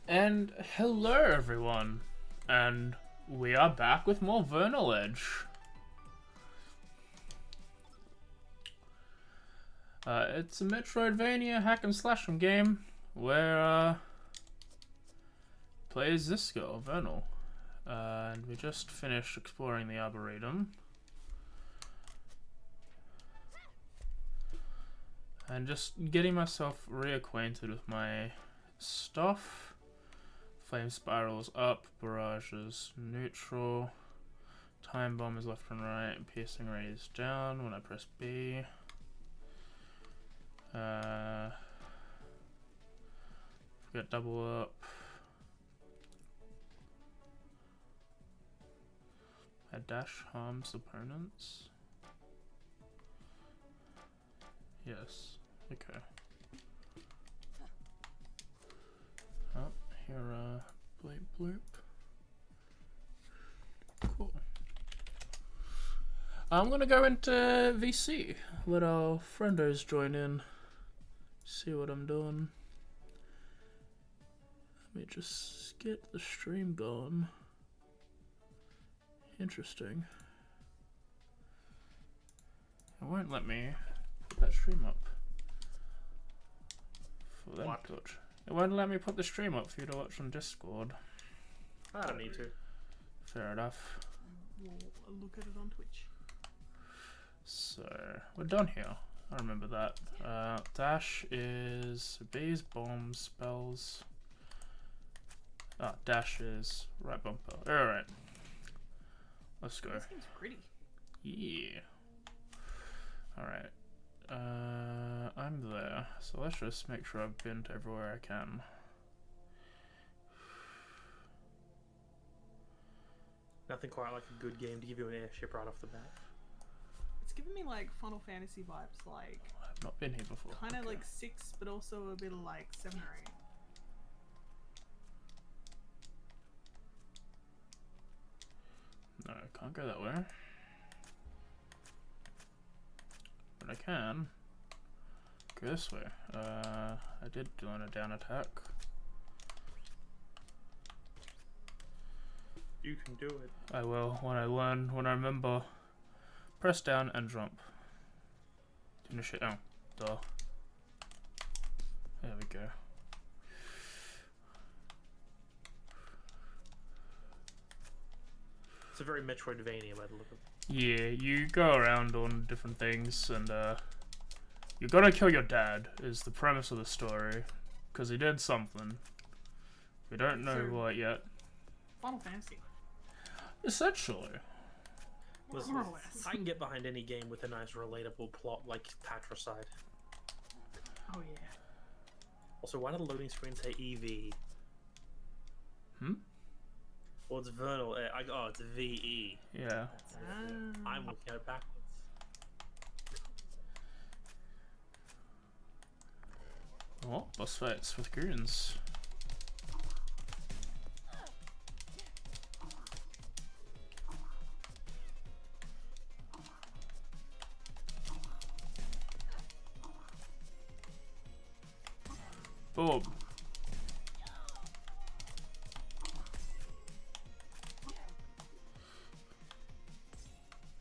And hello everyone, and we are back with more Vernal Edge. It's a Metroidvania hack and slash game where plays this girl, Vernal. And we just finished exploring the Arboretum. And just getting myself reacquainted with my stuff. Flame spirals up, barrages neutral, time bomb is left and right, and piercing ray is down when I press B. Forget double up. A dash harms opponents. Yes. Okay. Oh, here, bleep bloop. Cool. I'm gonna go into VC. Let our friendos join in. See what I'm doing. Let me just get the stream going. Interesting. It won't let me put that stream up. For them to watch. It won't let me put the stream up for you to watch on Discord. I don't need to. Fair enough. We'll look at it on Twitch. So, we're done here. I remember that. Dash is bees, bombs, spells. Dash is right bumper. Alright. Let's go. This seems pretty. Yeah. Alright. I'm there. So let's just make sure I've been to everywhere I can. Nothing quite like a good game to give you an airship right off the bat. It's giving me like Final Fantasy vibes, like I've not been here before. kind of Okay. like 6, but also a bit of like 7 or 8. No, can't go that way. But I can go this way. I did learn a down attack. You can do it. I will when I remember. Press down and jump. Doing a shit. Oh, duh. There we go. It's a very Metroidvania by the look of it. Yeah, you go around on different things, and you're gonna kill your dad. Is the premise of the story, because he did something. We don't know So- what yet. Final Fantasy. Essentially. Listen, More or less. I can get behind any game with a nice relatable plot like Patricide. Oh yeah. Also, why did the loading screen say EV? Hmm? Well, it's Vernal. Oh, it's VE. Yeah. I'm looking at it backwards. Oh, boss fights with goons. Boom.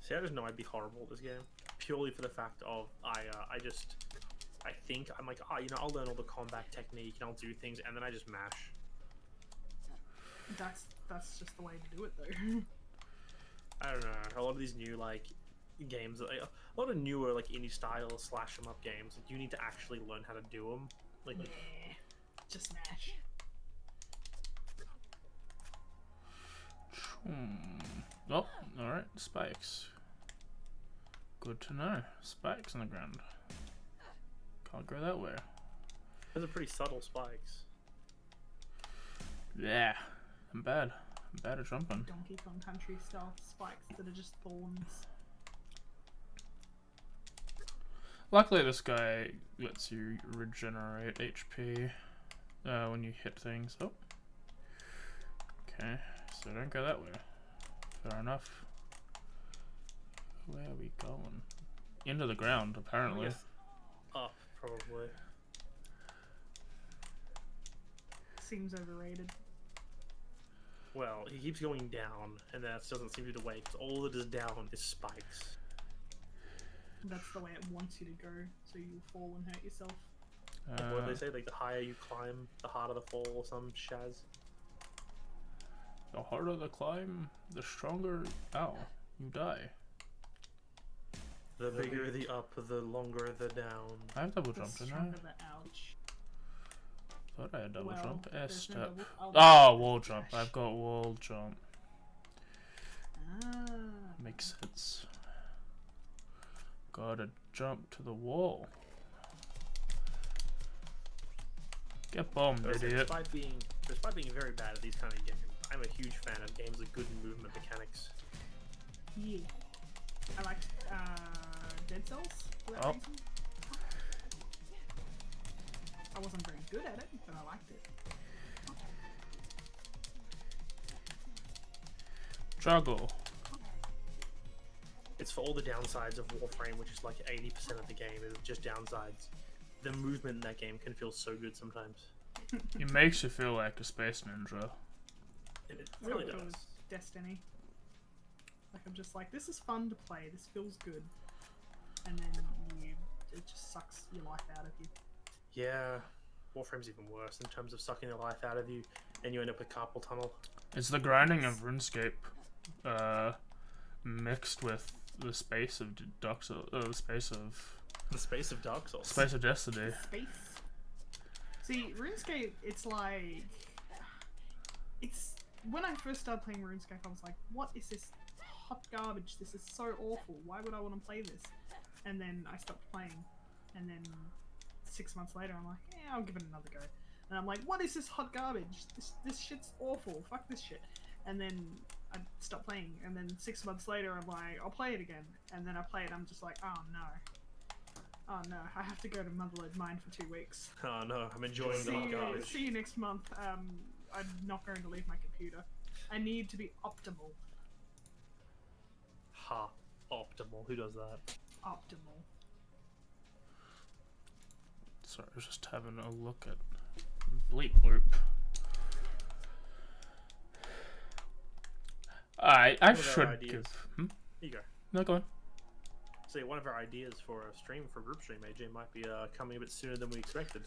See, I just know I'd be horrible at this game purely for the fact of I think I'm like, I'll learn all the combat technique and I'll do things, and then I just mash. That's just the way to do it though. I don't know. A lot of these new games, a lot of newer indie style slash 'em up games, you need to actually learn how to do them. Yeah. Just smash. Oh, alright, spikes. Good to know. Spikes on the ground. Can't go that way. Those are pretty subtle spikes. Yeah, I'm bad. I'm bad at jumping. Donkey Kong Country style spikes that are just thorns. Luckily, this guy lets you regenerate HP when you hit things. Oh. Okay, so don't go that way. Fair enough. Where are we going? Into the ground, apparently. Yes. Up, probably. seems overrated. Well, he keeps going down, and that doesn't seem to be the way, because all that is down is spikes. That's the way it wants you to go, so you fall and hurt yourself. What do they say? Like, the higher you climb, the harder the fall, or some shaz. The harder the climb, the stronger. Ow, you die. The bigger the up, the longer the down. I have double The jump, didn't I? stronger the ouch. Thought I had double Well, jump. there's S no step. double- oh, Oh, there's wall the jump. dash. I've got wall jump. Ah. Makes sense. Gotta jump to the wall. Get bombed, idiot. Despite being very bad at these kind of games, I'm a huge fan of games with good movement mechanics. Yeah. I liked Dead Cells for that Oh. reason. I wasn't very good at it, but I liked it. Juggle. It's for all the downsides of Warframe, which is like 80% of the game is just downsides. The movement in that game can feel so good sometimes. It makes you feel like a space ninja. It That's really how it does. feels Destiny. Like I'm just like, this is fun to play. This feels good, and then it just sucks your life out of you. Yeah, Warframe's even worse in terms of sucking the life out of you, and you end up with carpal tunnel. It's the grinding of RuneScape, mixed with the space of Dark Souls, The space of Dark Souls. space of Destiny. Space. See, RuneScape, it's like, it's when I first started playing RuneScape, I was like, what is this hot garbage? This is so awful. Why would I want to play this? And then I stopped playing, and then 6 months later, I'm like, yeah, I'll give it another go. And I'm like, what is this hot garbage? This shit's awful. Fuck this shit. And then I stopped playing, and then 6 months later, I'm like, I'll play it again. And then I play it, I'm just like, oh no. Oh no, I have to go to Motherlode Mine for 2 weeks. Oh no, I'm enjoying the hot garbage. See you next month. I'm not going to leave my computer. I need to be optimal. Ha, optimal. Who does that? Optimal. Sorry, I was just having a look at Bleep Loop. I One of our should ideas. give. Here you go. No, go on. So one of our ideas for a stream, for a group stream, AJ, might be coming a bit sooner than we expected.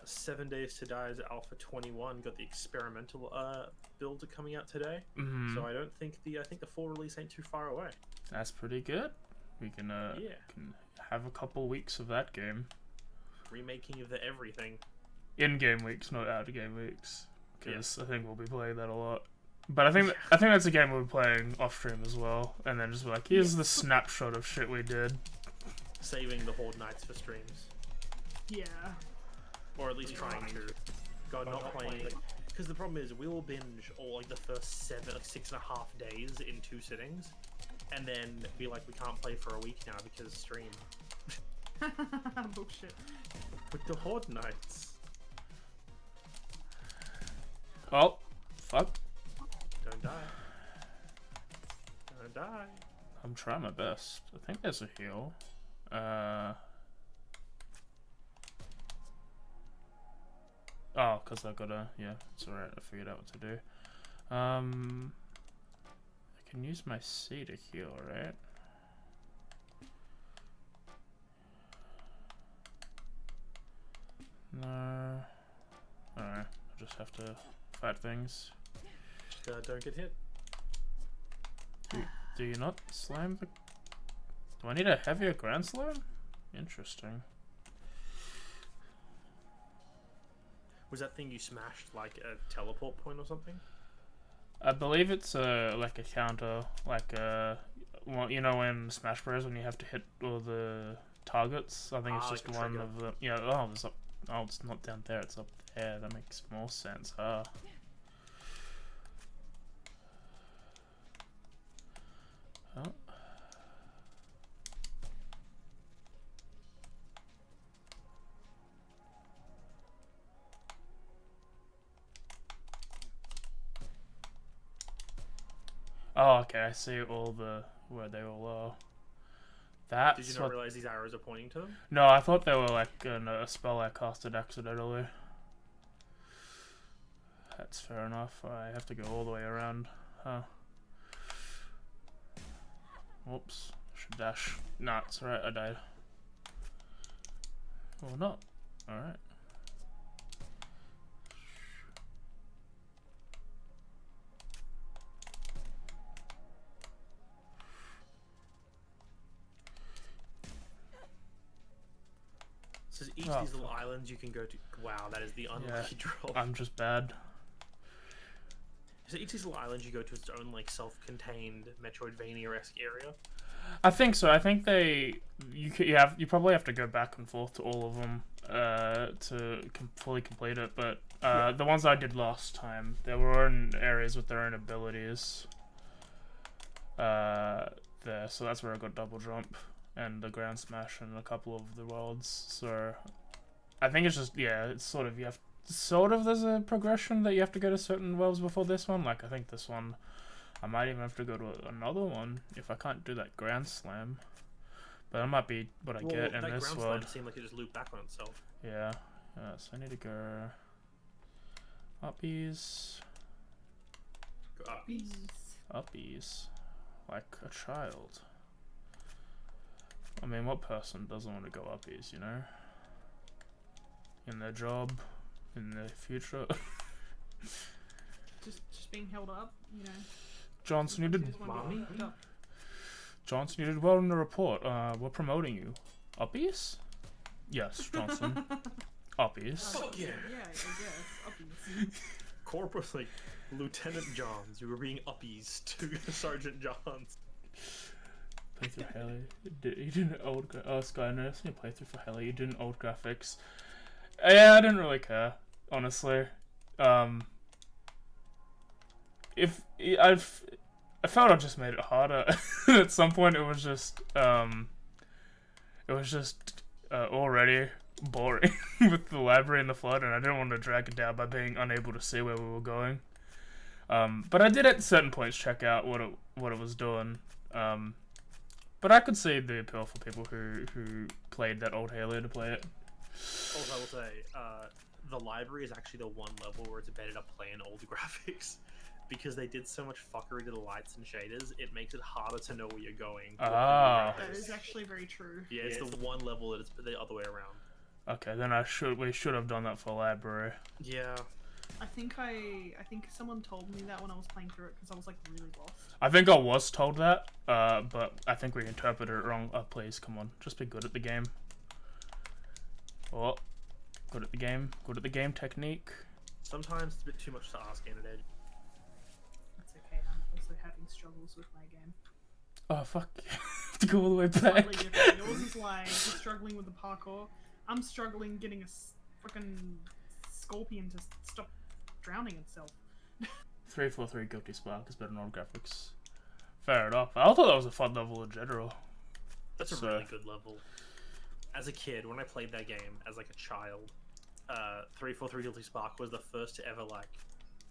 7 Days to Die is Alpha 21. Got the experimental build coming out today. So I don't think I think the full release ain't too far away. That's pretty good. We can can have a couple weeks of that game. Remaking of the everything. In-game weeks, not out-of-game weeks. Because I think we'll be playing that a lot. But I think that's a game we'll be playing off-stream as well. And then just be like, here's the snapshot of shit we did. Saving the Horde Nights for streams. Yeah. Or at least trying to. God, not playing. Because the problem is, we'll binge all like the first 6.5 days in 2 sittings. And then be like, we can't play for a week now because stream. Bullshit. With the Horde Nights. Oh, fuck. Don't die. Don't die. I'm trying my best. I think there's a heal. Oh, because I gotta... Yeah, it's alright. I figured out what to do. I can use my C to heal, right? No. Alright, I'll just have to fight things. Just don't get hit. Do you not slam the... Do I need a heavier Grand Slam? Interesting. Was that thing you smashed like a teleport point or something? I believe it's like a counter, like well, you know when Smash Bros when you have to hit all the targets. I think it's just like a one trigger. of them. Yeah. Oh, there's up. Oh, it's not down there. It's up there. That makes more sense. Ah. Oh. Oh, okay. I see all the where they all are. That's Did you not realize these arrows are pointing to them? No, I thought they were like a spell I casted accidentally. That's fair enough. I have to go all the way around. Huh. Whoops. Should dash. Nah, it's alright, I died. Or not. Alright. So each of these little islands you can go to. Wow, that is the unlucky drop. I'm just bad. So each of these little islands you go to its own like self-contained Metroidvania-esque area. I think so. I think you probably have to go back and forth to all of them to fully complete it. But the ones I did last time, they were in areas with their own abilities. There, so that's where I got double jump and the ground smash and a couple of the worlds. So I think it's just it's sort of there's a progression that you have to go to certain worlds before this one. Like I think this one, I might even have to go to another one if I can't do that Grand Slam. But that might be what I get in this Ground world. Slam seemed like it just looped back on itself. Yeah. So I need to go uppies. Go uppies. Uppies. Like a child. I mean, what person doesn't want to go uppies, you know? In their job, in their future. just being held up, you know. Johnson, you did. Mommy? Johnson, you did well in the report. We're promoting you. Uppies? Yes, Johnson. Uppies. Fuck yeah. Yeah, I guess. Uppies. Corporal, like, Lieutenant Johns. You were being uppies to Sergeant Johns. Playthrough Halo. You did an old. Sky Nurse. You playthrough for Halo. You did an old graphics. Yeah, I didn't really care, honestly. I felt I just made it harder. At some point, it was just already boring with the library and the flood, and I didn't want to drag it down by being unable to see where we were going. But I did at certain points check out what it was doing. But I could see the appeal for people who played that old Halo to play it. Also, I will say, the library is actually the one level where it's better to play in old graphics. Because they did so much fuckery to the lights and shaders, it makes it harder to know where you're going. Ah. That is actually very true. Yeah, it's the one level that it's the other way around. Okay, then we should have done that for library. Yeah. I think someone told me that when I was playing through it because I was like really lost. I think I was told that, but I think we interpreted it wrong. Please, come on, just be good at the game. Oh, good at the game. Good at the game technique. Sometimes it's a bit too much to ask in Edge. That's okay. I'm also having struggles with my game. Oh fuck! I have to go all the way Slightly back. different. Yours is like you're struggling with the parkour. I'm struggling getting a freaking scorpion to stop drowning itself. 343 Guilty Spark is better than old graphics. Fair enough. I thought that was a fun level in general. That's a really good level. As a kid, when I played that game as like a child, 343 Guilty Spark was the first to ever like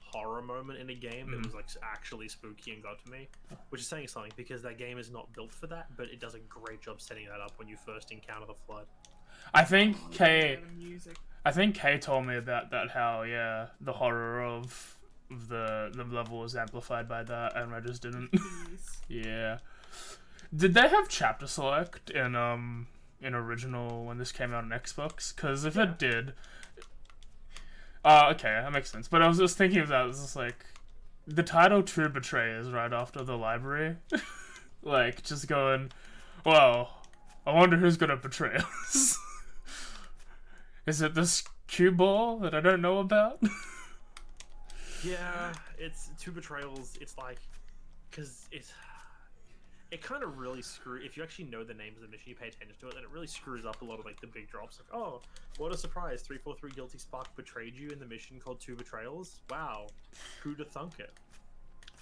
horror moment in a game that was like actually spooky and got to me, which is saying something because that game is not built for that, but it does a great job setting that up when you first encounter the flood. I think The Kay told me about that. How the horror of the level was amplified by that, and I just didn't. Yeah. Did they have chapter select in original when this came out on Xbox? Because if it did, okay, that makes sense. But I was just thinking of that. It was just like the title "True Betrayers" right after the library, like just going, well, I wonder who's gonna betray us. Is it this cue ball that I don't know about? Yeah, it's two betrayals. It's like, because it kind of really if you actually know the names of the mission, you pay attention to it, then it really screws up a lot of like the big drops. Like, oh, what a surprise! 343 Guilty Spark betrayed you in the mission called Two Betrayals. Wow, who'da thunk it?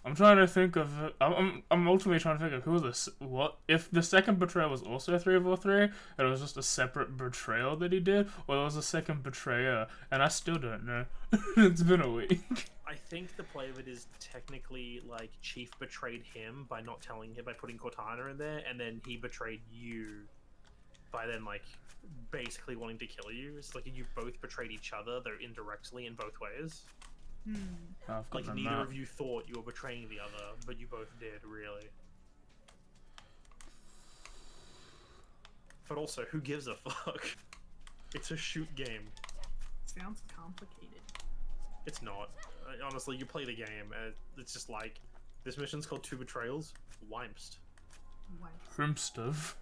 I'm trying to think of. I'm ultimately trying to think of who this. What if the second betrayal was also 343, and it was just a separate betrayal that he did, or there was a second betrayer, and I still don't know. It's been a week. I think the play of it is technically like Chief betrayed him by not telling him, by putting Cortana in there, and then he betrayed you by then like basically wanting to kill you. It's like you both betrayed each other, though indirectly in both ways. I've got Like no neither map. of you thought you were betraying the other, but you both did, really. But also, who gives a fuck? It's a shoot game. Sounds complicated. It's not. Honestly, you play the game, and it's just like, this mission's called 2 Betrayals. Wimpst. Hrimstov.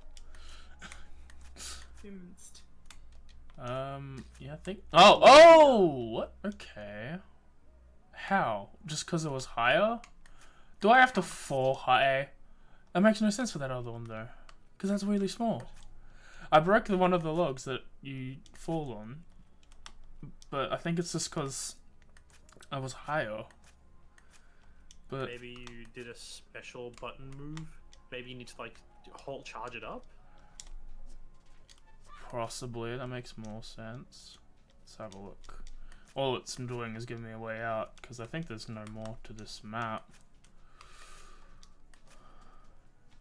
Humst. Yeah, I think. Oh! What? Okay. How? Just because it was higher? Do I have to fall high? That makes no sense for that other one, though. Because that's really small. I broke one of the logs that you fall on. But I think it's just because I was higher. But Maybe you did a special button move? Maybe you need to, like, charge it up? possibly, that makes more sense. Let's have a look. All it's doing is giving me a way out, because I think there's no more to this map.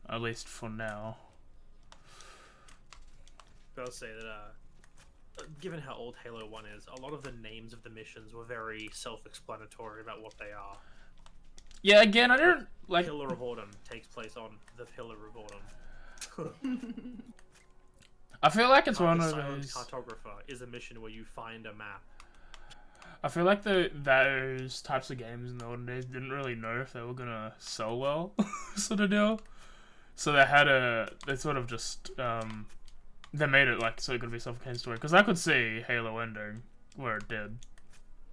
At least for now. I'll say that, given how old Halo 1 is, a lot of the names of the missions were very self-explanatory about what they are. Yeah, again, I don't like. Pillar of Autumn takes place on the Pillar of Autumn. I feel like it's one The of Silent those. Cartographer is a mission where you find a map. I feel like those types of games in the olden days didn't really know if they were gonna sell well, sort of deal. So they sort of just they made it like so it could be a self-contained story. Because I could see Halo ending where it did,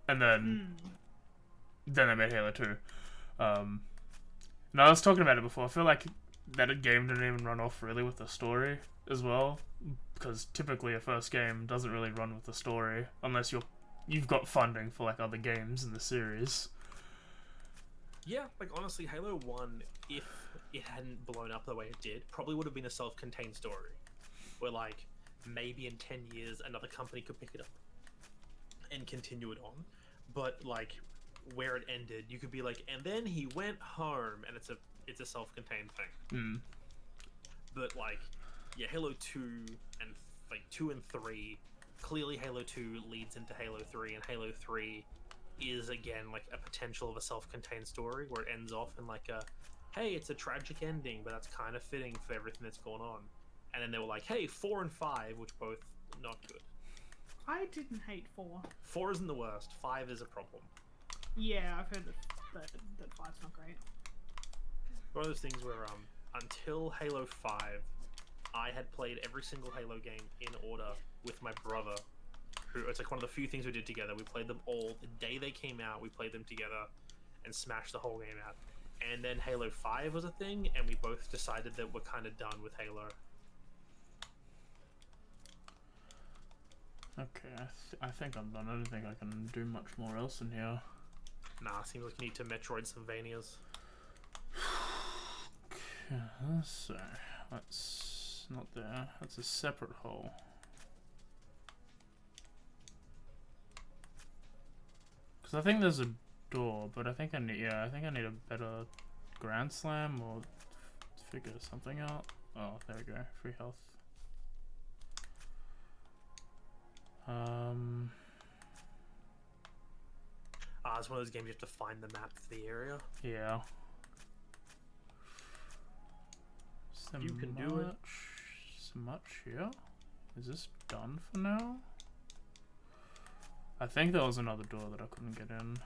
and then they made Halo 2. And I was talking about it before. I feel like that game didn't even run off really with the story as well, because typically a first game doesn't really run with the story unless you've got funding for like other games in the series. Yeah, like honestly, Halo 1, if it hadn't blown up the way it did, probably would have been a self-contained story. Where like, maybe in 10 years another company could pick it up and continue it on. But like, where it ended, you could be like, and then he went home, and it's a self-contained thing. But like, yeah, Halo 2 and like 2 and 3, clearly Halo 2 leads into Halo 3, and Halo 3 is again like a potential of a self-contained story where it ends off in like a, hey, it's a tragic ending, but that's kind of fitting for everything that's going on. And then they were like, hey, 4 and 5, which both not good. I didn't hate 4. 4 isn't the worst. 5 is a problem. Yeah, I've heard that 5's not great. One of those things where until Halo 5, I had played every single Halo game in order with my brother, who it's like one of the few things we did together. We played them all the day they came out. We played them together and smashed the whole game out. And then Halo 5 was a thing, and we both decided that we're kind of done with Halo. Okay, I think I'm done. I don't think I can do much more else in here. Nah, seems like you need to Metroid some Vanias. Okay, so that's not there. That's a separate hole. Because I think there's a door, but I think I need a better Grand Slam or figure something out. Oh, there we go. Free health. It's one of those games you have to find the map for the area. Yeah. You can do it. So much here. Is this done for now? I think there was another door that I couldn't get in.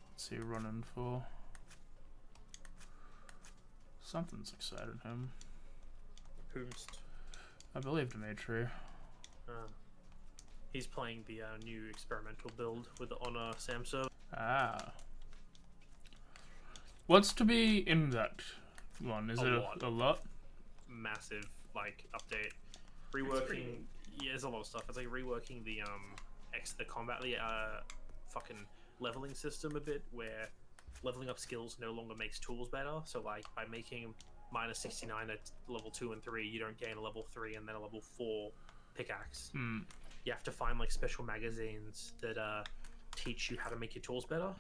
What's he running for? Something's excited him. Whomst. I believe Dimitri. He's playing the new experimental build on a SAM server. Ah. What's to be in that one? Is it a lot? Massive, like, update. Reworking. Yeah, there's a lot of stuff. It's like reworking the combat, fucking leveling system a bit, where leveling up skills no longer makes tools better. So like, by making minus 69 at level 2 and 3, you don't gain a level 3 and then a level 4 pickaxe. You have to find like special magazines that teach you how to make your tools better.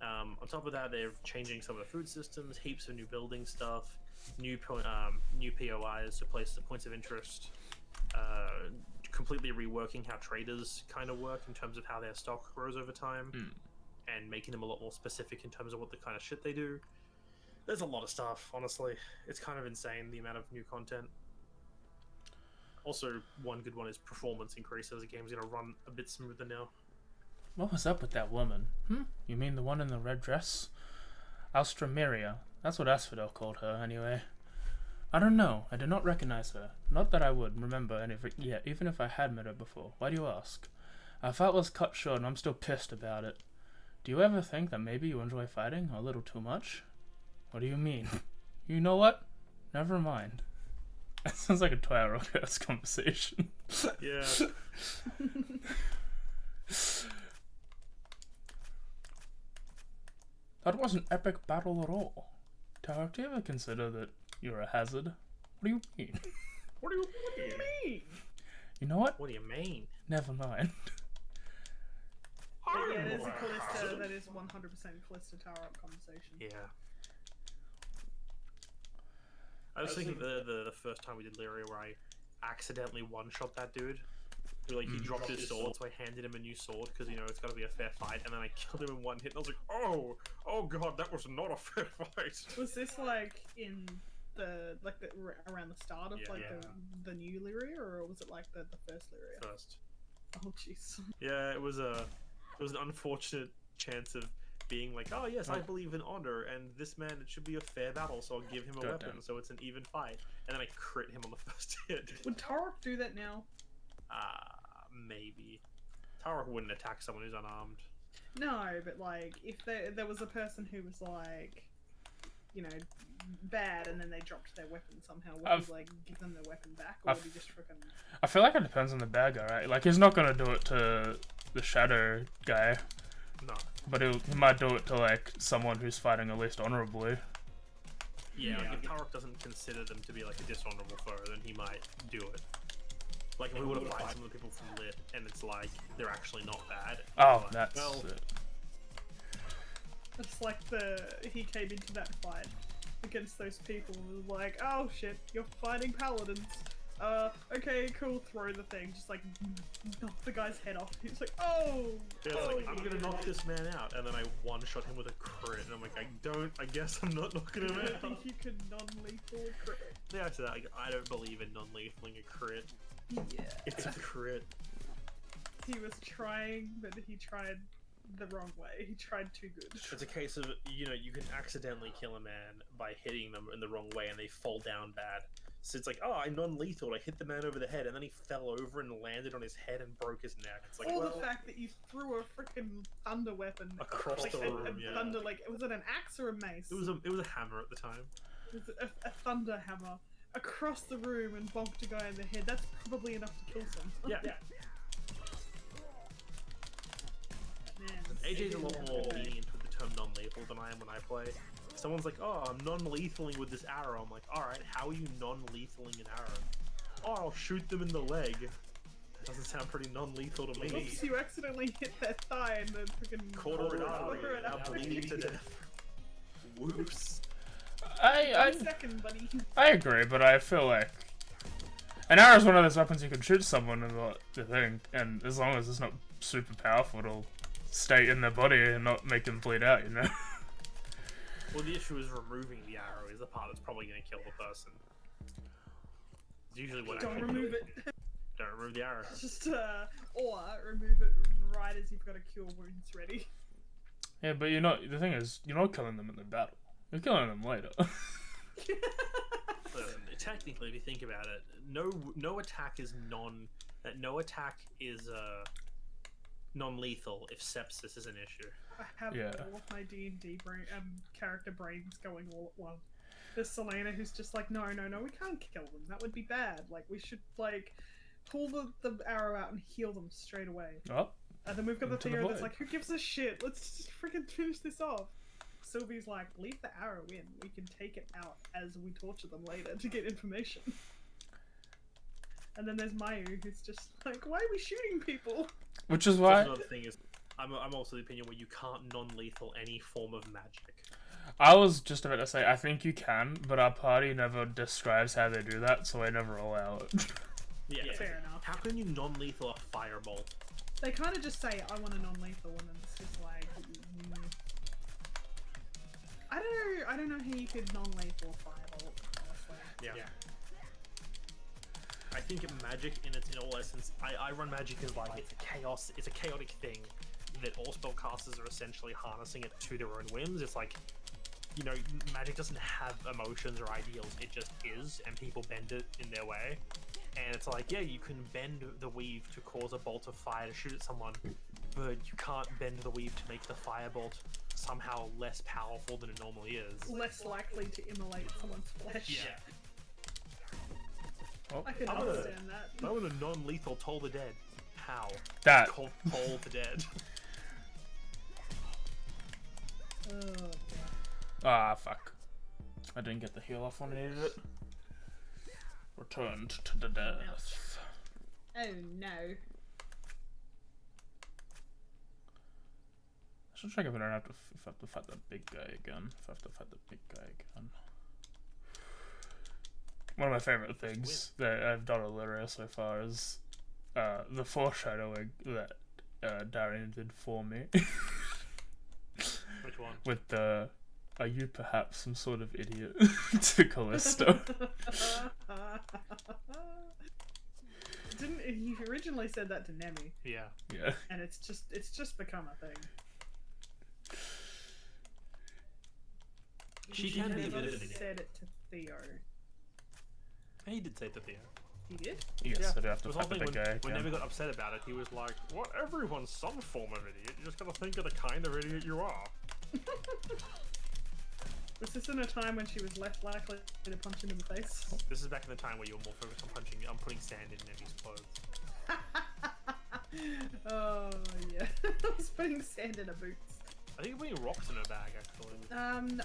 On top of that, they're changing some of the food systems, heaps of new building stuff, new POIs, so points of interest, completely reworking how traders kind of work in terms of how their stock grows over time, and making them a lot more specific in terms of what the kind of shit they do. There's a lot of stuff, honestly. It's kind of insane, the amount of new content. Also, one good one is performance increases. The game's going to run a bit smoother now. What was up with that woman? You mean the one in the red dress? Alstramiria. That's what Asphodel called her, anyway. I don't know. I did not recognize her. Not that I would remember any of it yet, even if I had met her before. Why do you ask? Our fight was cut short and I'm still pissed about it. Do you ever think that maybe you enjoy fighting a little too much? What do you mean? You know what? Never mind. That sounds like a Twilight Curse conversation. Yeah. That was an epic battle at all. Tarek, do you ever consider that you're a hazard? What do you mean? What do you mean? You know what? What do you mean? Never mind. But yeah, there's a Callista that is 100% Callista Tower Up conversation. Yeah. I was thinking the first time we did Lyria where I accidentally one-shot that dude. Who, he dropped his sword, so I handed him a new sword, because, it's got to be a fair fight, and then I killed him in one hit, and I was like, oh god, that was not a fair fight. Was this, in around the start of, the new Lyria, or was it, the first Lyria? First. Oh, jeez. Yeah, it was an unfortunate chance of being like, oh yes, I believe in honor, and this man, it should be a fair battle, so I'll give him a weapon, so it's an even fight. And then I crit him on the first hit. Would Tarok do that now? Maybe. Tarok wouldn't attack someone who's unarmed. No, but if there was a person who was bad, and then they dropped their weapon somehow, would he give them their weapon back, or would he just freaking... I feel like it depends on the bad guy, right? He's not gonna do it to the Shadow guy. No. But he might do it to someone who's fighting at least honorably. Yeah, if Tarok doesn't consider them to be a dishonorable foe, then he might do it. If we would have fight some of the people from Lit, and it's they're actually not bad. Oh, that's it. It's he came into that fight against those people and was like, oh shit, you're fighting paladins. Okay, cool, throw the thing, just knock the guy's head off. He's like, oh! Yeah, I'm gonna knock this man out, and then I one-shot him with a crit, and I'm like, I guess I'm not knocking him out. I think you can non-lethal crit. Yeah, I said that, I don't believe in non-lethaling a crit. Yeah. It's a crit. He was trying, but he tried the wrong way. He tried too good. It's a case of, you can accidentally kill a man by hitting them in the wrong way, and they fall down bad. So it's I'm non-lethal. I hit the man over the head, and then he fell over and landed on his head and broke his neck. It's the fact that you threw a freaking thunder weapon across the room. Thunder, was it an axe or a mace? It was a hammer at the time. It was a thunder hammer across the room and bonked a guy in the head. That's probably enough to kill someone. Yeah. Man, AJ's a lot more lenient with the term non-lethal than I am when I play. Someone's like, oh, I'm non-lethaling with this arrow. I'm like, alright, how are you non-lethaling an arrow? Oh, I'll shoot them in the leg. Doesn't sound pretty non-lethal to me. Oops, you accidentally hit their thigh and then freaking... Quarter an artery, now bleeding to death. Whoops. I agree, but I feel like an arrow is one of those weapons you can shoot someone in the thing, and as long as it's not super powerful, it'll stay in their body and not make them bleed out, Well, the issue is removing the arrow is the part that's probably going to kill the person. It's usually what Don't remove it. Don't remove the arrow. Just, or remove it right as you've got a cure wounds ready. Yeah, but the thing is, you're not killing them in the battle. You're killing them later. Listen, technically, if you think about it, no attack is non-lethal if sepsis is an issue. I have all of my D&D character brains going all at once. There's Selena who's just no, we can't kill them. That would be bad. We should pull the arrow out and heal them straight away. Oh. And then we've got the Theo that's who gives a shit? Let's just freaking finish this off. Sylvie's like, leave the arrow in. We can take it out as we torture them later to get information. And then there's Mayu, who's just why are we shooting people? Which is why... Another thing is, I'm also the opinion where you can't non-lethal any form of magic. I was just about to say, I think you can, but our party never describes how they do that, so I never allow it. Yeah, Fair enough. How can you non-lethal a fireball? They kind of just say, I want a non-lethal, and then it's just like... I don't know how you could non-lethal fireball, honestly. Yeah. I think magic in all essence, I run magic as like it's a chaotic thing that all spellcasters are essentially harnessing it to their own whims. It's like, you know, magic doesn't have emotions or ideals, it just is, and people bend it in their way. And it's like, yeah, you can bend the weave to cause a bolt of fire to shoot at someone, but you can't bend the weave to make the firebolt somehow less powerful than it normally is. Less likely to immolate someone's flesh. Yeah. Oh, I can I'm gonna- understand that. I want a non-lethal Toll the Dead. How? that. Called Toll the Dead. Oh, Ah, fuck. I didn't get the heal off when I needed it. Returned to the death. oh no. I should check if I don't have to, if I have to fight the big guy again. If I have to fight the big guy again. One of my favorite things that I've done on Lyria so far is the foreshadowing that Darian did for me. Which one? With the, are you perhaps some sort of idiot to Callisto? Didn't he originally said that to Nemi, Yeah. Yeah. and it's just become a thing. She can be a never bit of an idiot. said it to Theo. He did say that Theo. He did? Yes, Yeah. I do have to The fight whole the thing big guy when again. Nemi got upset about it, he was like, "What? Everyone's some form of idiot. You just gotta think of the kind of idiot you are." Was this in a time when she was less likely to punch him in the face? This is back in the time where you were more focused on putting sand in Nemi's clothes. Oh yeah, I was putting sand in her boots. I think you're putting rocks in her bag, actually.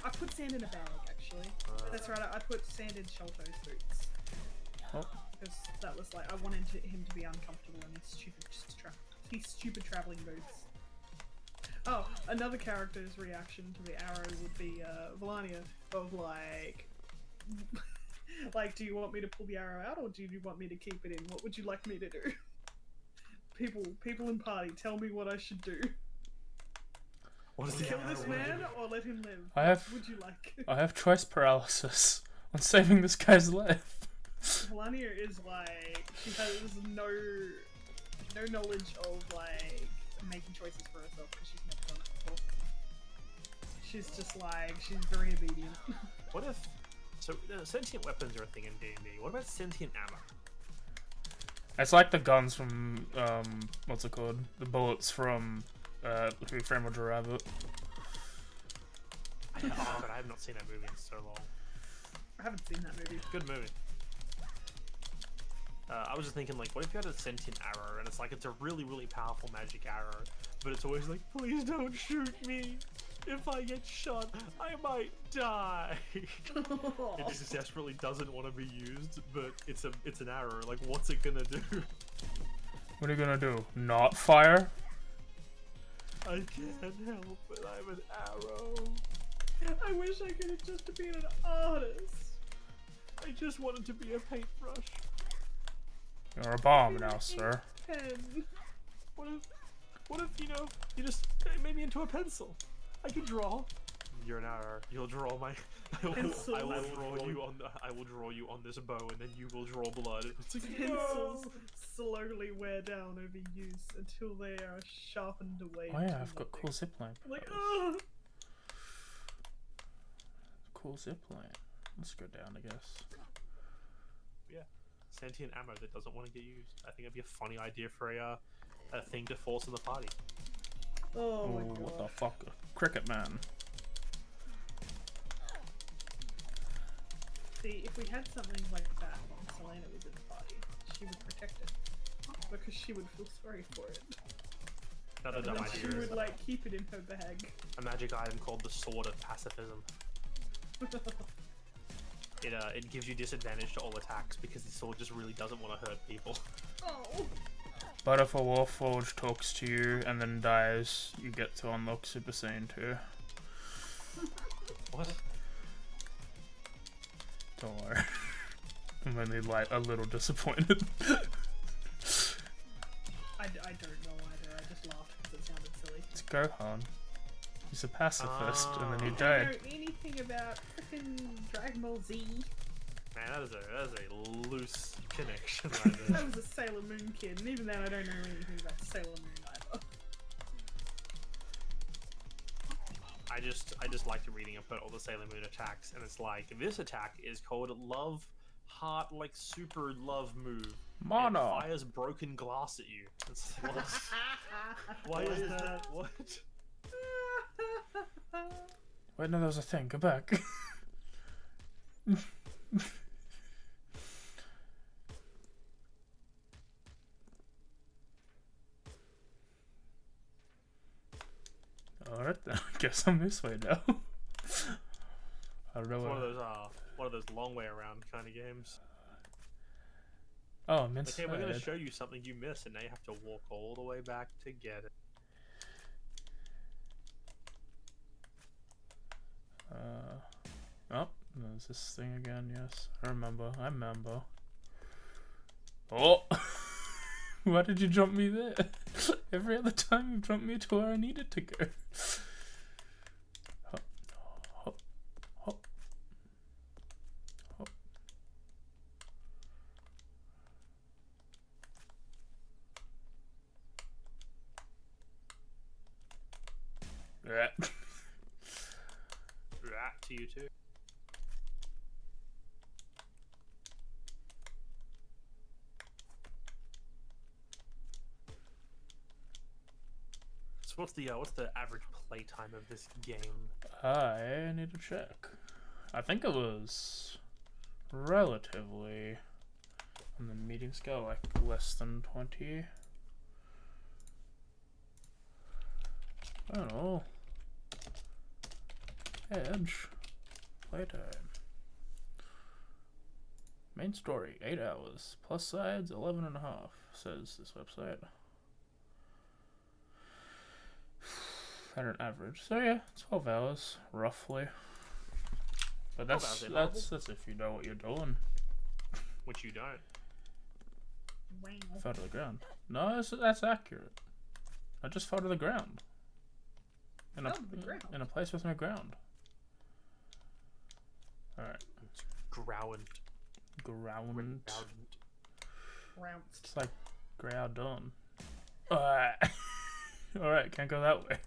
I put sand in a bag actually. That's right. I put sand in Sholto's boots Oh. because that was like I wanted him to be uncomfortable in his stupid traveling boots. Oh, another character's reaction to the arrow would be Volania of like, like, do you want me to pull the arrow out or do you want me to keep it in? What would you like me to do? People in party, tell me what I should do. What is the Kill arrow this gonna man do? or let him live? I have- What would you like? I have choice paralysis on saving this guy's life. Volania is like, she has no knowledge of like making choices for herself because she's never done it before. She's just like, she's very obedient. What if... So, sentient weapons are a thing in D&D. What about sentient ammo? It's like the guns from, what's it called? The bullets from, Who Framed Roger Rabbit. Oh god, I have not seen that movie in so long. I haven't seen that movie. Good movie. I was just thinking, like, what if you had a sentient arrow, and it's like, it's a really, really powerful magic arrow, but it's always like, please don't shoot me! If I get shot, I might die! It just desperately doesn't want to be used, but it's an arrow, like, what's it gonna do? What are you gonna do? Not fire? I can't help it, I'm an arrow. I wish I could have just been an artist. I just wanted to be a paintbrush. You're a bomb now, sir. Pen. What if, you know, you just made me into a pencil? I can draw. You're an arrow. You'll draw my. I will draw you on this bow, and then you will draw blood. It's like, Pencils slowly wear down over use until they are sharpened away. Oh yeah, to I've got nothing. cool zipline. Like, oh. Cool zipline. Let's go down, I guess. yeah, sentient ammo that doesn't want to get used. I think it'd be a funny idea for a thing to force in the party. Oh my Ooh, what god. the fuck? Cricket man. See, if we had something like that when Selena was in the party, she would protect it. Because she would feel sorry for it. Another And dumb then she idea is would like keep it in her bag. a magic item called the Sword of Pacifism. It gives you disadvantage to all attacks because the sword just really doesn't want to hurt people. Oh. But if a Warforged talks to you and then dies, you get to unlock Super Saiyan 2. What? Don't worry. I'm only like a little disappointed. I don't know either. I just laughed because it sounded silly. It's Gohan. He's a pacifist, and then he I don't died. know anything about frickin' Dragon Ball Z. Man, that is a loose connection right there. I was a Sailor Moon kid, and even then I don't know anything about Sailor Moon either. I just liked reading about all the Sailor Moon attacks, and it's like this attack is called Love Heart, like super love move. Mono. It fires broken glass at you. It's like, what? Why is that? What? Wait, no, there was a thing. Go back. Alright, then. I guess I'm this way now. I don't know It's what. one of those long way around kind of games. Oh, I'm inside. Okay, we're gonna show you something you missed, and now you have to walk all the way back to get it. Oh, there's this thing again, yes. I remember. Oh! Why did you jump me there? Every other time you jumped me to where I needed to go. Hop, hop, hop, hop. Rat. Rat to you too. So what's the average play time of this game? I need to check. I think it was relatively on the medium scale, like less than 20. I don't know. Edge. Playtime. Main story, 8 hours. Plus sides, 11.5, says this website. At an average. So yeah, 12 hours, roughly. But that's if you know what you're doing. Which you don't. Wow. Fell to the ground. No, that's accurate. I just fell to the ground. In a place with no ground. Alright. Ground. Trounced. It's like ground. Alright, can't go that way.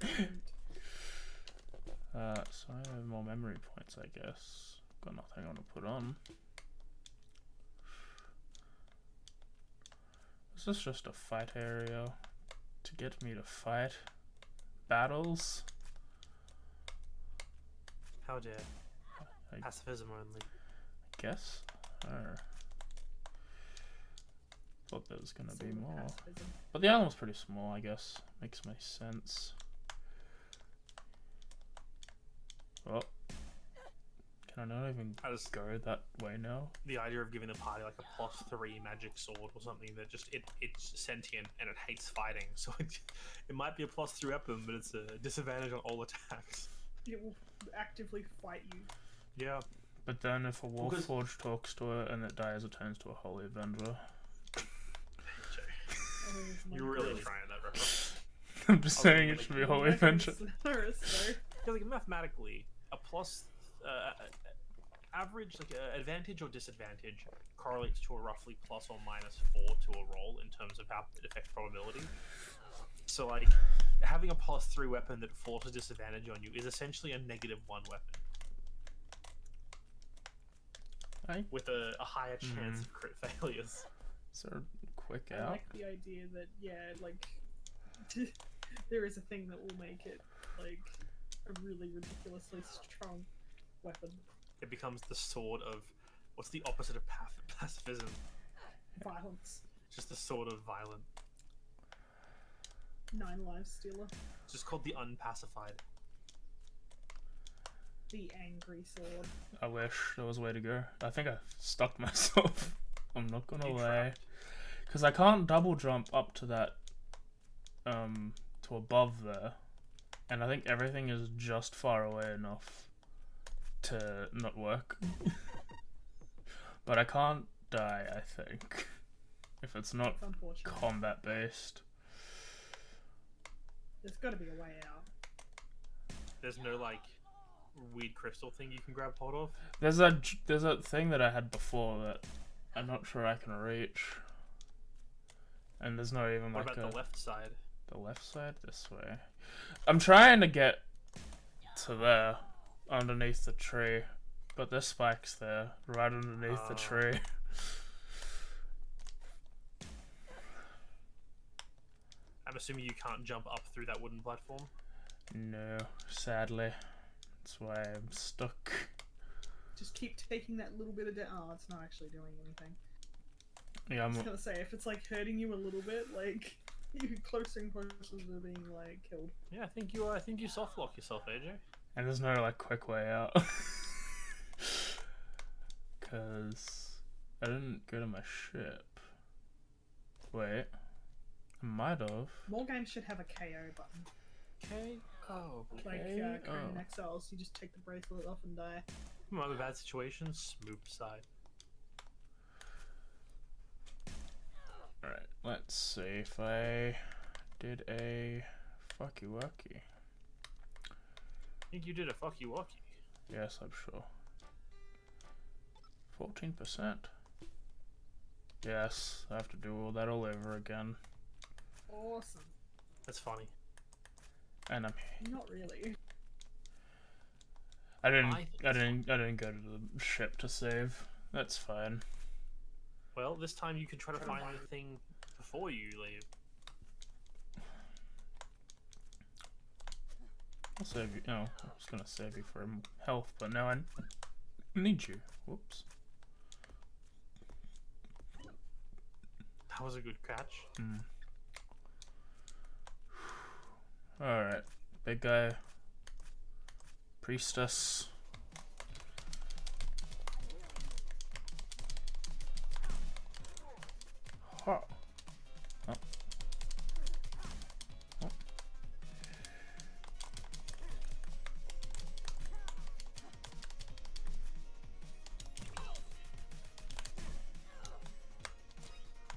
So I have more memory points, I guess. Got nothing I want to put on. Is this just a fight area to get me to fight battles? How dare. I Pacifism only. guess. Thought there was gonna be more. Pacifism. But the island was pretty small, I guess. Makes my sense. Oh. Can I not even go that way now? The idea of giving the party like a +3 magic sword or something that just it's sentient and it hates fighting, so it might be a +3 weapon, but it's a disadvantage on all attacks. It will actively fight you. Yeah. But then if a Warforged talks to it and it dies, it turns to a Holy Avenger. You're really trying that reference. I'm just saying it should be a Holy Avenger. Because like mathematically, a average like advantage or disadvantage correlates to a roughly ±4 to a roll in terms of how it affects probability. So like having a +3 weapon that forces disadvantage on you is essentially a -1 weapon. With a higher chance of crit failures. So quick I out. like the idea that, yeah, like, there is a thing that will make it, like, a really ridiculously strong weapon. It becomes the sword of... What's the opposite of pacifism? Violence. Just the sword of violent. 9 lives stealer. It's just called the unpacified. The angry sword. I wish there was a way to go. I think I stuck myself. I'm not gonna lie. Because I can't double jump up to that, to above there. And I think everything is just far away enough to not work. But I can't die, I think. If it's not It's unfortunate. combat based. There's got to be a way out. There's no like weird crystal thing you can grab hold of. There's a thing that I had before that I'm not sure I can reach. And there's not even What like about the left side? The left side? This way. I'm trying to get to there, underneath the tree. But there's spikes there, right underneath the tree. I'm assuming you can't jump up through that wooden platform? No, sadly. That's why I'm stuck. Just keep taking that little bit of damage. Oh, it's not actually doing anything. Yeah, I was gonna say, if it's like hurting you a little bit, like you're closer and closer to being like killed. Yeah, I think you soft lock yourself, AJ. And there's no like quick way out. Cause I didn't go to my ship. Wait. I might have. More games should have a KO button. KO. Like Okay. Korean Exiles, you just take the bracelet off and die. Might be a bad situation. Smooth side. Alright, let's see if I did a fucky wucky. I think you did a fucky wucky. Yes, I'm sure. 14%. Yes, I have to do all that all over again. Awesome. That's funny. And Not really. I didn't go to the ship to save. That's fine. Well, this time you can try to find the thing before you leave. I'll save you. No, I was gonna save you for health, but now I need you. Whoops. That was a good catch. Alright, big guy. Priestess. Oh. Oh. Oh.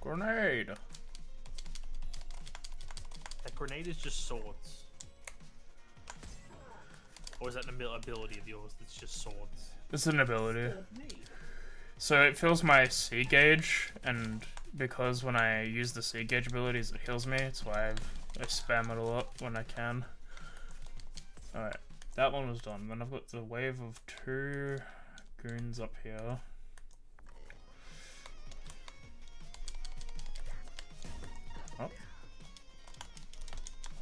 Grenade. That grenade is just swords. Or is that an ability of yours that's just swords? It's an ability. Good me. So it fills my C gauge, and because when I use the C gauge abilities, it heals me. That's why I spam it a lot when I can. Alright, that one was done. Then I've got the wave of 2 goons up here. Oh.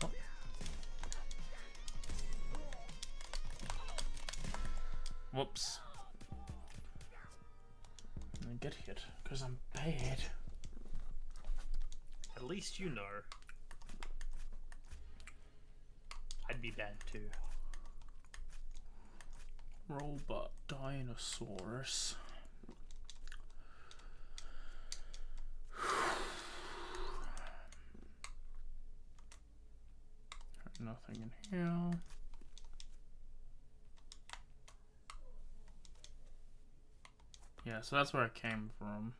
Oh. Whoops. I get hit because I'm bad. At least you know. I'd be bad too. Robot dinosaurs. Nothing in here. Yeah, so that's where I came from.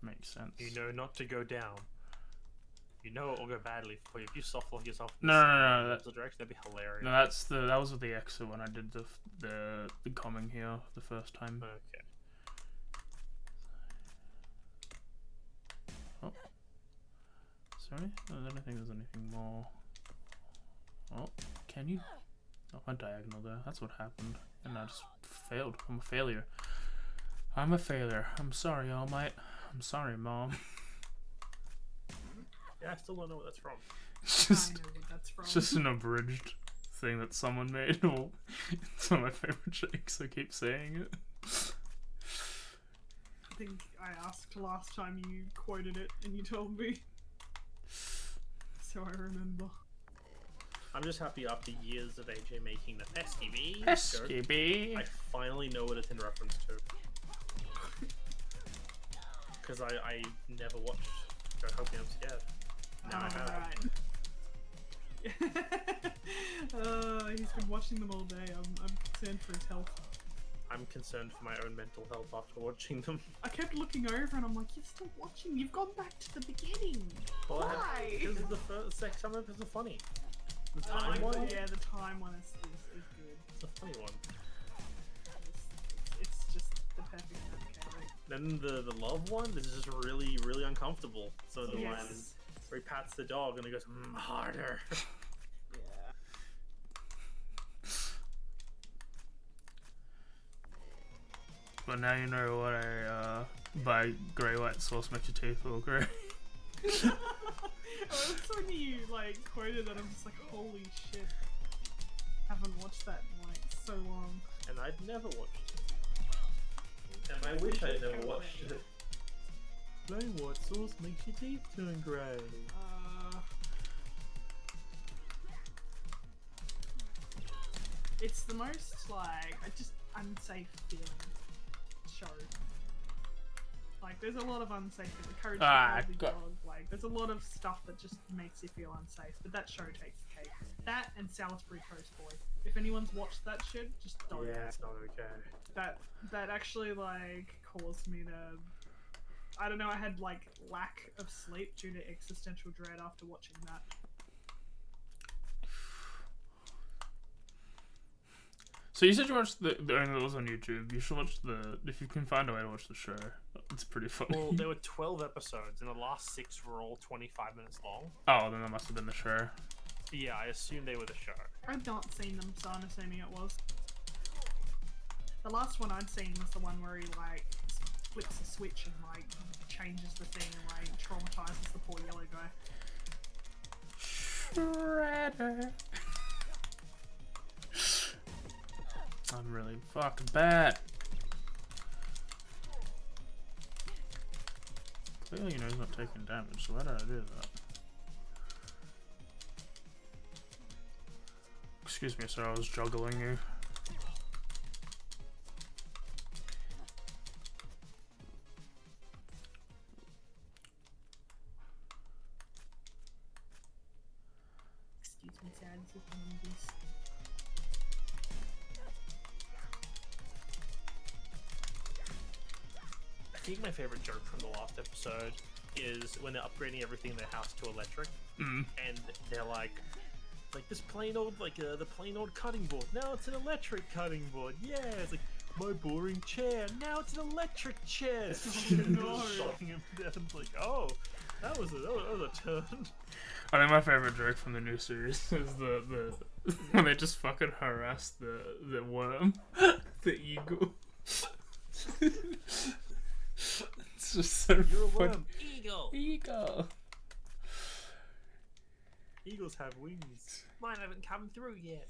Makes sense. You know not to go down. You know it will go badly for you. If you soft lock yourself in No, the direction, that'd be hilarious. No, that was with the exit when I did the coming here the first time. Okay. Oh. Is there any? I don't think there's anything more. Oh, can you? Oh, I diagonal there. That's what happened. And I just failed. I'm a failure. I'm a failure. I'm sorry, All Might. I'm sorry, Mom. Yeah, I still don't know what that's from. It's I just, know what that's from. it's just an abridged thing that someone made. It's one of my favorite jokes. I keep saying it. I think I asked last time you quoted it and you told me. So I remember. I'm just happy after years of AJ making the SKB. SKB. I finally know what it's in reference to. because I never watched Don't Help Me, I'm Scared. Now I have. Right. He's been watching them all day. I'm concerned for his health. I'm concerned for my own mental health after watching them. I kept looking over and I'm like, you're still watching? You've gone back to the beginning. Why? Because the second episodes are funny. The time one? Yeah, the time one is good. It's a funny one. It's just the perfect mechanic. Then the love one is just really, really uncomfortable. So the one where he pats the dog and he goes, harder. Yeah. But now you know what by grey white sauce makes your teeth all grey. It's when you like quoted that, I'm just like, holy shit. Haven't watched that in like so long. And I'd never watched it. And I wish I'd never watched it. Plain white sauce makes your teeth turn grey. It's the most like just unsafe feeling show. Like there's a lot of unsafe the courage to hold the dog. Like there's a lot of stuff that just makes you feel unsafe. But that show takes the cake. That and Salisbury Coast Boy. If anyone's watched that shit, just don't. Yeah, it's not okay. That actually like caused me to. I don't know. I had like lack of sleep due to existential dread after watching that. So you said you watched the only that was on YouTube. You should watch if you can find a way to watch the show. It's pretty funny. Well, there were 12 episodes, and the last 6 were all 25 minutes long. Oh, then that must have been the show. Yeah, I assume they were the show. I've not seen them, so I'm assuming it was. The last one I'd seen was the one where he like flips a switch and like changes the thing and like traumatizes the poor yellow guy. Shredder. I'm really fucking bad. Clearly, you know he's not taking damage, so why did I do that? Excuse me, sir, I was juggling you. Excuse me, sir, this is one of these. I think my favorite joke from the last episode is when they're upgrading everything in their house to electric, and they're like this plain old the plain old cutting board. Now it's an electric cutting board. Yeah, it's like my boring chair. Now it's an electric chair. No. Shocking him down. It's like, oh, that was a turn. I think my favorite joke from the new series is the when they just fucking harass the worm, the eagle. It's just so You're a funny. worm. Eagle. Eagles have wings. Mine haven't come through yet.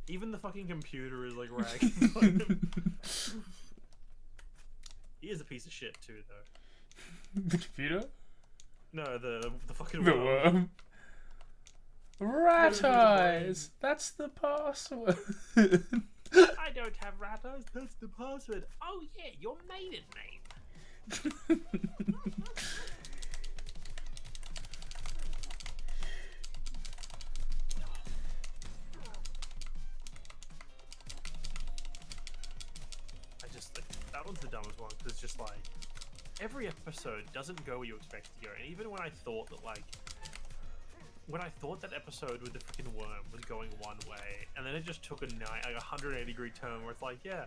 Even the fucking computer is like ragging on him. He is a piece of shit too, though. The computer? No, the fucking The worm. Rat eyes! That's the password. I don't have rat eyes. That's the password. Oh yeah, your maiden name. That one's the dumbest one because it's just like every episode doesn't go where you expect it to go, and even when I thought that that episode with the freaking worm was going one way, and then it just took a 180-degree turn where it's like, yeah,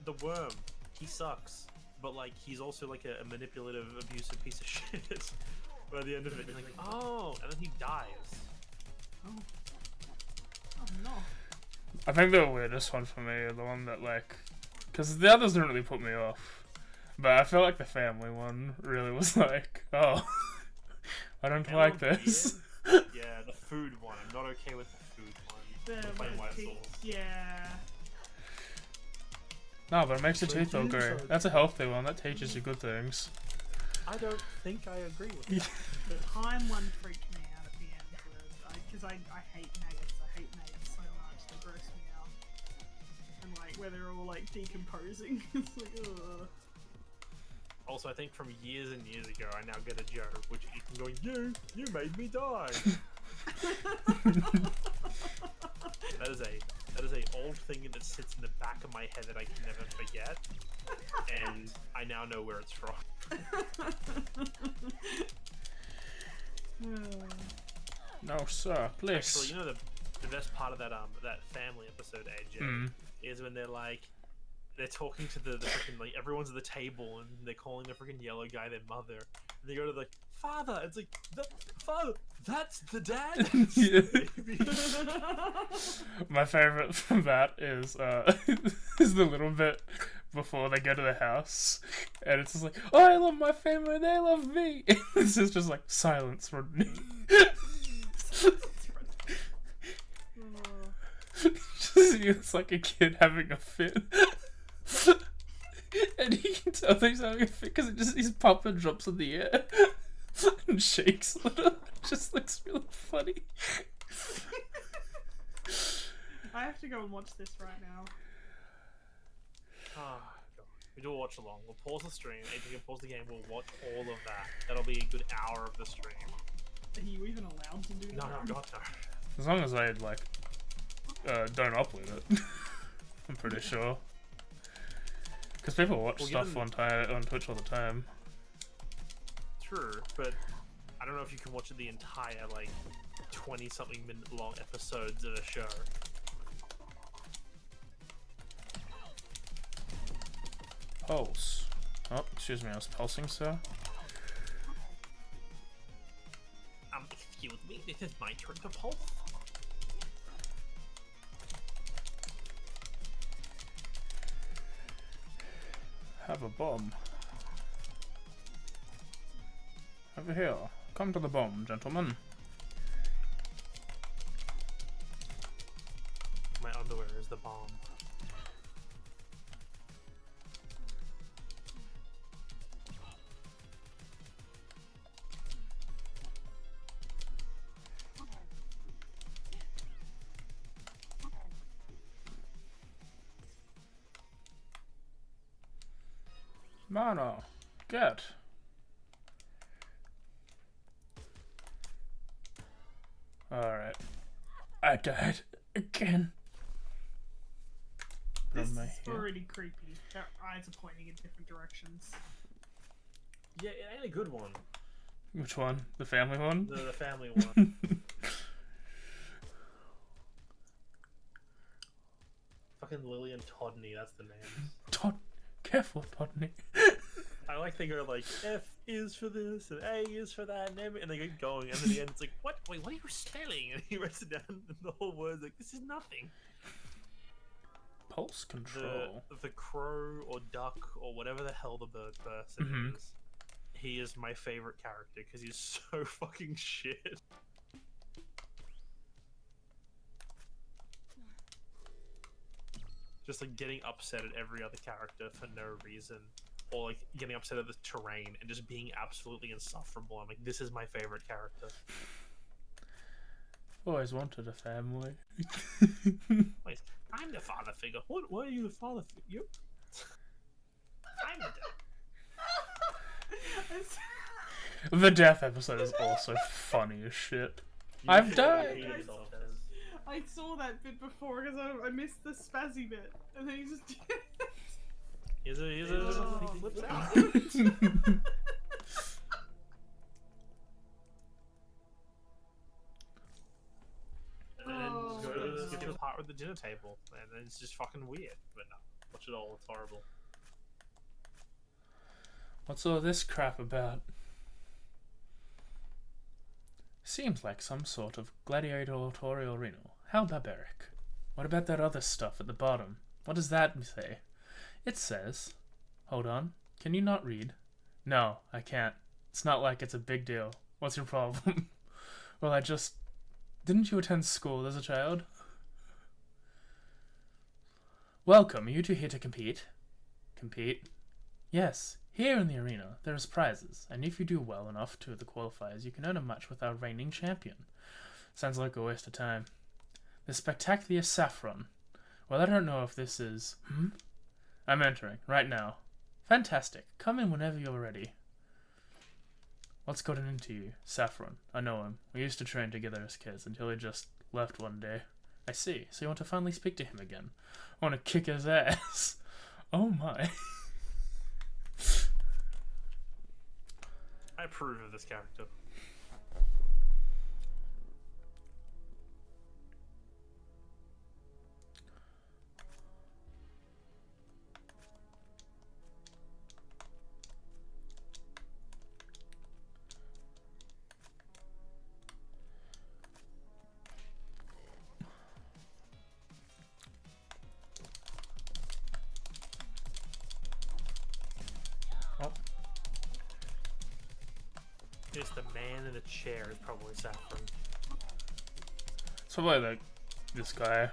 the worm, he sucks, but like he's also like a manipulative, abusive piece of shit. By the end of it, you're like, oh, and then he dies. Oh no. I think the weirdest one for me is the one that like, because the others didn't really put me off, but I felt like the family one really was like, oh, I don't like this. Yeah, the food one. I'm not okay with the food one. The plain white sauce. Yeah. No, but it makes your teeth all grey. That's a healthy one. That teaches you good things. I don't think I agree with that. The time one freaked me out at the end because I hate maggots. I hate maggots so much. They gross me out. And like where they're all like decomposing. It's like, ugh. Also, I think from years and years ago, I now get a joke, which Ethan going, you made me die. That is a old thing that sits in the back of my head that I can never forget, and I now know where it's from. No, sir, please. Actually, you know the best part of that family episode, AJ, is when they're talking to the freaking, like, everyone's at the table and they're calling the freaking yellow guy their mother. And they go to the father. It's like, father, that's the dad. My favorite from that is is the little bit before they go to the house, and it's just like, oh, I love my family, they love me. It's just like silence, Rodney. It's like a kid having a fit. And he can tell that he's having a fit because his papa drops in the air and shakes a little. It just looks really funny. I have to go and watch this right now. Oh, God. We do a watch along. We'll pause the stream. If you can pause the game, we'll watch all of that. That'll be a good hour of the stream. Are you even allowed to do that? No, God, no. As long as I like don't upload it, I'm pretty sure. Because people watch stuff on Twitch all the time. True, but I don't know if you can watch the entire, like, 20-something minute long episodes of a show. Pulse. Oh, excuse me, I was pulsing, sir. Excuse me, this is my turn to pulse. Have a bomb. Over here. Come to the bomb, gentlemen. My underwear is the bomb. Mana, get. Alright. I died again. This is already creepy. Their eyes are pointing in different directions. Yeah, it ain't a good one. Which one? The family one? The family one. Fucking Lily and Todney, that's the name. Careful, Todney. I like they go like, F is for this, and A is for that, and they get going, and in the end it's like, what? Wait, what are you spelling? And he writes it down, and the whole word's like, this is nothing. Pulse control. The crow or duck or whatever the hell the bird person is, he is my favorite character because he's so fucking shit. Just like getting upset at every other character for no reason, or like getting upset at the terrain and just being absolutely insufferable. I'm like, this is my favorite character. Always wanted a family. Wait, I'm the father figure. What? Why are you the father figure? I'm the death. The death episode is also funny as shit. I've died. I saw that bit before because I missed the spazzy bit, and then he just did it. Here's a flips out. And then skip to the part with the dinner table, and then it's just fucking weird. But no, watch it all. It's horrible. What's all this crap about? Seems like some sort of gladiatorial arena. How barbaric. What about that other stuff at the bottom? What does that say? It says... Hold on. Can you not read? No, I can't. It's not like it's a big deal. What's your problem? Well, I just... Didn't you attend school as a child? Welcome. Are you two here to compete? Compete? Yes. Here in the arena, there is prizes, and if you do well enough to the qualifiers, you can earn a match with our reigning champion. Sounds like a waste of time. The spectacular saffron. Well, I don't know if this is... I'm entering, right now. Fantastic. Come in whenever you're ready. What's gotten into you? Saffron. I know him. We used to train together as kids until he just left one day. I see. So you want to finally speak to him again? I want to kick his ass. Oh my. I approve of this character. Oh. It's the man in the chair is probably Saffron. It's probably like this guy.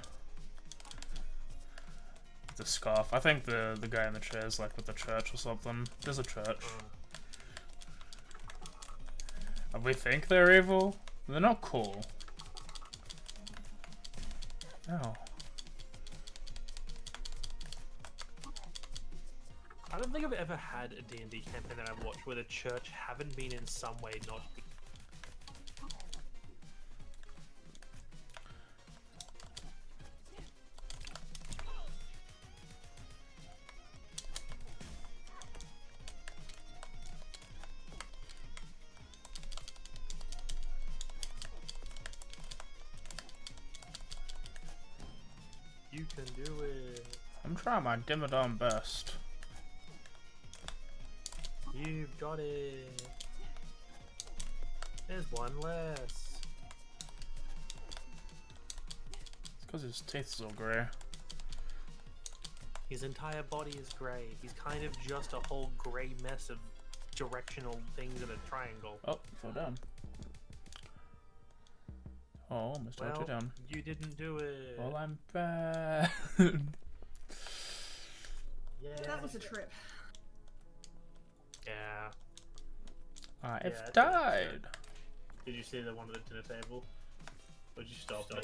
The scarf. I think the guy in the chair is like with the church or something. There's a church. We think they're evil. They're not cool. No. I don't think I've ever had a D&D campaign that I've watched where the church haven't been in some way not. You can do it. I'm trying my dimmadome best. You've got it. There's one less. It's because his teeth's all grey. His entire body is grey. He's kind of just a whole grey mess of directional things in a triangle. Oh, fell down. Oh, almost Well, knocked you down. you didn't do it. Well, I'm bad. Yeah. That was a trip. Yeah. I've that's died. Did you see the one at the dinner table? Or did you stop? I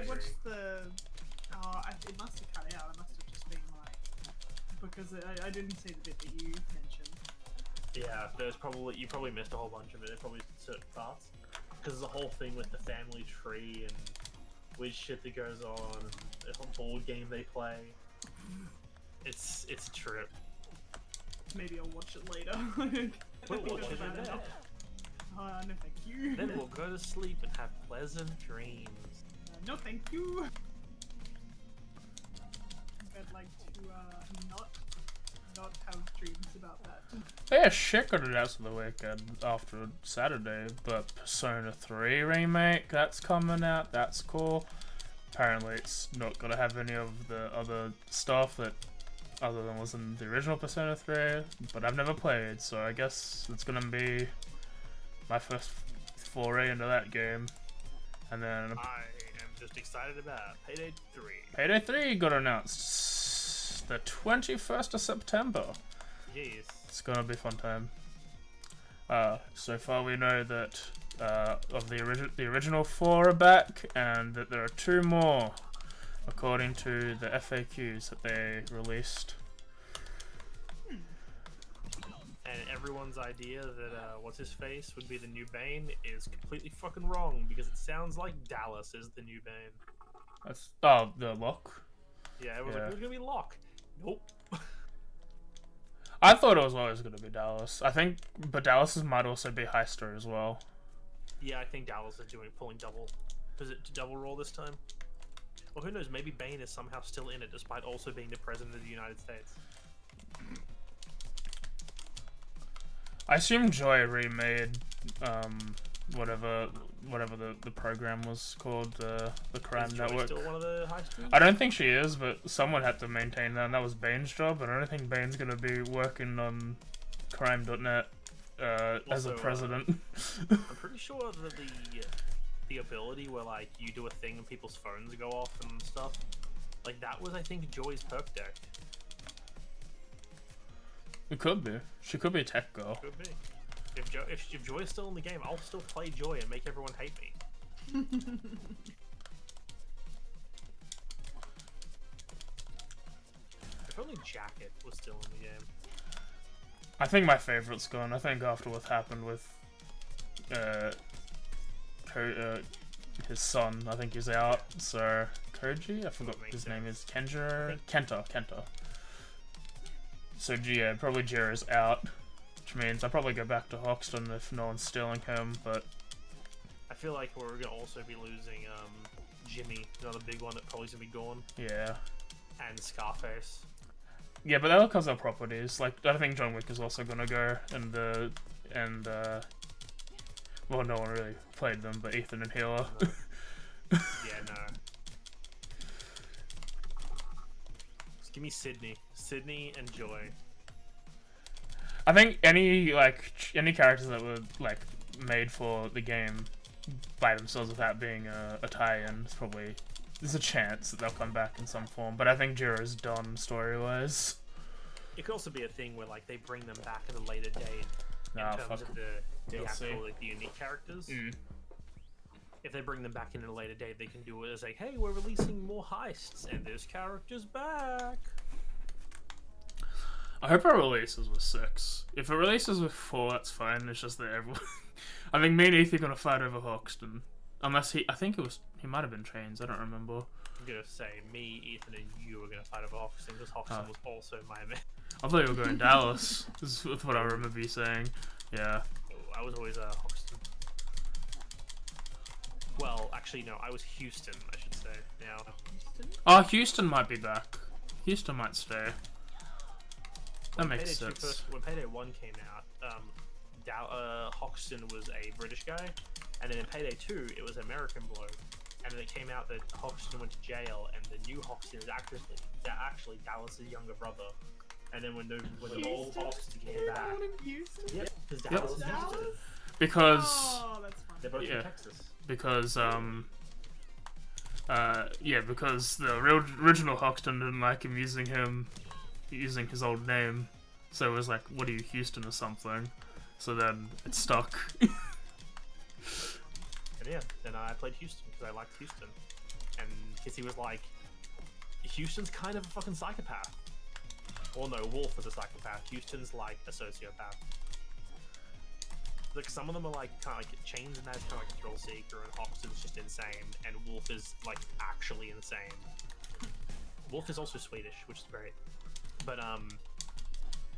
watched the. Oh, it must have cut out. It must have just been like because I didn't see the bit that you mentioned. Yeah, there's probably you probably missed a whole bunch of it. Probably certain parts because there's a whole thing with the family tree and weird shit that goes on. And a board game they play. It's a trip. Maybe I'll watch it later. We'll watch it now. No, thank you. Then we'll go to sleep and have pleasant dreams. No, thank you. I'd like to not have dreams about that. Yeah, shit got announced for the weekend after Saturday, but Persona 3 remake, that's coming out, that's cool. Apparently it's not gonna have any of the other stuff that other than was in the original Persona 3, but I've never played, so I guess it's gonna be my first foray into that game. And then I am just excited about Payday 3. Payday 3 got announced the 21st of September. Yes. It's gonna be a fun time. So far we know that of the original 4 are back, and that there are 2 more, according to the FAQs that they released. And everyone's idea that what's his face would be the new Bane is completely fucking wrong because it sounds like Dallas is the new Bane. That's the Locke. Yeah, it was like it was gonna be Locke. Nope. I thought it was always gonna be Dallas. I think, but Dallas might also be Heister as well. Yeah, I think Dallas is pulling double. Is it double roll this time? Well, who knows? Maybe Bane is somehow still in it, despite also being the president of the United States. I assume Joy remade whatever the program was called, the Crime Is Joy Network. still one of the heisters? I don't think she is, but someone had to maintain that, and that was Bane's job, and I don't think Bane's gonna be working on crime.net as a Also, president. I'm pretty sure that the ability where like you do a thing and people's phones go off and stuff, like that was I think Joy's perk deck. It could be. She could be a tech girl. Could be. If Joy is still in the game, I'll still play Joy and make everyone hate me. If only Jacket was still in the game. I think my favourite's gone. I think after what happened with his son, I think he's out. So Koji, I forgot what his name is. Kenta. So yeah, probably Jira's out, which means I'll probably go back to Hoxton if no one's stealing him. But I feel like we're gonna also be losing Jimmy, another big one that probably's gonna be gone. yeah. And Scarface. Yeah, but they'll cause their properties. Like, I think John Wick is also gonna go, well, no one really played them, but Ethan and Healer. No. Yeah, no. Just give me Sydney and Joy. I think any characters that were like made for the game by themselves without being a tie-in, there's a chance that they'll come back in some form. But I think Jira's done story-wise. It could also be a thing where like they bring them back at a later date in terms of the actual like the unique characters. If they bring them back in at a later date, they can do it as like, hey, we're releasing more heists and this character's back. I hope it releases with 6. If it releases with 4, that's fine. It's just that everyone... I think me and Ethan are gonna fight over Hoxton. Unless he might have been Chains, I don't remember. I'm gonna say, me, Ethan, and you are gonna fight over Hoxton, because Hoxton was also my man. I thought you were going Dallas. This is what I remember you saying. Yeah. I was always Hoxton. Well, actually, no, I was Houston, I should say. Now, Oh, Houston might be back. Houston might stay. That makes sense. When Payday 1 came out, Hoxton was a British guy, and then in Payday 2, it was an American bloke. And then it came out that Hoxton went to jail, and the new Hoxton is actually Dallas' younger brother. And then when the old Hoxton came back, yep, because Dallas is Houston. Because that's fine. They're both from Texas. Because because the original Hoxton didn't like him using his old name, so it was like, what are you, Houston or something? So then it stuck. And yeah, then I played Houston because I liked Houston, and Kissy was like, Houston's kind of a fucking psychopath. Well, no, Wolf is a psychopath. Houston's like a sociopath. Like, some of them are like kind of like Chains, and that's kind of like a thrill seeker, and Hoxton's just insane, and Wolf is like actually insane. Wolf is also Swedish, which is great. But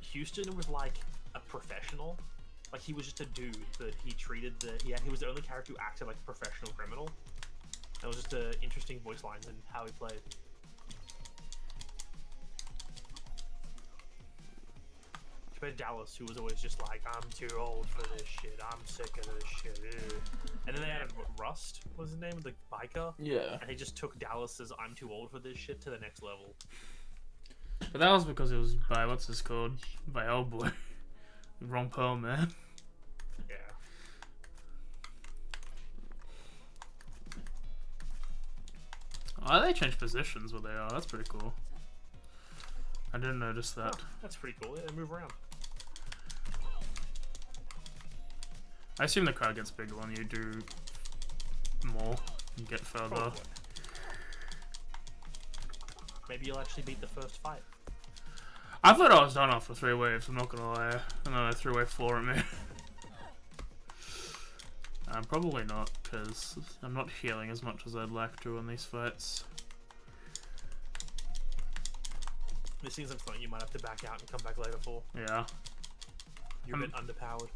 Houston was like a professional. Like, he was just a dude, but he treated he was the only character who acted like a professional criminal. It was just interesting voice lines and how he played. Compared to Dallas, who was always just like, I'm too old for this shit, I'm sick of this shit. Ew. And then they had Rust, what was his name? The biker? Yeah. And they just took Dallas's I'm too old for this shit to the next level. But that was because it was by, what's this called? By Hellboy. Wrong Pearl, man. Yeah. Oh, they changed positions where they are. That's pretty cool. I didn't notice that. Oh, that's pretty cool. Yeah, they move around. I assume the crowd gets bigger when you do more and get further. Probably. Maybe you'll actually beat the first fight. I thought I was done after 3 waves, I'm not gonna lie. And then I threw wave 4 at me. Probably not, because I'm not healing as much as I'd like to in these fights. This seems like something you might have to back out and come back later for. Yeah. You're a bit underpowered.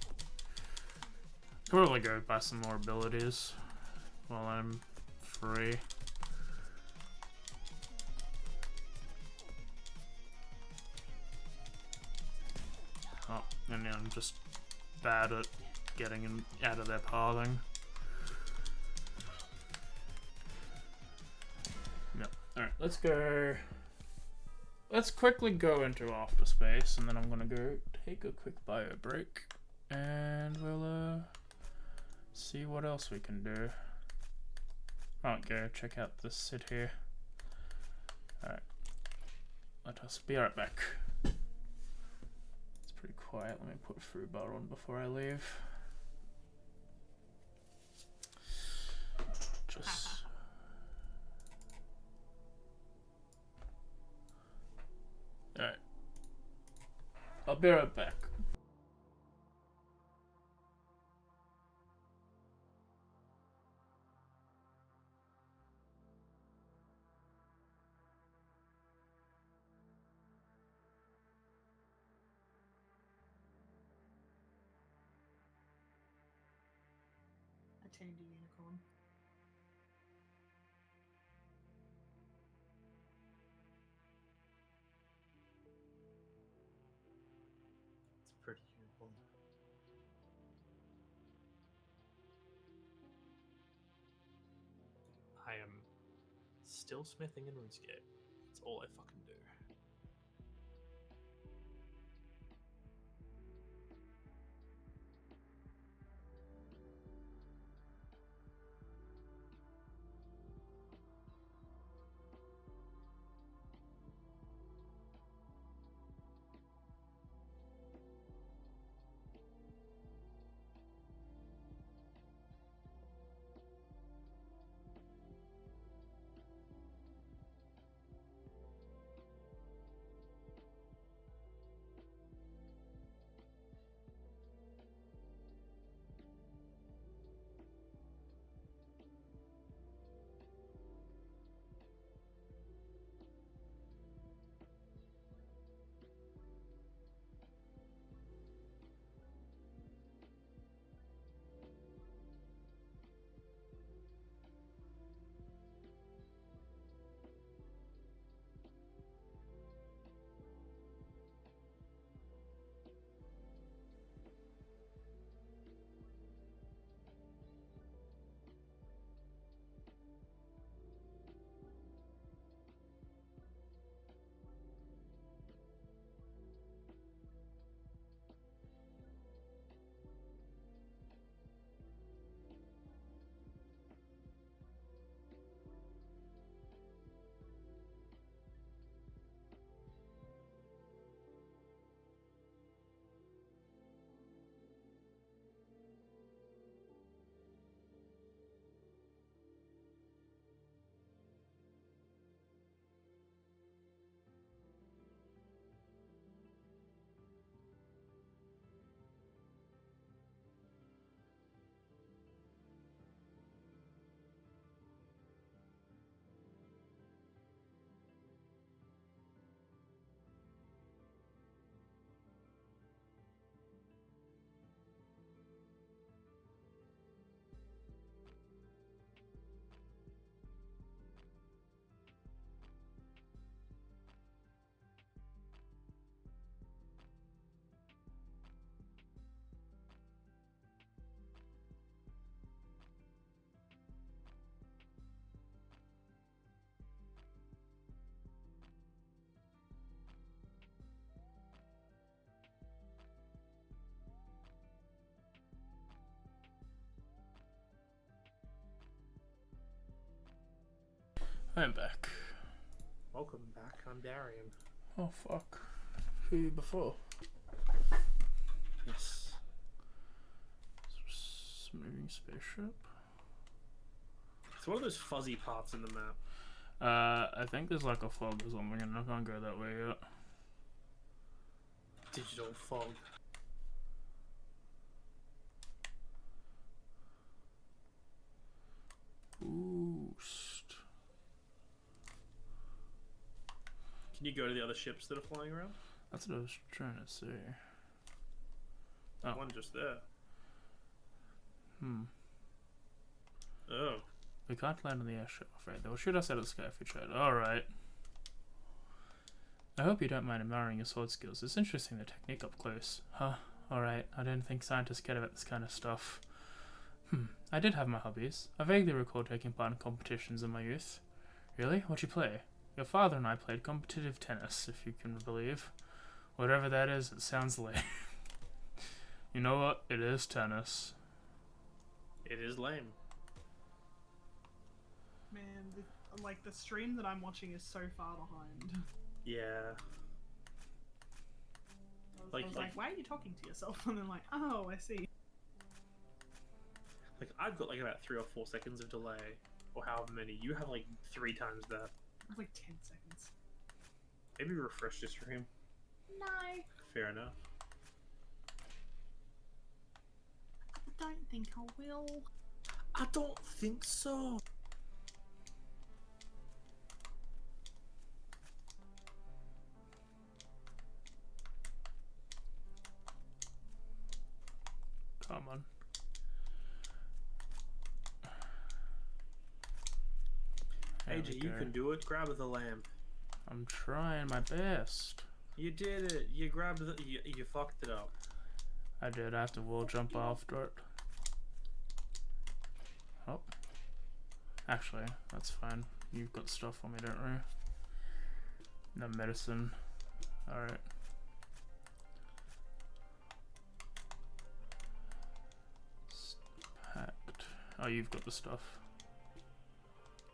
I'll probably go buy some more abilities while I'm free. Oh, and I'm just bad at getting out of their pathing. Yep. Alright, let's go. Let's quickly go into After Space, and then I'm gonna go take a quick bio break, and we'll see what else we can do. Alright, go check out this Sid here. Alright, let us be right back. It's pretty quiet. Let me put Fubar on before I leave. Just. Alright. I'll be right back. tamed a unicorn. It's a pretty unicorn. I am still smithing in RuneScape. That's all I fucking do. I'm back. Welcome back, I'm Darian. Oh fuck. Who were you before? Yes. Moving spaceship? It's one of those fuzzy parts in the map. I think there's like a fog or something and I can't go that way yet. Digital fog. Boost. Can you go to the other ships that are flying around? That's what I was trying to say. Oh. One just there. Oh. We can't land on the airship, I'm afraid. They'll shoot us out of the sky if we tried. Alright. I hope you don't mind admiring your sword skills. It's interesting the technique up close. Huh? Alright. I didn't think scientists cared about this kind of stuff. I did have my hobbies. I vaguely recall taking part in competitions in my youth. Really? What'd you play? Your father and I played competitive tennis, if you can believe. Whatever that is, it sounds lame. You know what? It is tennis. It is lame. Man, like the stream that I'm watching is so far behind. Yeah. I was like, why are you talking to yourself? And then like, oh, I see. Like, I've got like about 3 or 4 seconds of delay, or however many. You have like 3 times that. I have like 10 seconds. Maybe refresh your stream. No. Fair enough. I don't think I will. I don't think so. Come on. There we AJ, you go. can do it. Grab the lamp. I'm trying my best. You did it. You grabbed the. You fucked it up. I did. I have to wall jump after it. Oh. Actually, that's fine. You've got stuff on me, don't you? No medicine. Alright. Packed. Oh, you've got the stuff.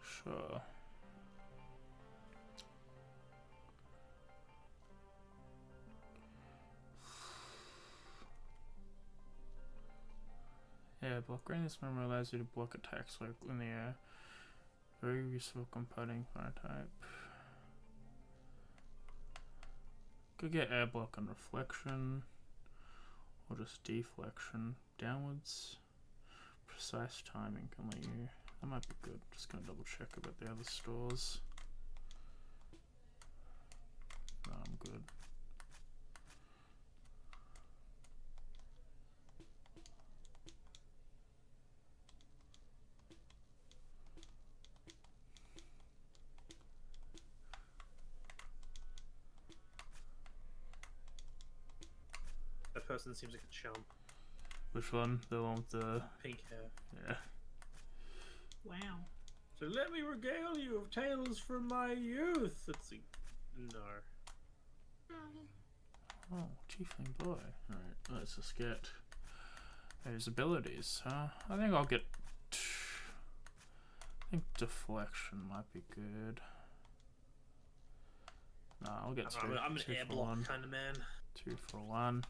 Sure. Yeah, block rain this memory allows you to block attacks like in the air. Very useful compounding fire type. Could get air block and reflection. Or just deflection. Downwards. Precise timing can let you. That might be good. Just gonna double check about the other stores. No, I'm good. That person seems like a chump. Which one? The one with the Pink hair. yeah. Wow. So let me regale you of tales from my youth. It's like, no. Oh, tiefling boy. Alright, let's just get his abilities, huh? I think I'll get. I think deflection might be good. Nah, I'll get two. I'm an two air for block one. kind of man. 2 for 1.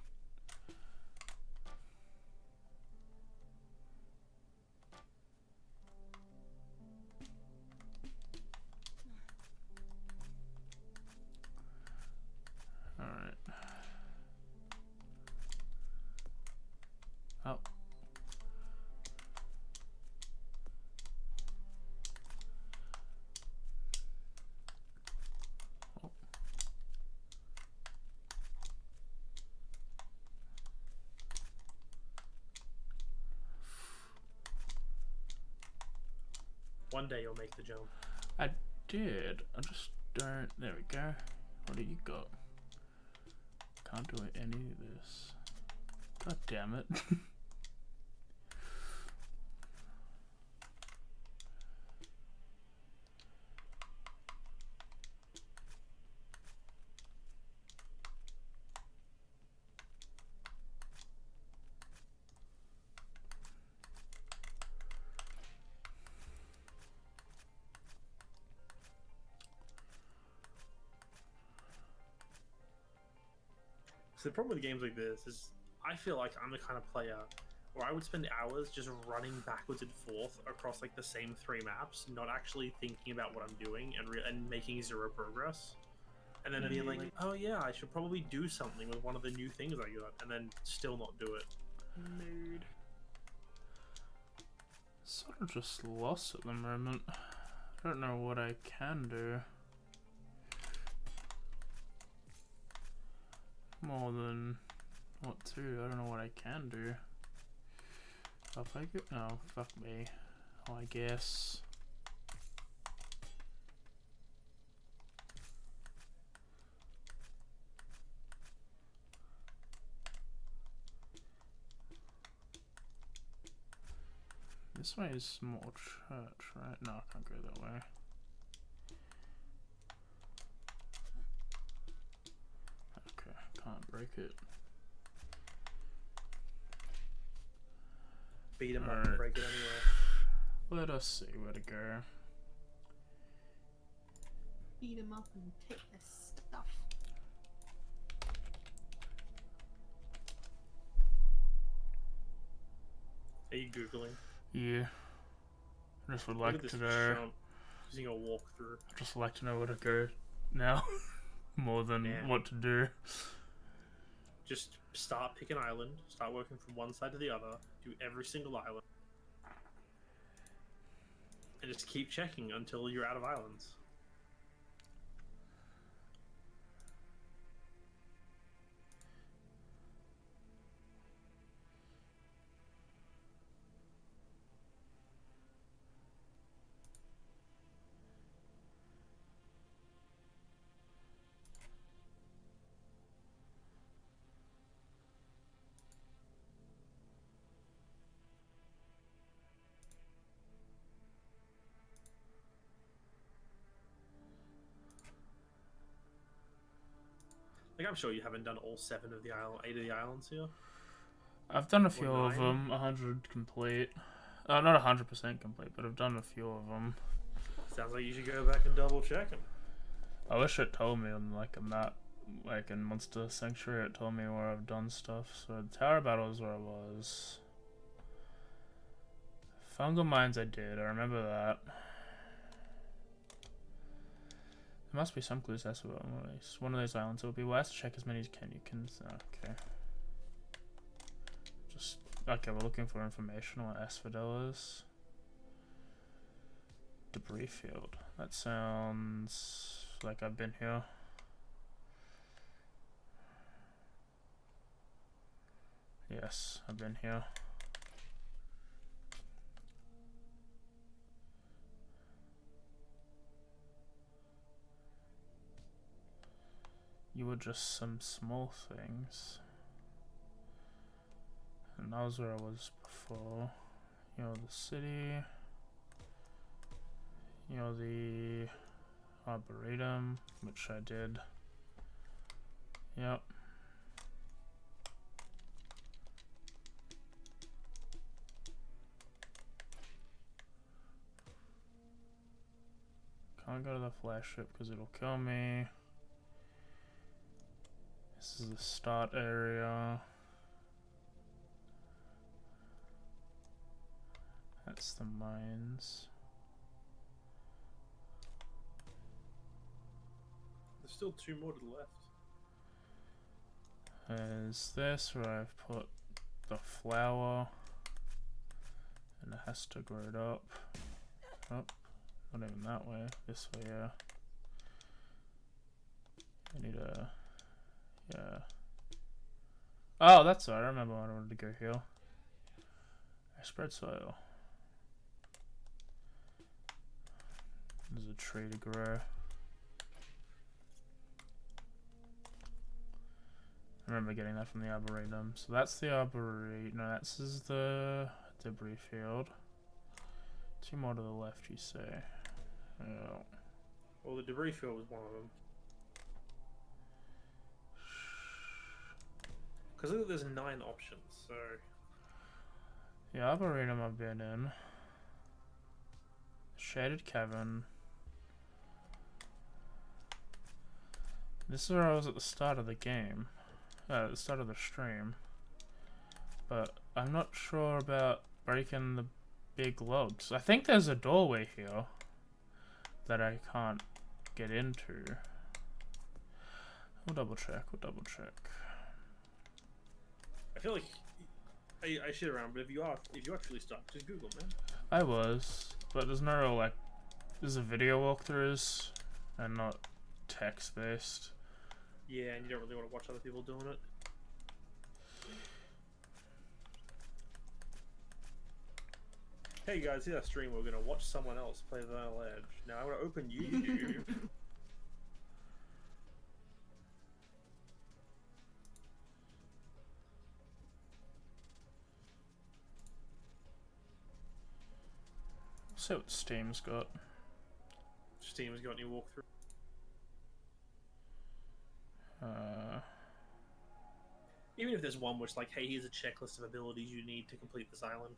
Alright. Oh. Oh. One day you'll make the jump. I did. I just don't. There we go. What do you got? Can't do any of this. God damn it. So the problem with games like this is I feel like I'm the kind of player where I would spend hours just running backwards and forth across like the same 3 maps, not actually thinking about what I'm doing and making 0 progress. And then being like, oh yeah, I should probably do something with one of the new things I got, and then still not do it. Mood. Sort of just lost at the moment. I don't know what I can do. More than what to? I don't know what I can do. I'll take it. Oh, fuck me. Oh, I guess. This way is small church, right? No, I can't go that way. Okay, can't break it. Beat him up Alright. and break it anyway. Let us see where to go. Beat him up and take this stuff. Are you Googling? Yeah. I just would Look like at this to know. chump using a walkthrough. I just like to know where to go now, more than Yeah. what to do. Just start, pick an island, start working from one side to the other, do every single island, and just keep checking until you're out of islands. I'm sure you haven't done all 7 of the island, 8 of the islands here. I've done a few Or of 9. them, 100 complete. Not 100% complete, but I've done a few of them. Sounds like you should go back and double check them. I wish it told me on like a map, like in Monster Sanctuary, it told me where I've done stuff. So the Tower Battle is where I was. Fungal Mines I did, I remember that. There must be some clues as well. One of those islands will be west. Check as many as you can. Okay. Just okay. We're looking for information on what asphodel is. Debris field. That sounds like I've been here. Yes, I've been here. You were just some small things. And that was where I was before. You know, the city. You know, the Arboretum, which I did. Yep. Can't go to the flagship because it'll kill me. This is the start area. That's the mines. There's still 2 more to the left. There's this where I've put the flower. And it has to grow it up. Oh, not even that way. This way, yeah. I need a... Yeah. Oh, that's all. I remember when I wanted to go here. I spread soil. There's a tree to grow. I remember getting that from the Arboretum. So that's the Arboretum. No, this is the debris field. 2 more to the left, you say. Oh. Well, the debris field was one of them. Because look, there's 9 options, so... The Arboretum I've been in. Shaded Cavern. This is where I was at the start of the game. At the start of the stream. But I'm not sure about breaking the big logs. I think there's a doorway here that I can't get into. We'll double check, I feel like I shit around, but if you actually stuck, just Google, man. I was, but there's no real, like, there's a video walkthroughs and not text based. Yeah, and you don't really want to watch other people doing it. Hey guys, see that stream? We're gonna watch someone else play Vernal Edge. Now I'm gonna open YouTube. See what Steam's got. Steam's got any walkthrough. Even if there's one which like, hey, here's a checklist of abilities you need to complete this island.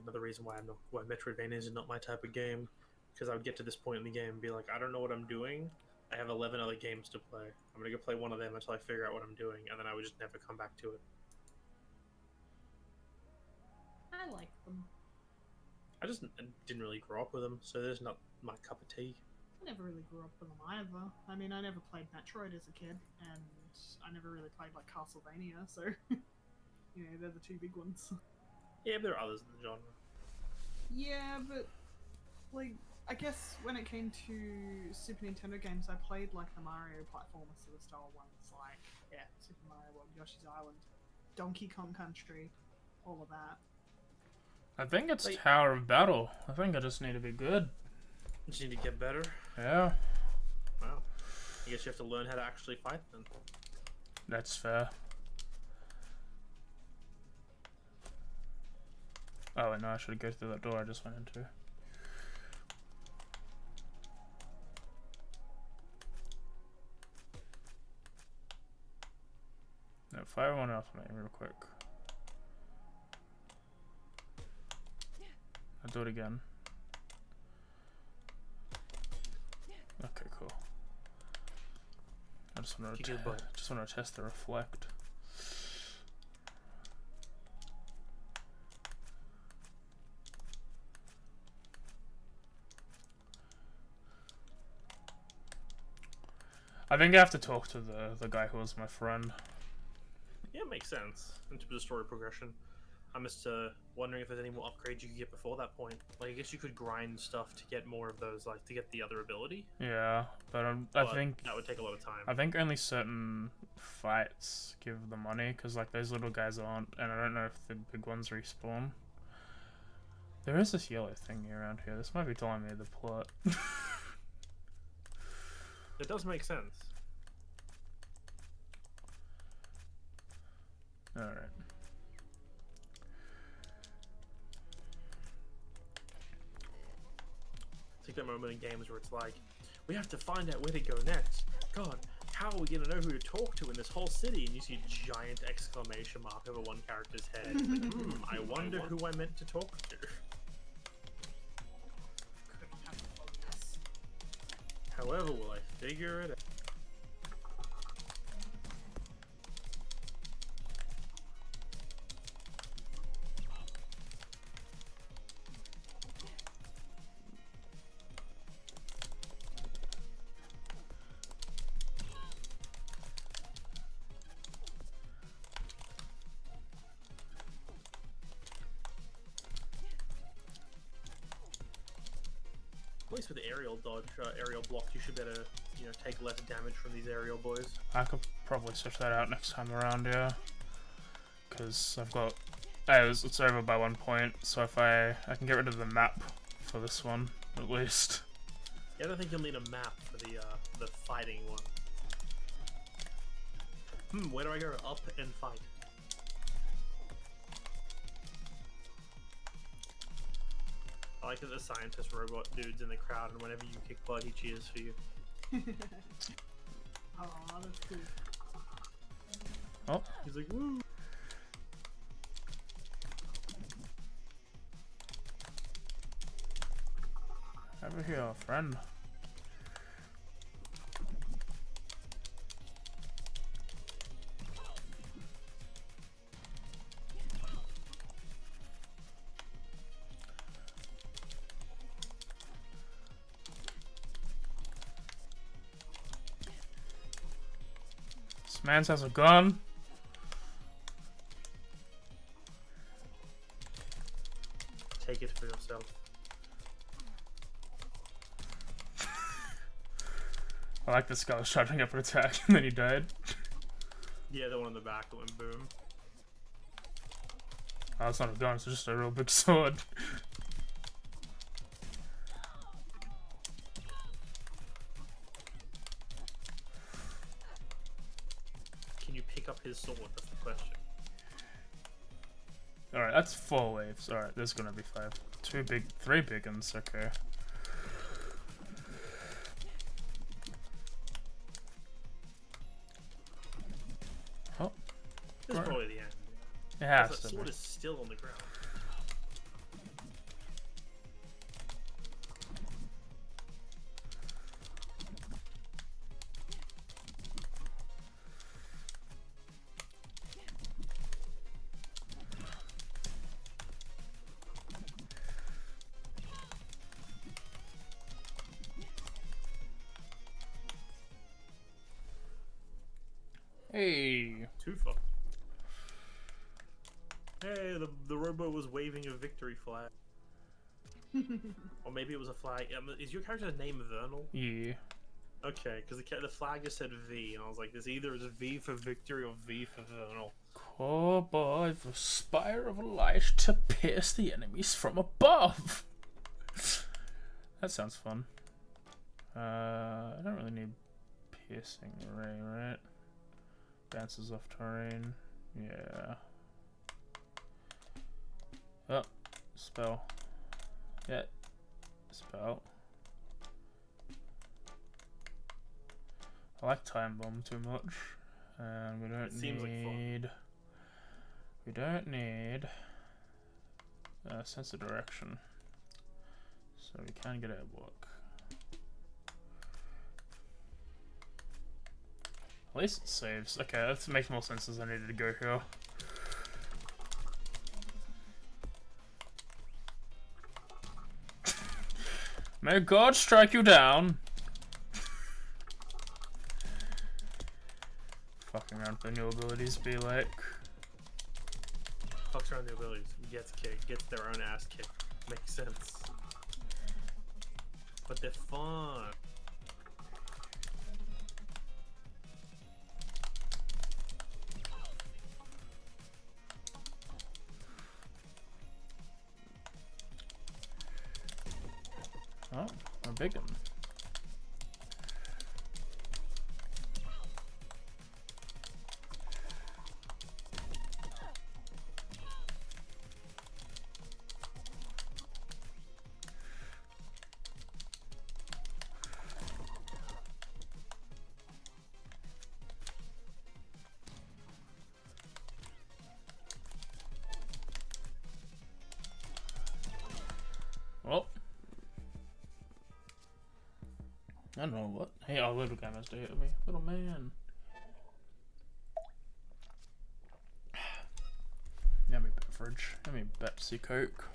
Another reason why why Metroidvania is not my type of game, because I would get to this point in the game and be like, I don't know what I'm doing. I have 11 other games to play. I'm gonna go play one of them until I figure out what I'm doing, and then I would just never come back to it. I like them. I just didn't really grow up with them, so there's not my cup of tea. I never really grew up with them either. I mean, I never played Metroid as a kid, and I never really played like Castlevania, so you know, they're the two big ones. Yeah, but there are others in the genre. Yeah, but like, I guess when it came to Super Nintendo games, I played like the Mario platformer sort of style ones, like Super Mario World, Yoshi's Island, Donkey Kong Country, all of that. I think it's Like- Tower of Battle. I think I just need to be good. Just need to get better. Yeah, Wow. I guess you have to learn how to actually fight then. that's fair. Oh, wait, no, I should go through that door I just went into. No, fire one off me real quick. I'll do it again. Okay, cool. I just want Kick his butt. to test the reflect. I think I have to talk to the guy who was my friend. Yeah, it makes sense in terms of story progression. I'm just wondering if there's any more upgrades you could get before that point. Like, I guess you could grind stuff to get more of those, like, to get the other ability. Yeah, but I But think that would take a lot of time. I think only certain fights give the money, because like those little guys aren't, and I don't know if the big ones respawn. There is this yellow thingy around here. This might be telling me the plot. It does make sense. Alright. It's like that moment in games where it's like, we have to find out where to go next. God, how are we gonna know who to talk to in this whole city? And you see a giant exclamation mark over one character's head. Like, I wonder who I meant to talk to. Couldn't have focus. However, will I figure it out? At least with aerial dodge, aerial block, you should better, take less damage from these aerial boys. I could probably switch that out next time around, yeah. Because I've got... it's over by 1 point, so if I can get rid of the map for this one, at least. Yeah, I don't think you'll need a map for the fighting one. Where do I go? Up and fight. I like that the scientist robot dude's in the crowd, and whenever you kick butt, he cheers for you. Oh, that's cool. Oh, He's like, woo! over here, friend. This man has a gun. Take it for yourself. I like this guy was charging up an attack and then he died. Yeah, the one in the back that went boom. Oh, it's not a gun, it's just a real big sword. Can you pick up his sword? That's the question. Alright, that's 4 waves. Alright, there's gonna be 5. 3 big ones, okay. Oh, This is Right. probably the end. it has That to sword be. is still on the ground. Hey. Too far. Hey, the robot was waving a victory flag. Or maybe it was a flag. Is your character's name Vernal? Yeah. Okay, because the flag just said V, and I was like, this either is V for victory or V for Vernal. Call by the spire of light to pierce the enemies from above. That sounds fun. I don't really need piercing ray, right? Bounces off terrain. Yeah. Oh, spell. Yeah. Spell. I like time bomb too much, and we don't need. We don't need sense of direction, so we can get our work. At least it saves. Okay, that makes more sense as I needed to go here. May God strike you down. Fucking around with the new abilities be like. Fucks around the abilities. Gets kicked. Gets their own ass kicked. Makes sense. But they're fun. Oh, a big one. Well, I don't know what. Hey, our little guy must have hit me. Little man. Yummy beverage. Yummy Pepsi Coke.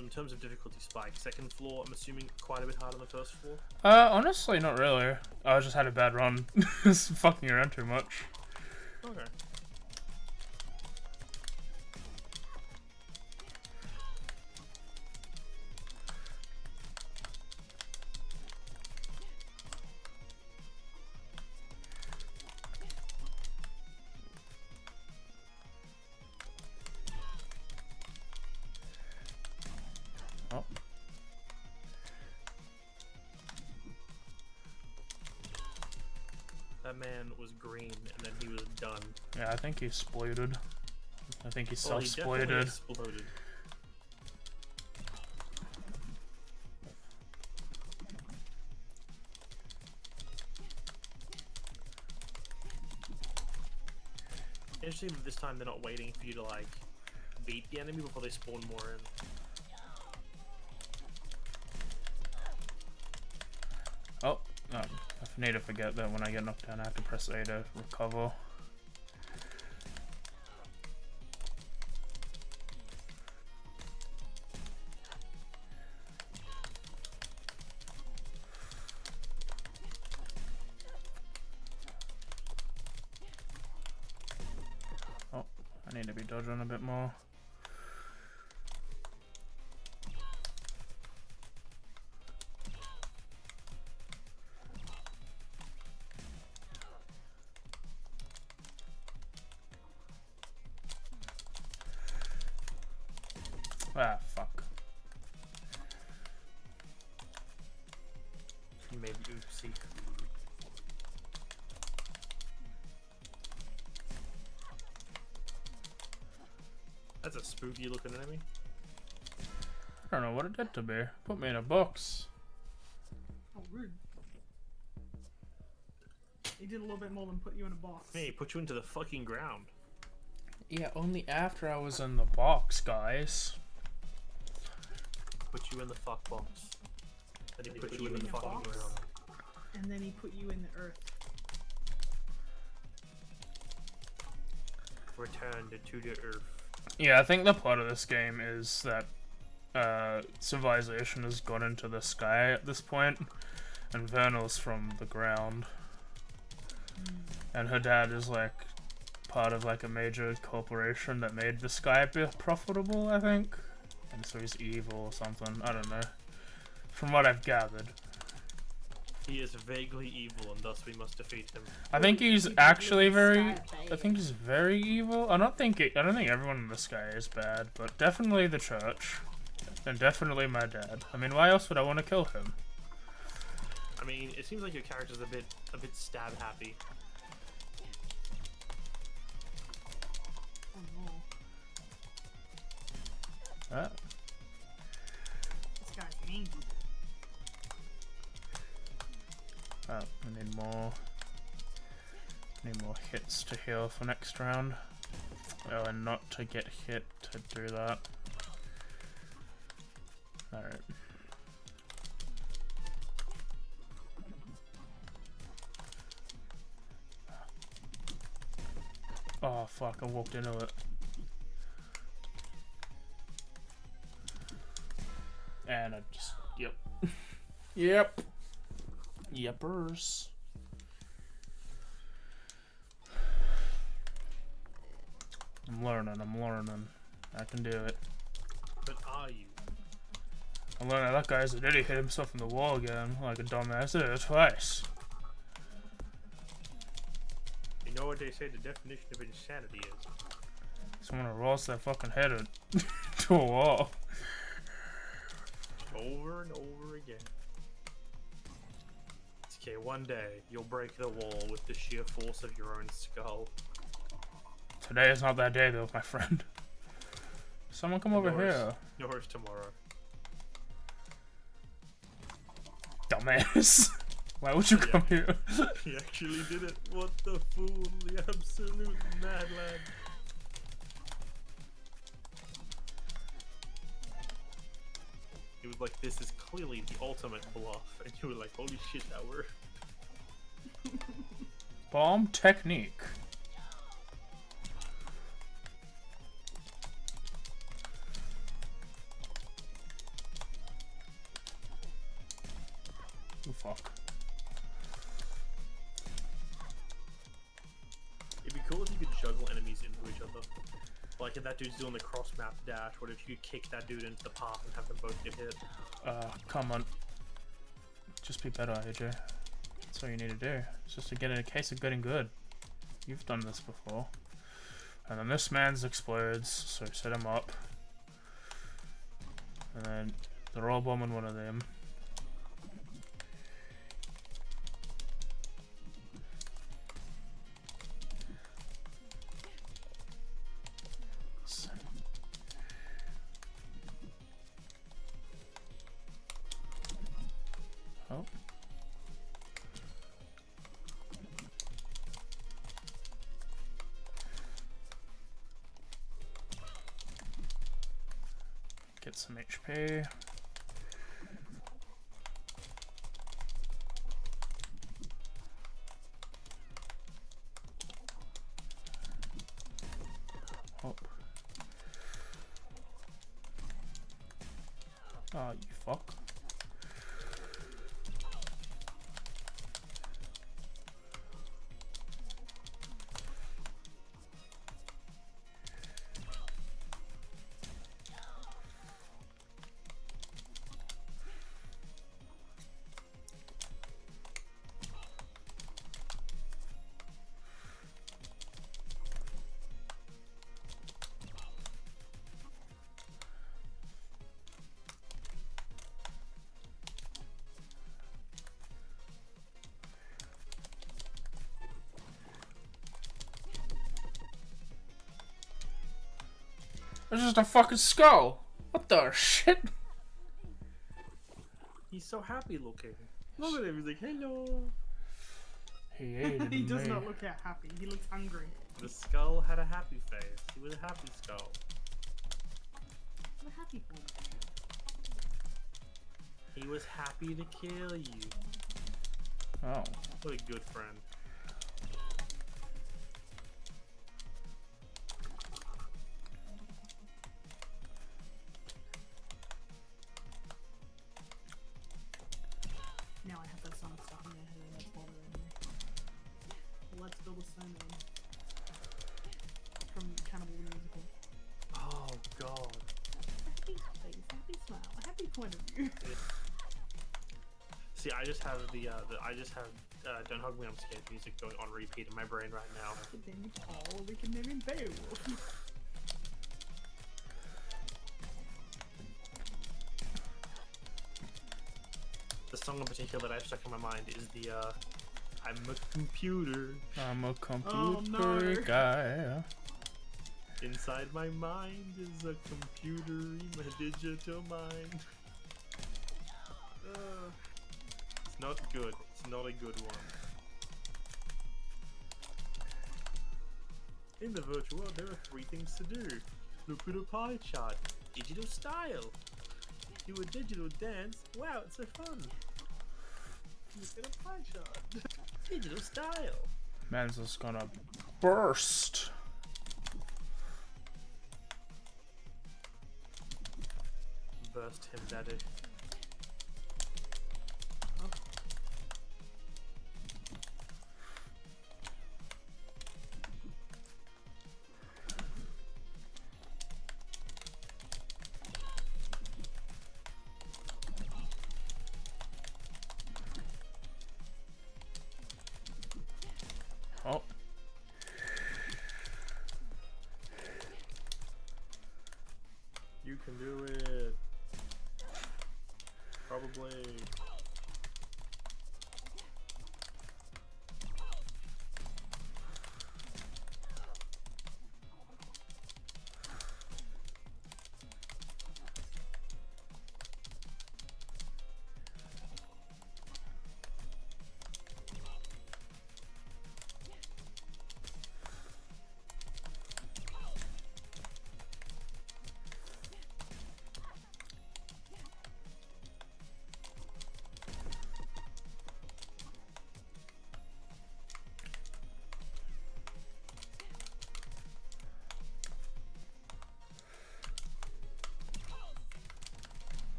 In terms of difficulty spike, second floor, I'm assuming quite a bit harder than the first floor? Honestly, not really. I just had a bad run. Just fucking around too much. Okay. Oh. That man was green, and then he was done. Yeah, I think he exploded. I think he Well, he definitely self-exploited. exploded. Interesting that this time they're not waiting for you to, like, beat the enemy before they spawn more in. Oh, I need to forget that when I get knocked down I have to press A to recover. Oh, I need to be dodging a bit more. Ah, fuck. Maybe oopsie. That's a spooky looking enemy. I don't know what it did to me. Put me in a box. Oh, rude. He did a little bit more than put you in a box. Hey, he put you into the fucking ground. Yeah, only after I was in the box, guys. Put you in the fuck box. Then he put you in the a fucking box, ground. and then he put you in the earth. Returned to the earth. Yeah, I think the plot of this game is that civilization has gone into the sky at this point, and Vernal's from the ground. And her dad is like part of like a major corporation that made the sky profitable, I think. And so he's evil or something. I don't know. From what I've gathered. He is vaguely evil, and thus we must defeat him. I think he's actually very. I think he's very evil. I don't think everyone in the sky is bad, but definitely the church, and definitely my dad. I mean, why else would I want to kill him? I mean, it seems like your character's a bit stab happy. Oh no. Ah. This guy's angry. Oh, I need more. Need more hits to heal for next round. Oh, and not to get hit to do that. Alright. Oh fuck, I walked into it. And I just, yep. Yep. Yepers. I'm learning. I can do it. But are you? I'm learning that guy's an idiot, hit himself in the wall again, like a dumbass. Did it twice. You know what they say the definition of insanity is? Someone rolls their fucking head to a wall. Over and over again. It's okay, one day you'll break the wall with the sheer force of your own skull. Today is not that day though, my friend. Someone come over here. Nor is tomorrow. Dumbass. Why would you come here? He actually did it. What the fool. The absolute mad lad. He was like, this is clearly the ultimate bluff. And you were like, holy shit, that worked. Bomb technique. Oh fuck. It'd be cool if you could juggle enemies into each other. Like if that dude's doing the cross map dash, what if you could kick that dude into the path and have them both get hit? Come on. Just be better, AJ. That's all you need to do. It's just to get in a case of getting good. You've done this before. And then this man's explodes, so set him up. And then they're all bombing one of them. Oh. Get some HP. Oh. Oh, you fuck. It's just a fucking skull. What the shit? He's so happy looking. Look at him. He's like, hello. He ate He does me. not look happy. He looks hungry. The skull had a happy face. He was a happy skull. What a happy boy. He was happy to kill you. Oh. What a good friend. Now I have that song stuck in my head and it's bothering me. Let's Build a Snowman. From Cannibal the Musical. Oh god. Happy face, happy smile, a happy point of view. See, I just have Don't Hug Me, I'm Scared music going on repeat in my brain right now. We can name him Paul, we can name him Beowulf. The song in particular that I've stuck in my mind is the I'm a computer. I'm a computer Oh, no. guy. Inside my mind is a computer in my digital mind. It's not good. It's not a good one. In the virtual world, there are 3 things to do. Look at a pie chart. Digital style. Do a digital dance. Wow, it's so fun. Look at a pie chart. Digital style. Man's just gonna burst. Burst him, daddy. Oh. You can do it. Probably.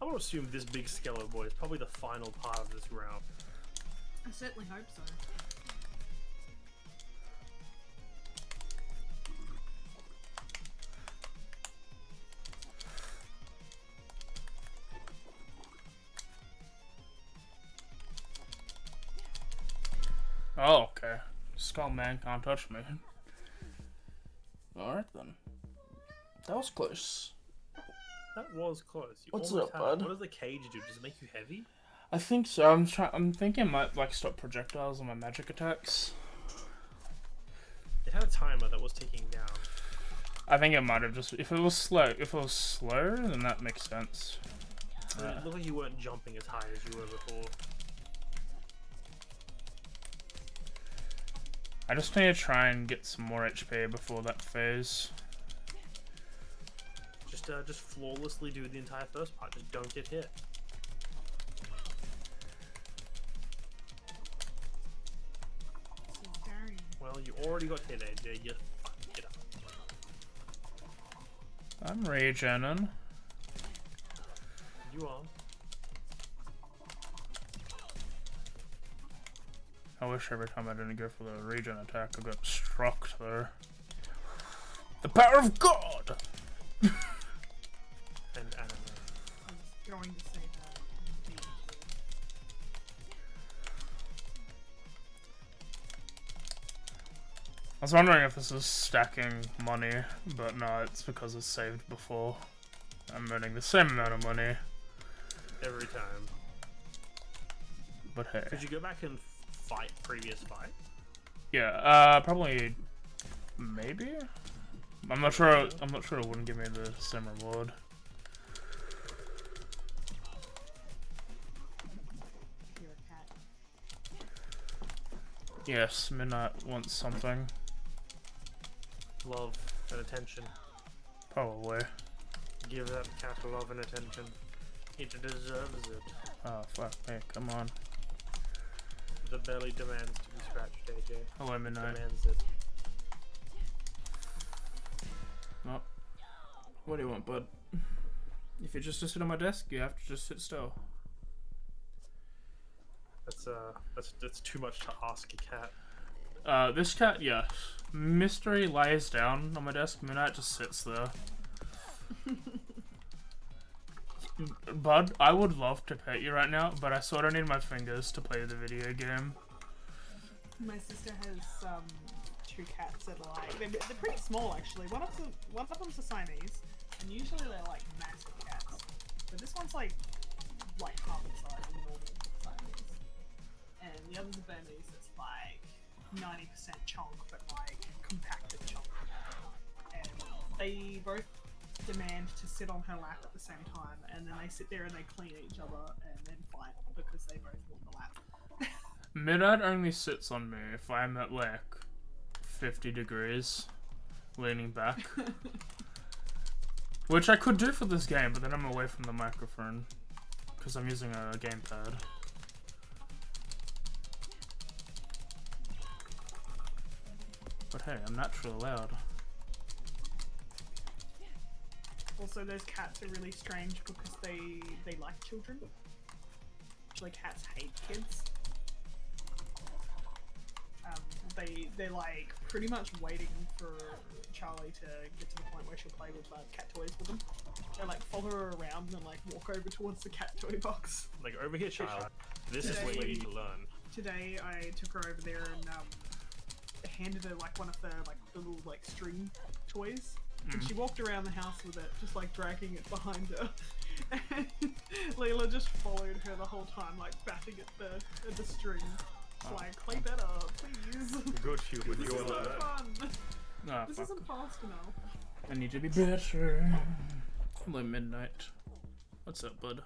I'm gonna assume this big Skello boy is probably the final part of this round. I certainly hope so. Oh, okay. Skull Man can't touch me. Alright then. That was close. That was close. You What's almost up, had it. bud? What does the cage do? Does it make you heavy? I think so. I'm thinking I might like stop projectiles on my magic attacks. It had a timer that was ticking down. I think it might have just if it was slow, then that makes sense. It looked like you weren't jumping as high as you were before. I just need to try and get some more HP before that phase. Just flawlessly do the entire first part. Just don't get hit. So Gary, Well, you already got hit, AJ. You fucking get up. I'm regening. You are. I wish every time I didn't go for the regen attack I got struck there. The power of God! And anime. I was going to say that. Indeed. I was wondering if this is stacking money, but no, it's because it's saved before. I'm earning the same amount of money, Every time. but hey. Could you go back and fight previous fight? Yeah, probably... maybe? I'm not sure it wouldn't give me the same reward. You're a cat. Yes, Midnight wants something. Love and attention. Probably. Give that cat love and attention. It deserves it. Oh fuck me, come on. The belly demands to be scratched, AJ. Hello, Midnight. Demands it. Oh. What do you want, bud? If you're just to sit on my desk, you have to just sit still. That's too much to ask a cat. This cat, yes. Mystery lies down on my desk, Midnight just sits there. Bud, I would love to pet you right now, but I sort of need my fingers to play the video game. My sister has two cats that are like they're pretty small actually. One of them's a Siamese, and usually they're like massive cats. But this one's like half the size of a normal Siamese, and the other's a Bernese that's like 90% chunk, but like compacted chunk. And they both demand to sit on her lap at the same time, and then they sit there and they clean each other and then fight because they both want the lap. Midnight only sits on me if I'm at like 50 degrees, leaning back. Which I could do for this game, but then I'm away from the microphone because I'm using a gamepad. But hey, I'm naturally loud. Also, those cats are really strange because they like children. Actually, cats hate kids. They're like pretty much waiting for Charlie to get to the point where she'll play with cat toys with them. They like follow her around and like walk over towards the cat toy box. Like, over here, child. This is what you need to learn. Today, I took her over there and handed her like one of the little like string toys. And she walked around the house with it, just like dragging it behind her. And Leela just followed her the whole time, like batting at the string. It's like, play better, please. Good human, This you're isn't that. fun. Ah, This fuck. isn't fast enough. I need to be better. Hello, Midnight. What's up, bud?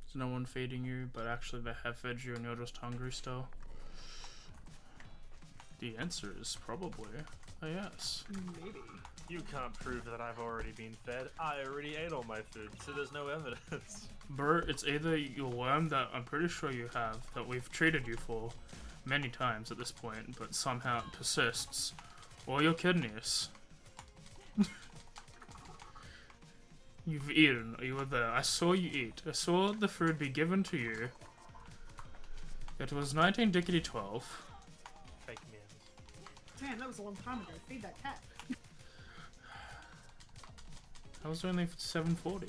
Is no one feeding you, but actually they have fed you and you're just hungry still? The answer is probably a yes. Maybe. You can't prove that I've already been fed. I already ate all my food, so there's no evidence. Bert, it's either your worm that I'm pretty sure you have, that we've treated you for many times at this point, but somehow it persists, or your kidneys. You've eaten, you were there, I saw you eat, I saw the food be given to you. It was 1912. Fake men. Damn, that was a long time ago. Feed that cat. That was only 740.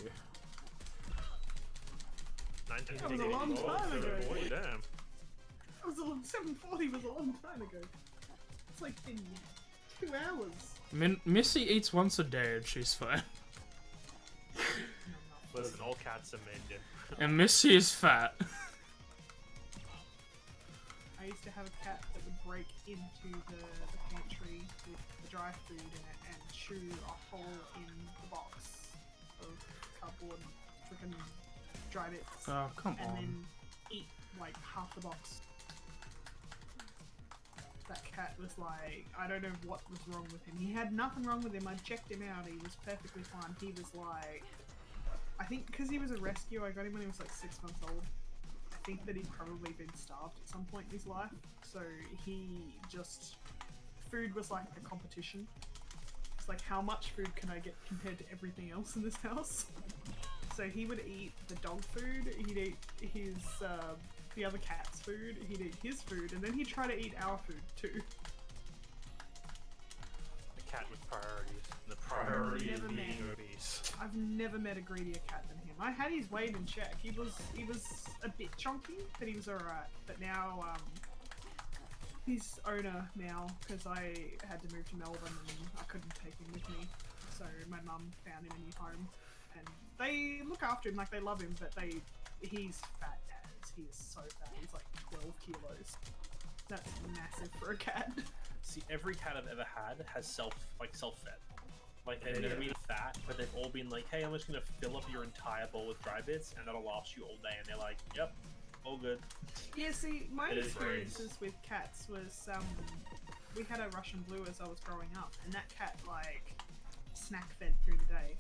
That was a long time ago. Boy, damn. That was a long 740 was a long time ago. It's like been 2 hours. Missy eats once a day and she's fine. Listen, all cats are made different. And Missy is fat. I used to have a cat that would break into the pantry with the dry food in it and chew a hole in the box of cardboard freaking dry bits. Oh, come and on. then eat like half the box. That cat was like, I don't know what was wrong with him. He had nothing wrong with him. I checked him out. He was perfectly fine. He was like, I think because he was a rescue, I got him when he was like 6 months old. I think that he'd probably been starved at some point in his life. So he just, food was like a competition. It's like, how much food can I get compared to everything else in this house? So he would eat the dog food, he'd eat his, the other cat's food, he'd eat his food, and then he'd try to eat our food too. A cat with priorities. The priority is Never being met. obese. I've never met a greedier cat than him. I had his weight in check. He was a bit chunky, but he was alright. But now, his owner now, because I had to move to Melbourne and I couldn't take him with me, so my mum found him a new home. And they look after him, like they love him, but he's fat as. He is so fat. He's like 12 kilos. That's massive for a cat. See, every cat I've ever had has self-fed. Like, they've never been fat, but they've all been like, hey, I'm just gonna fill up your entire bowl with dry bits, and that'll last you all day. And they're like, yep, all good. Yeah, see, my It is experiences with cats was, we had a Russian blue as I was growing up, and that cat, like, snack fed through the day.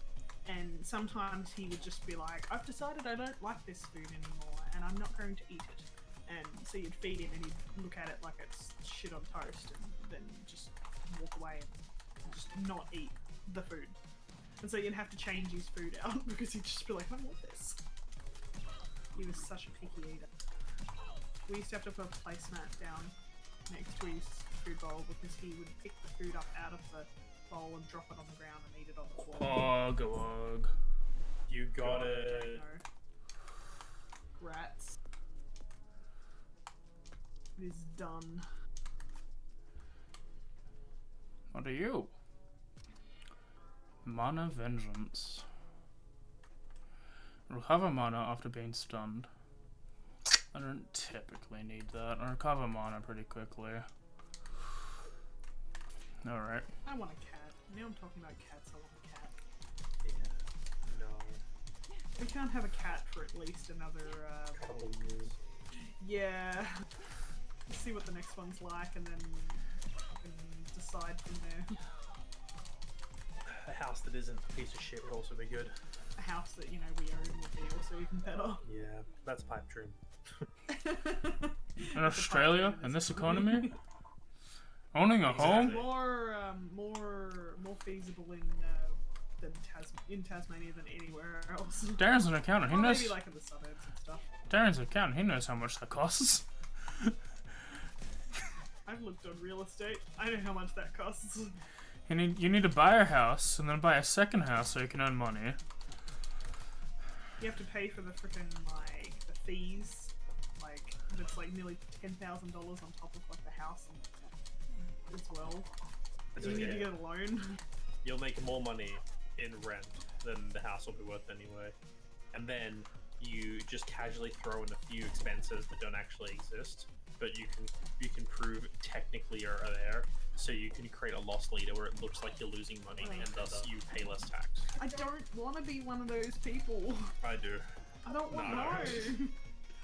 And sometimes he would just be like, I've decided I don't like this food anymore, and I'm not going to eat it. And so you'd feed him, and he'd look at it like it's shit on toast, and then just walk away and just not eat the food. And so you'd have to change his food out, because he'd just be like, I don't want this. He was such a picky eater. We used to have to put a placemat down next to his food bowl, because he would pick the food up out of the bowl and drop it on the ground and eat it on the floor. Ogg. You got I it. don't know. Rats. It is done. What are you? Mana Vengeance. Recover mana after being stunned. I don't typically need that. I recover mana pretty quickly. Alright. I want a cat. Now I'm talking about cats, I want a cat. Yeah. No. We can't have a cat for at least another, Couple years. yeah. Let's see what the next one's like, and then decide from there. A house that isn't a piece of shit would also be good. A house that, you know, we own would be also even better. Yeah, that's pipe dream. In Australia, in this economy, owning a home? More feasible in Tasmania than anywhere else. Darren's an accountant. He Or knows. maybe like in the suburbs and stuff. Darren's an accountant. He knows how much that costs. I've looked on real estate. I know how much that costs. You need to buy a house and then buy a second house so you can earn money. You have to pay for the freaking like the fees. Like it's like nearly $10,000 on top of like the house and, as well. It's You need to okay. get a loan. You'll make more money in rent than the house will be worth anyway. And then you just casually throw in a few expenses that don't actually exist, but you can prove technically are there. So you can create a loss leader where it looks like you're losing money, and thus you pay less tax. I don't want to be one of those people. I do. I don't want No.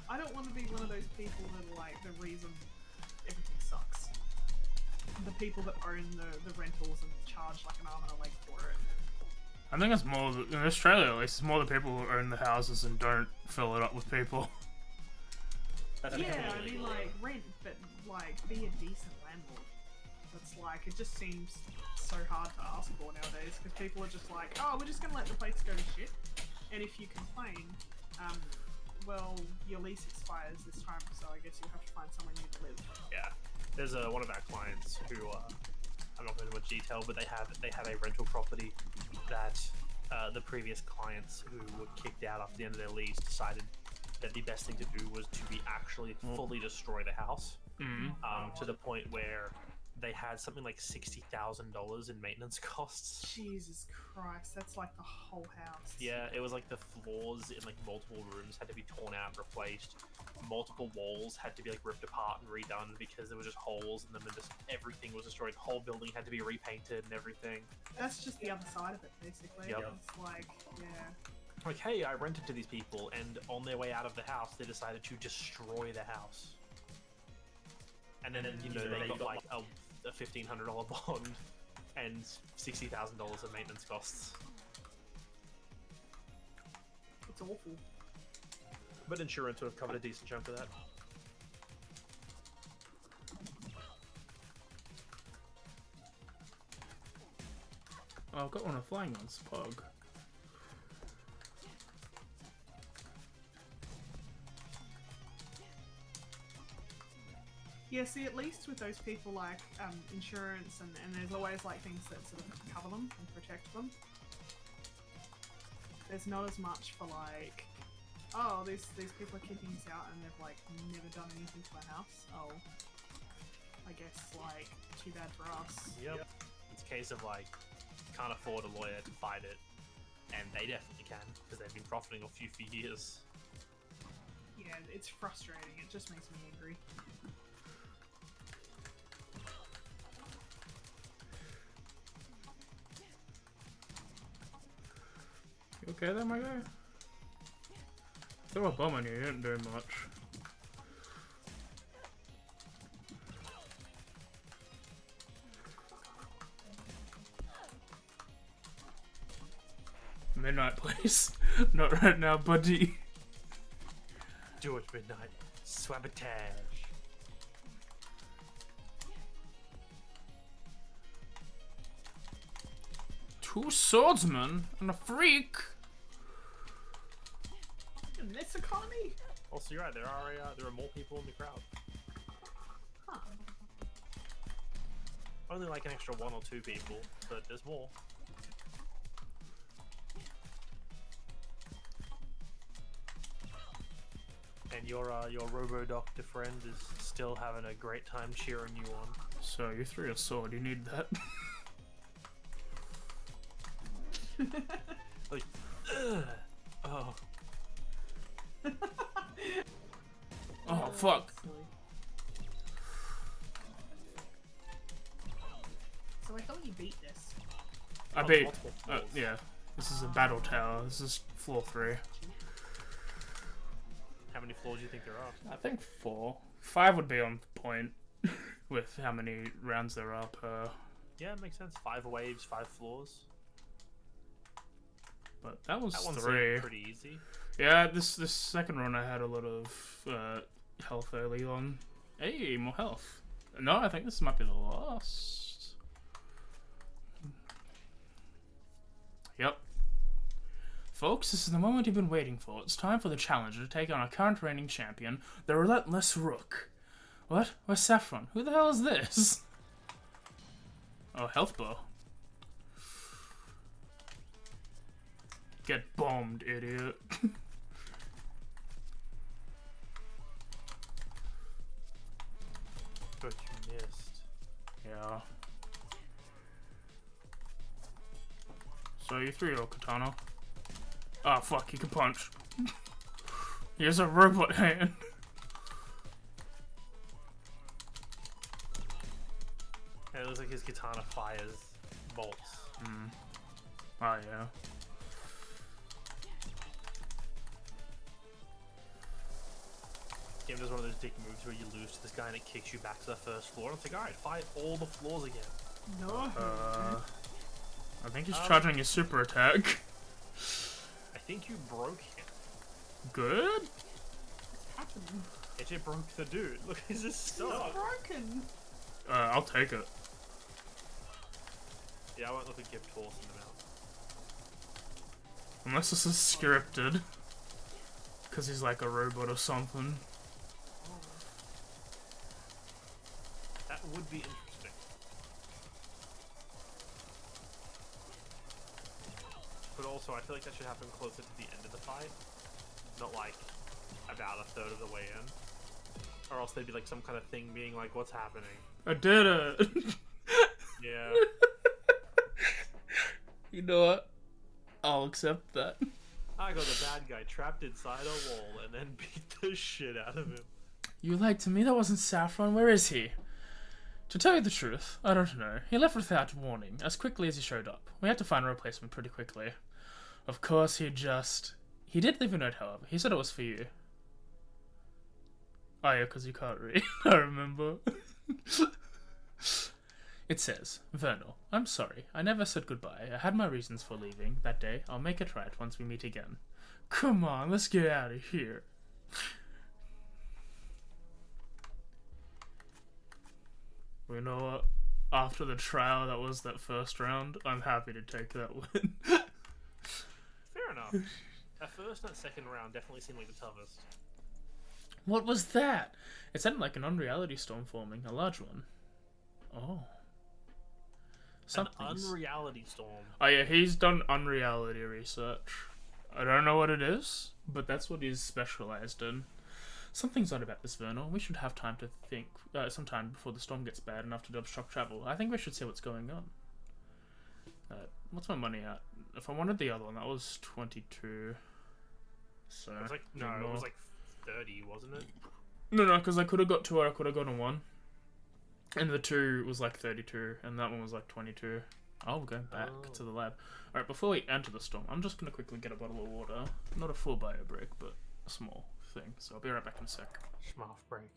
I don't want to be one of those people that are like the reason everything sucks. The people that own the rentals and charge like an arm and a leg for it. I think it's more, in Australia at least, it's more the people who own the houses and don't fill it up with people. That's Yeah, I completely mean legal. like rent, but like be a decent landlord. That's like, it just seems so hard to ask for nowadays because people are just like, oh, we're just gonna let the place go to shit. And if you complain, well, your lease expires this time, so I guess you'll have to find somewhere new to live. Yeah, there's one of our clients who I'm not going into much detail, but they have a rental property that the previous clients who were kicked out after the end of their lease decided that the best thing to do was to actually fully destroy the house, to the point where they had something like $60,000 in maintenance costs. Jesus Christ, that's like the whole house. Yeah, it was like the floors in like multiple rooms had to be torn out and replaced. Multiple walls had to be like ripped apart and redone because there were just holes in them, and just everything was destroyed. The whole building had to be repainted and everything. That's just the other side of it, basically. Yep. It's like, yeah. Like, hey, I rented to these people, and on their way out of the house, they decided to destroy the house. And then, you know, they got like a $1,500 bond and $60,000 of maintenance costs. It's awful. But insurance would have covered a decent chunk of that. Oh, I've got one of flying ones, Pug. Yeah, see, at least with those people, like, insurance, and there's always, like, things that sort of cover them and protect them. There's not as much for, like, oh, these people are kicking us out and they've, like, never done anything to the house. Oh, I guess, like, too bad for us. Yep. It's a case of, like, can't afford a lawyer to fight it, and they definitely can, because they've been profiting off you for years. Yeah, it's frustrating. It just makes me angry. okay there, my guy? Throw a bomb on you, you didn't do much. Midnight, please. Not right now, buddy. Do it, Midnight. Swabatage. Two swordsmen and a freak. In this economy? Also, you're right. There are more people in the crowd. Huh. Only like an extra 1 or 2 people, but there's more. And your Robo-Doctor friend is still having a great time cheering you on. So you threw a sword, you need that. Like, oh. Oh, fuck. So I thought you beat this. I Oh, beat. multiple floors. Yeah. This is a battle tower. This is floor 3. How many floors do you think there are? I think 4. 5 would be on point with how many rounds there are per. Yeah, it makes sense. 5 waves, 5 floors. But that was That one 3. seemed pretty easy. Yeah, this second run I had a lot of health early on. Hey, more health. No, I think this might be the last. Yep. Folks, this is the moment you've been waiting for. It's time for the challenger to take on our current reigning champion, the Relentless Rook. What? Where's Saffron? Who the hell is this? Oh, health bar. Get bombed, idiot. But you missed. Yeah. So you threw your katana. Oh fuck, you can punch. Here's a robot hand. And it looks like his katana fires bolts. Hmm. Oh yeah. Game does one of those dick moves where you lose to this guy and it kicks you back to the first floor. And it's like, alright, fight all the floors again. No. I think he's charging his super attack. I think you broke him. Good? What's happening? It just broke the dude. Look, he's just It's stuck. broken. I'll take it. Yeah, I won't look a gift horse in the mouth. Unless this is scripted. Because he's like a robot or something. That would be interesting. But also, I feel like that should happen closer to the end of the fight. Not like about a third of the way in. Or else there'd be like some kind of thing being like, what's happening? I did it! Yeah. You know what? I'll accept that. I got the bad guy trapped inside a wall and then beat the shit out of him. You lied to me, that wasn't Saffron, where is he? To tell you the truth, I don't know. He left without warning, as quickly as he showed up. We had to find a replacement pretty quickly. Of course, he did leave a note, however. He said it was for you. Oh yeah, because you can't read. I remember. It says, Vernal, I'm sorry. I never said goodbye. I had my reasons for leaving that day. I'll make it right once we meet again. Come on, let's get out of here. You know what? After the trial that was that first round, I'm happy to take that win. Fair enough. That first and that second round definitely seemed like the toughest. What was that? It sounded like an unreality storm forming, a large one. Oh. Something's... An unreality storm. Oh yeah, he's done unreality research. I don't know what it is, but that's what he's specialized in. Something's odd about this, Vernal. We should have time to think, sometime before the storm gets bad enough to obstruct travel. I think we should see what's going on. What's my money at? If I wanted the other one, that was 22. So It was like, no, it was like 30, wasn't it? No, because I could have got 2 or I could have gotten 1. And the 2 was like 32, and that one was like 22. I'll go back to the lab. Alright, before we enter the storm, I'm just gonna quickly get a bottle of water. Not a full bio break, but a small thing. So I'll be right back in a sec. Schmarf break.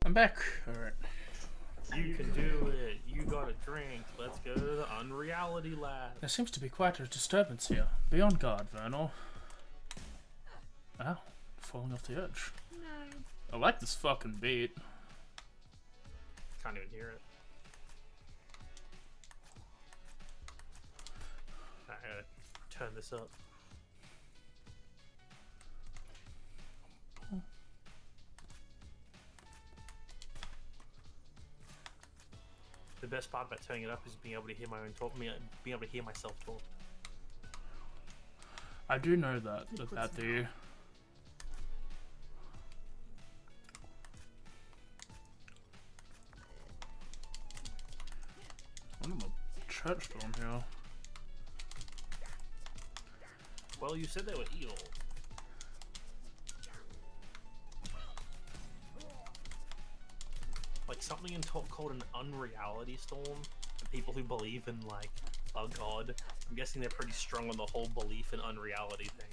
I'm back. Alright. You can do it. You got a drink. Let's go to the Unreality Lab. There seems to be quite a disturbance here. Be on guard, Vernal. Ow. Falling off the edge. No. I like this fucking beat. Can't even hear it. I gotta turn this up. The best part about turning it up is being able to hear my own talk, being able to hear myself talk. I do know that about the. I'm in a church storm here. Well, you said they were evil. Like something in talk called an unreality storm. And people who believe in like a god. I'm guessing they're pretty strong on the whole belief in unreality thing.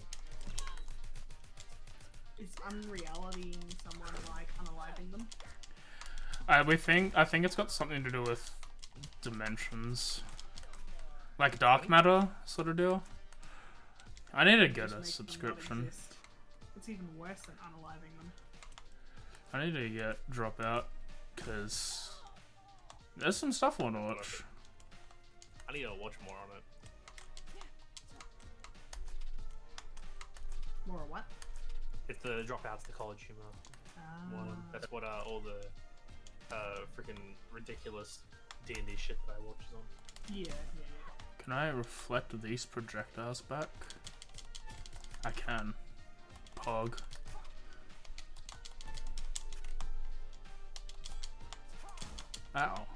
Is unreality someone like unaliving them? I think it's got something to do with dimensions, like dark matter sort of deal. I need to get Just a make them not subscription. exist. It's even worse than unaliving them. I need to get Dropout because there's some stuff I want to watch. I need to watch more on it. More or what? It's the Dropouts, the college humor one. That's what all the freaking ridiculous D&D shit that I watch is on. Yeah. Can I reflect these projectiles back? I can. Pog. Ow.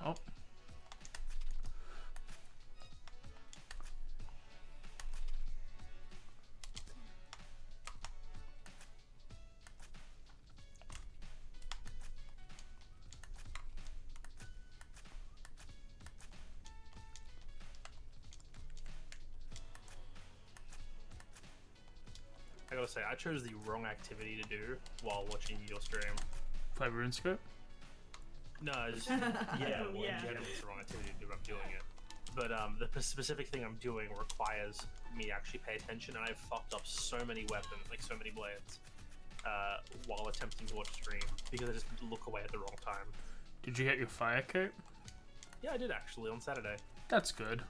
Oh. I gotta say, I chose the wrong activity to do while watching your stream. Play RuneScape? No, just, yeah, well, Yeah. in general, it's the wrong activity to do, but I'm doing it. But the specific thing I'm doing requires me to actually pay attention, and I've fucked up so many weapons, like so many blades, while attempting to watch stream, because I just look away at the wrong time. Did you get your fire cape? Yeah, I did actually, on Saturday. That's good.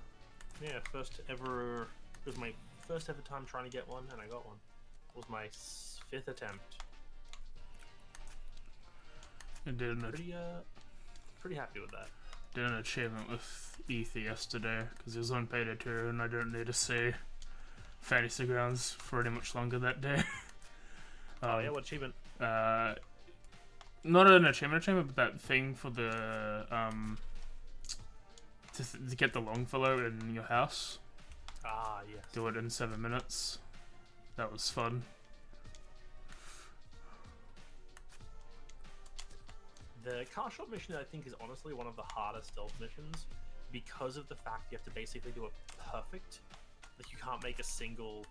Yeah, first ever, it was my first ever time trying to get one, and I got one. It was my 5th attempt. I did Pretty happy with that. did an achievement with ETH yesterday because it was on Payday 2 and I didn't need to see Fantasy Grounds for any much longer that day. Oh yeah, what achievement? not an achievement, but that thing for the to get the Longfellow in your house. Ah, yes. Do it in 7 minutes. That was fun. The car shop mission, I think, is honestly one of the hardest stealth missions because of the fact you have to basically do it perfect. Like, you can't make a single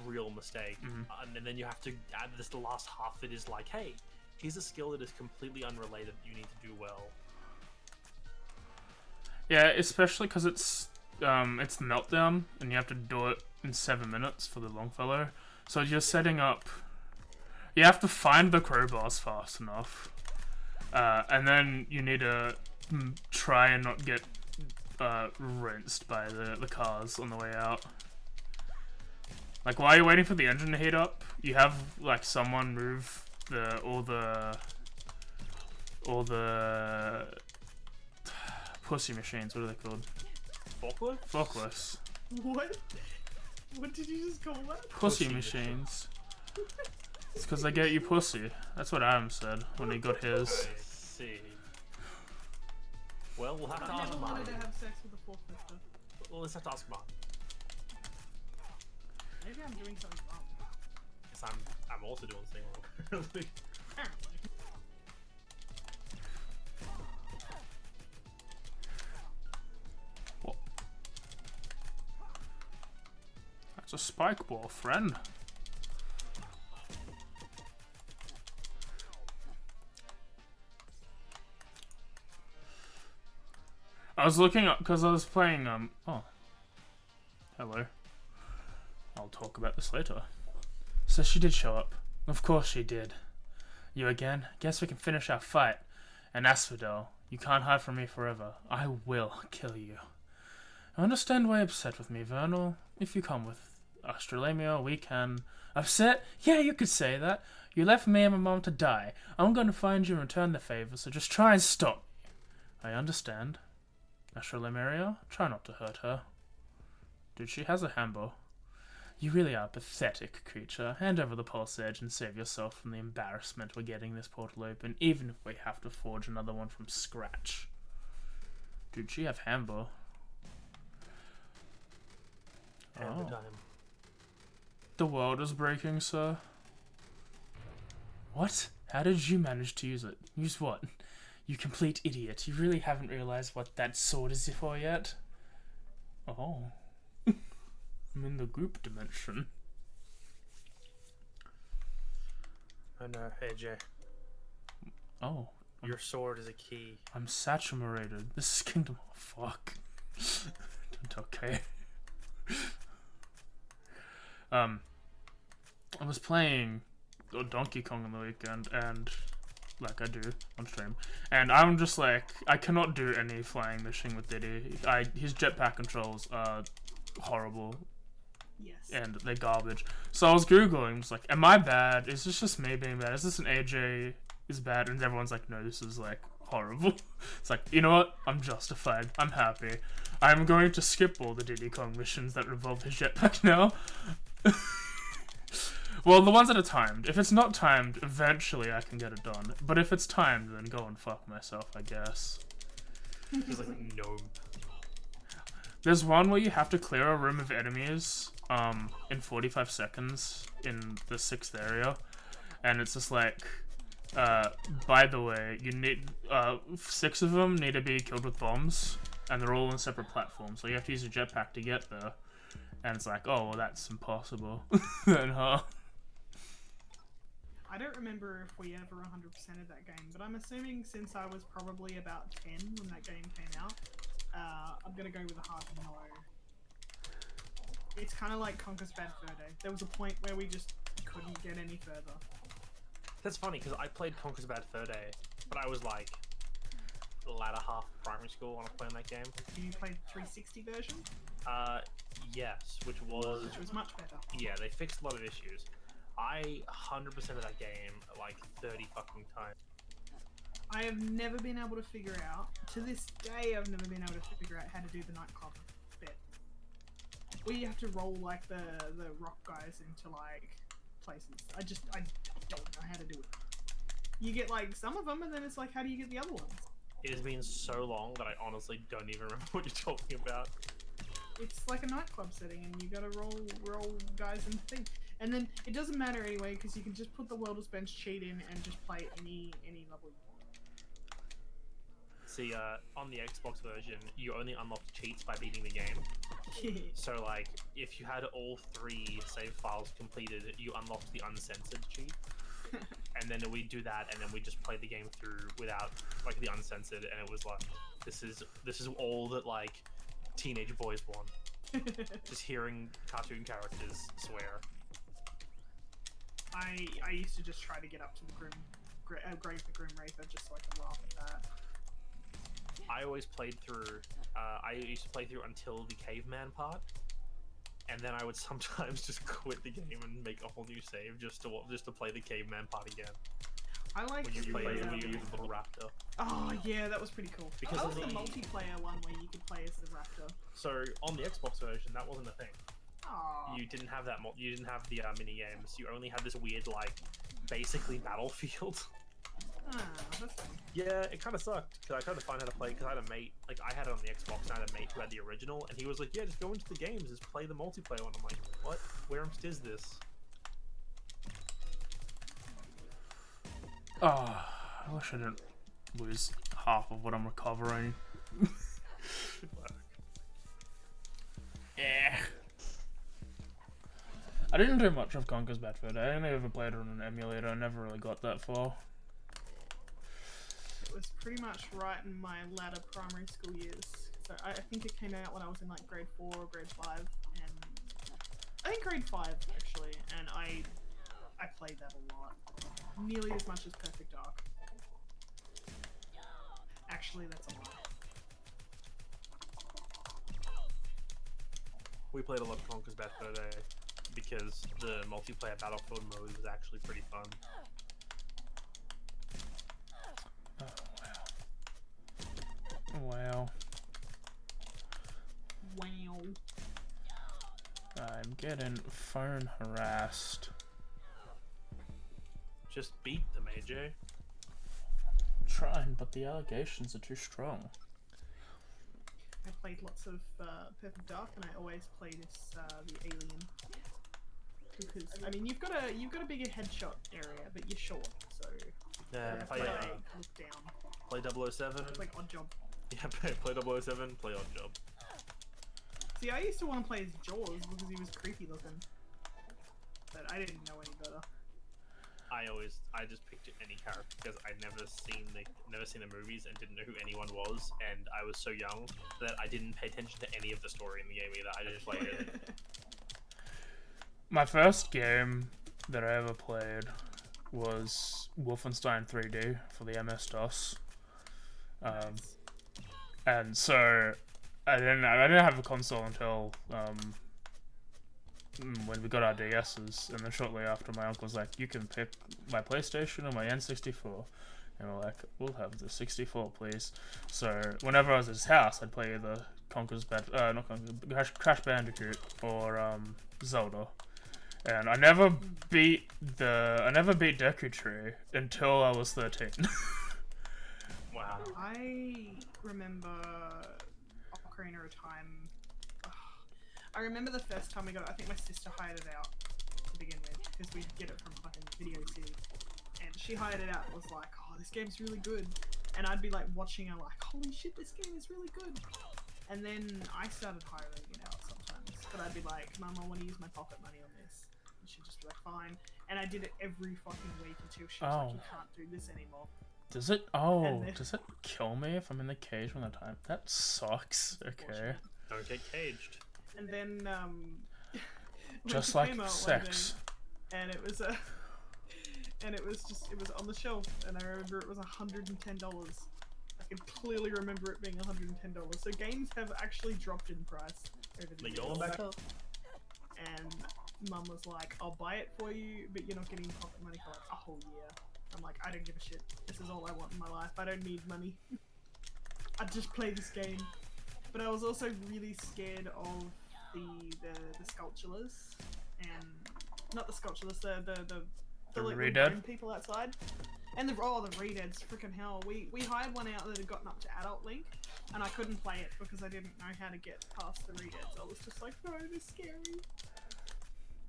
real mistake. And then you have to add this the last half that is like, hey, here's a skill that is completely unrelated that you need to do well. Yeah, especially because it's the meltdown, and you have to do it in 7 minutes for the Longfellow. So you're setting up. You have to find the crowbars fast enough. And then you need to try and not get rinsed by the cars on the way out. Like, while you're waiting for the engine to heat up, you have like someone move all the pussy machines. What are they called? Forklift? Forklifts. What? What did you just call that? Pussy machines. It's because they get you pussy. That's what Adam said when he got his. I see. Well, we'll have to I ask never Martin. wanted to have sex with a forklifter. Well, let's have to ask Martin. Maybe I'm doing something wrong. Because I'm also doing the thing wrong. Apparently. What? That's a spike ball, friend. I was looking up because I was playing, oh. Hello. I'll talk about this later. So she did show up. Of course she did. You again? Guess we can finish our fight. And Asphodel, you can't hide from me forever. I will kill you. I understand why you're upset with me, Vernal. If you come with Australamia, we can... Upset? Yeah, you could say that. You left me and my mom to die. I'm going to find you and return the favor, so just try and stop me. I understand. Australameria, try not to hurt her. Dude, she has a hambo. You really are a pathetic creature. Hand over the pulse edge and save yourself from the embarrassment we're getting this portal open, even if we have to forge another one from scratch. Dude, she have hambo. Hambo time. The world is breaking, sir. What? How did you manage to use it? Use what? You complete idiot. You really haven't realized what that sword is for yet? Oh. I'm in the group dimension. Oh no, hey Jay. Oh. Your sword is a key. I'm saturated. This is Kingdom. Oh, fuck. Okay. I was playing Donkey Kong on the weekend, and like I do on stream, and I'm just like, I cannot do any flying mission with Diddy. His jetpack controls are horrible. Yes. And they're garbage. So I was googling, just like, am I bad? Is this just me being bad? Is this an AJ is bad? And everyone's like, no, this is like horrible. It's like, you know what? I'm justified. I'm happy. I'm going to skip all the Diddy Kong missions that involve his jetpack now. Well, the ones that are timed. If it's not timed, eventually I can get it done. But if it's timed, then go and fuck myself, I guess. There's like no. There's one where you have to clear a room of enemies in 45 seconds in the 6th area, and it's just like, by the way, you need 6 of them need to be killed with bombs, and they're all on separate platforms, so you have to use a jetpack to get there. And it's like, oh, well, that's impossible. Then, huh? I don't remember if we ever 100%ed that game, but I'm assuming since I was probably about 10 when that game came out, I'm gonna go with a hard no. It's kind of like Conker's Bad Fur Day. There was a point where we just couldn't get any further. That's funny because I played Conker's Bad Fur Day, but I was like the latter half of primary school when I was playing that game. You played the 360 version? Yes, which was much better. Yeah, they fixed a lot of issues. I 100% of that game like 30 fucking times. I have never been able to figure out, to this day I've never been able to figure out how to do the nightclub bit. Where you have to roll like the rock guys into like places. I don't know how to do it. You get like some of them, and then it's like, how do you get the other ones? It has been so long that I honestly don't even remember what you're talking about. It's like a nightclub setting, and you gotta roll guys into things. And then it doesn't matter anyway, because you can just put the Welder's Bench cheat in and just play any level you want. See, on the Xbox version, you only unlock cheats by beating the game. So, like, if you had all 3 save files completed, you unlocked the uncensored cheat. And then we do that, and then we just play the game through without, like, the uncensored, and it was like, this is all that, like, teenage boys want. Just hearing cartoon characters swear. I used to just try to get up to the Grave the Grim Reaper just so I could laugh at that. I always played through, I used to play through until the caveman part, and then I would sometimes just quit the game and make a whole new save just to play the caveman part again. I like when you play when you use the little raptor. Oh yeah, that was pretty cool. Because that of was the the multiplayer one where you could play as the raptor. So on the Xbox version, that wasn't a thing. Aww. You didn't have that. You didn't have the mini games. You only had this weird, like, basically battlefield. That's fine. Yeah, it kind of sucked because I tried to find how to play because I had a mate. Like, I had it on the Xbox and I had a mate who had the original, and he was like, "Yeah, just go into the games, just play the multiplayer one." I'm like, "What? Where is this?" Oh, I wish I didn't lose half of what I'm recovering. Good work. Yeah. I didn't do much of Conker's Bad Fur Day. I only ever played it on an emulator. I never really got that far. It was pretty much right in my latter primary school years. So I think it came out when I was in like grade 4 or grade 5, and I think grade 5 actually. And I played that a lot, nearly as much as Perfect Dark. Actually, that's a lie. We played a lot of Conker's Bad Fur Day because the multiplayer Battlefield mode was actually pretty fun. Oh, wow. Wow. I'm getting phone harassed. Just beat them, AJ. Trying, but the allegations are too strong. I played lots of Perfect Dark, and I always played as the alien. Because I mean, you've got a bigger headshot area, but you're short, so Yeah, you play have to, like, look down. play 007. It's like Odd Job. Yeah, play 007. Play Odd Job. See, I used to want to play as Jaws because he was creepy looking, but I didn't know any better. I just picked any character because I'd never seen the movies and didn't know who anyone was, and I was so young that I didn't pay attention to any of the story in the game either. I just played it. My first game that I ever played was Wolfenstein 3D for the MS-DOS. And so I didn't have a console until when we got our DS's, and then shortly after my uncle was like, "You can pick my PlayStation or my N64," and we're like, "We'll have the 64, please." So whenever I was at his house, I'd play either Crash Bandicoot or Zelda. And I never beat Deku Tree until I was 13. Wow. I remember Ocarina of Time. I remember the first time we got it. I think my sister hired it out to begin with because we'd get it from fucking Video City, and she hired it out and was like, "Oh, this game's really good," and I'd be like watching her like, "Holy shit, this game is really good." And then I started hiring it out sometimes, but I'd be like, "Mum, I want to use my pocket money on this." And she'd just be like, "Fine." And I did it every fucking week until she was like, "You can't do this anymore." Does it? Oh, does it kill me if I'm in the cage when the time? That sucks. Okay. Don't get caged. And then just when it like came out sex. one day, and it was it was on the shelf, and I remember it was $110. I can clearly remember it being $110. So games have actually dropped in price over the They years. going back up. And Mum was like, "I'll buy it for you, but you're not getting pocket money for like a whole year." I'm like, "I don't give a shit. This is all I want in my life. I don't need money. I just play this game." But I was also really scared of the sculptureless, and not the sculptureless, the The like, Redead? grown people outside. And the Redeads, freaking hell. We hired one out that had gotten up to adult link, and I couldn't play it because I didn't know how to get past the Redeads. I was just like, no, they're scary.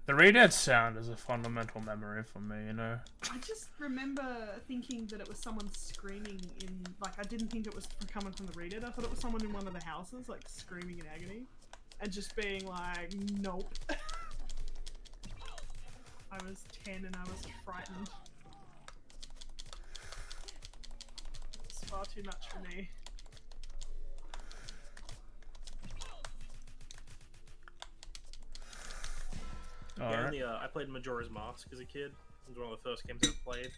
The Redead sound is a fundamental memory for me, you know? I just remember thinking that it was someone screaming in, like, I didn't think it was coming from the Redead. I thought it was someone in one of the houses, like, screaming in agony. And just being like, nope. I was 10 and I was frightened. It's far too much for me. I played Majora's Mask as a kid. It was one of the first games I ever played.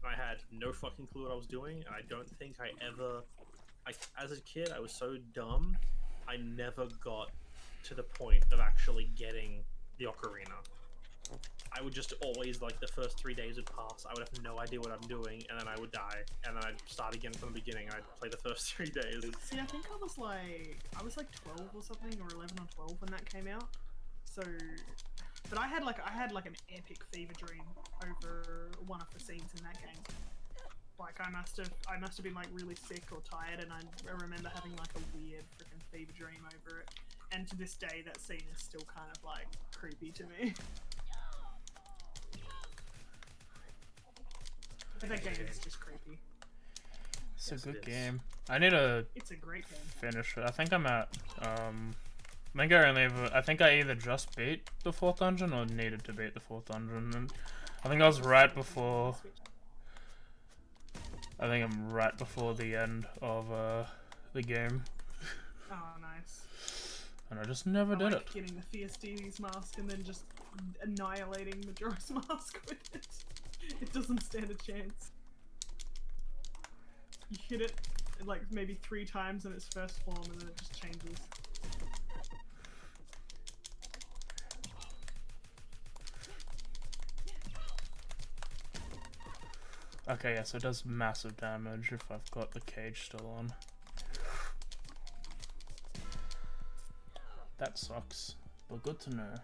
And I had no fucking clue what I was doing, and I don't think I ever... as a kid, I was so dumb, I never got to the point of actually getting the ocarina. I would just always, like, the first 3 days would pass, I would have no idea what I'm doing, and then I would die, and then I'd start again from the beginning, and I'd play the first 3 days. See, I think I was like 12 or something, or 11 or 12 when that came out. So, but I had like an epic fever dream over one of the scenes in that game. Like I must have been like really sick or tired, and I remember having like a weird freaking fever dream over it. And to this day, that scene is still kind of like creepy to me. But that game is just creepy. It's Yes, a good it is. game. I need to It's a great game. finish it. I think I'm at, I think I either just beat the 4th dungeon or needed to beat the 4th dungeon. And I think I was right before, I'm right before the end of, the game. Oh, nice. And I just never I did like it. getting the Fiestides mask and then just annihilating Majora's Mask with it. It doesn't stand a chance. You hit it like maybe 3 times in its first form and then it just changes. Okay, yeah, so it does massive damage if I've got the cage still on. That sucks, but good to know.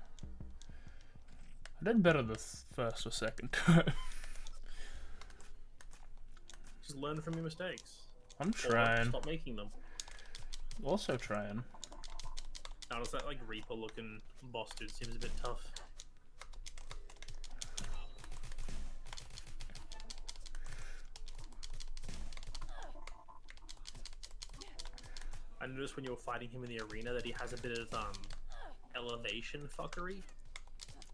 I did better the first or second time. Just learn from your mistakes. I'm Or trying. stop making them. Also trying. Now, does that like Reaper looking boss dude seems a bit tough? I noticed when you were fighting him in the arena that he has a bit of elevation fuckery,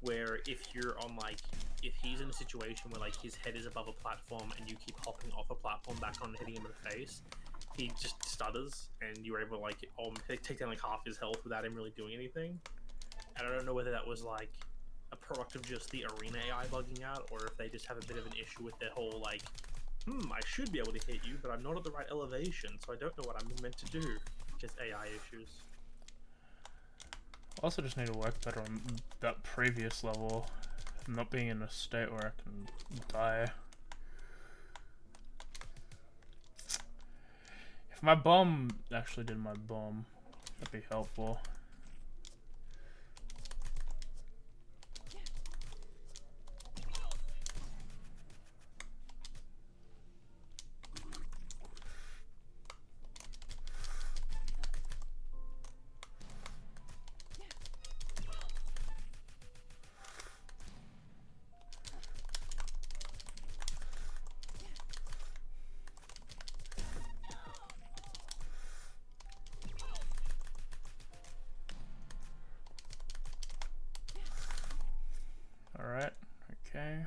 where if you're on like, if he's in a situation where like his head is above a platform and you keep hopping off a platform back on and hitting him in the face, he just stutters and you were able to like take down like half his health without him really doing anything. And I don't know whether that was like a product of just the arena AI bugging out, or if they just have a bit of an issue with their whole like, I should be able to hit you, but I'm not at the right elevation, so I don't know what I'm meant to do. Just AI issues. Also just need to work better on that previous level. Not being in a state where I can die. If my bomb actually did my bomb, that'd be helpful. Alright, okay.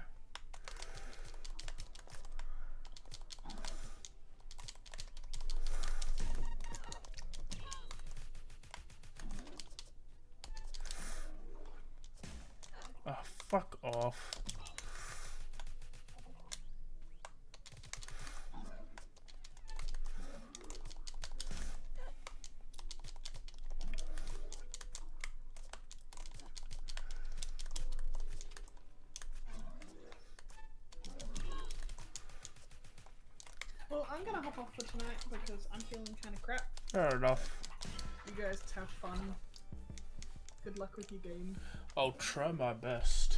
Oh, fuck off. Well, I'm gonna hop off for tonight because I'm feeling kind of crap. Fair enough. You guys have fun. Good luck with your game. I'll try my best.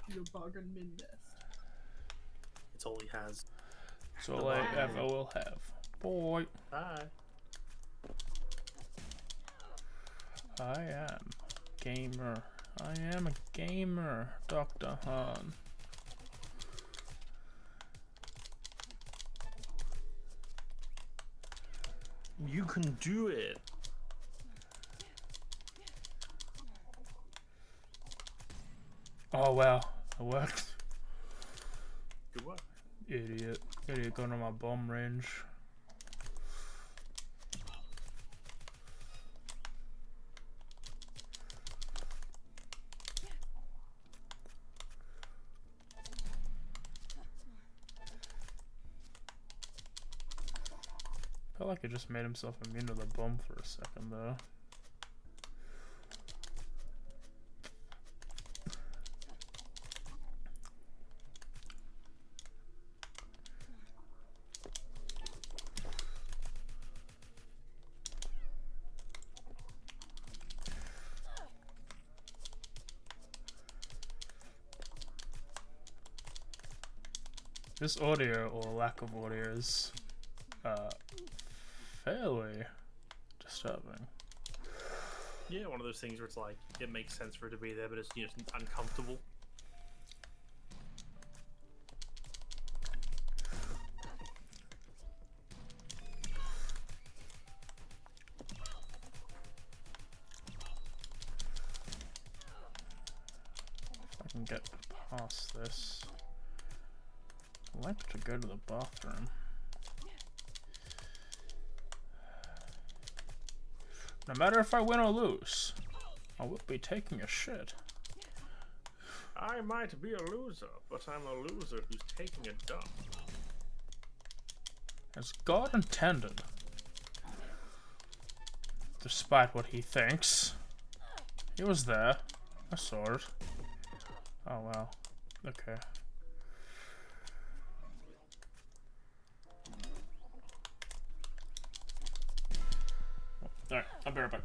Your bargain bin best. It's all he has. That's all I ever will have. Boy. Bye. I am gamer. I am a gamer, Dr. Han. You can do it. Oh wow, it worked. Good work. Idiot. Idiot going to my bomb range. Felt like he just made himself immune to the bomb for a second though. This audio, or lack of audio, is fairly disturbing. Yeah, one of those things where it's like, it makes sense for it to be there, but it's just uncomfortable. If I can get past this. I'd like to go to the bathroom. No matter if I win or lose, I will be taking a shit. I might be a loser, but I'm a loser who's taking a dump. As God intended. Despite what he thinks. He was there. I saw it. Oh wow. Okay. Alright, I'll be right back.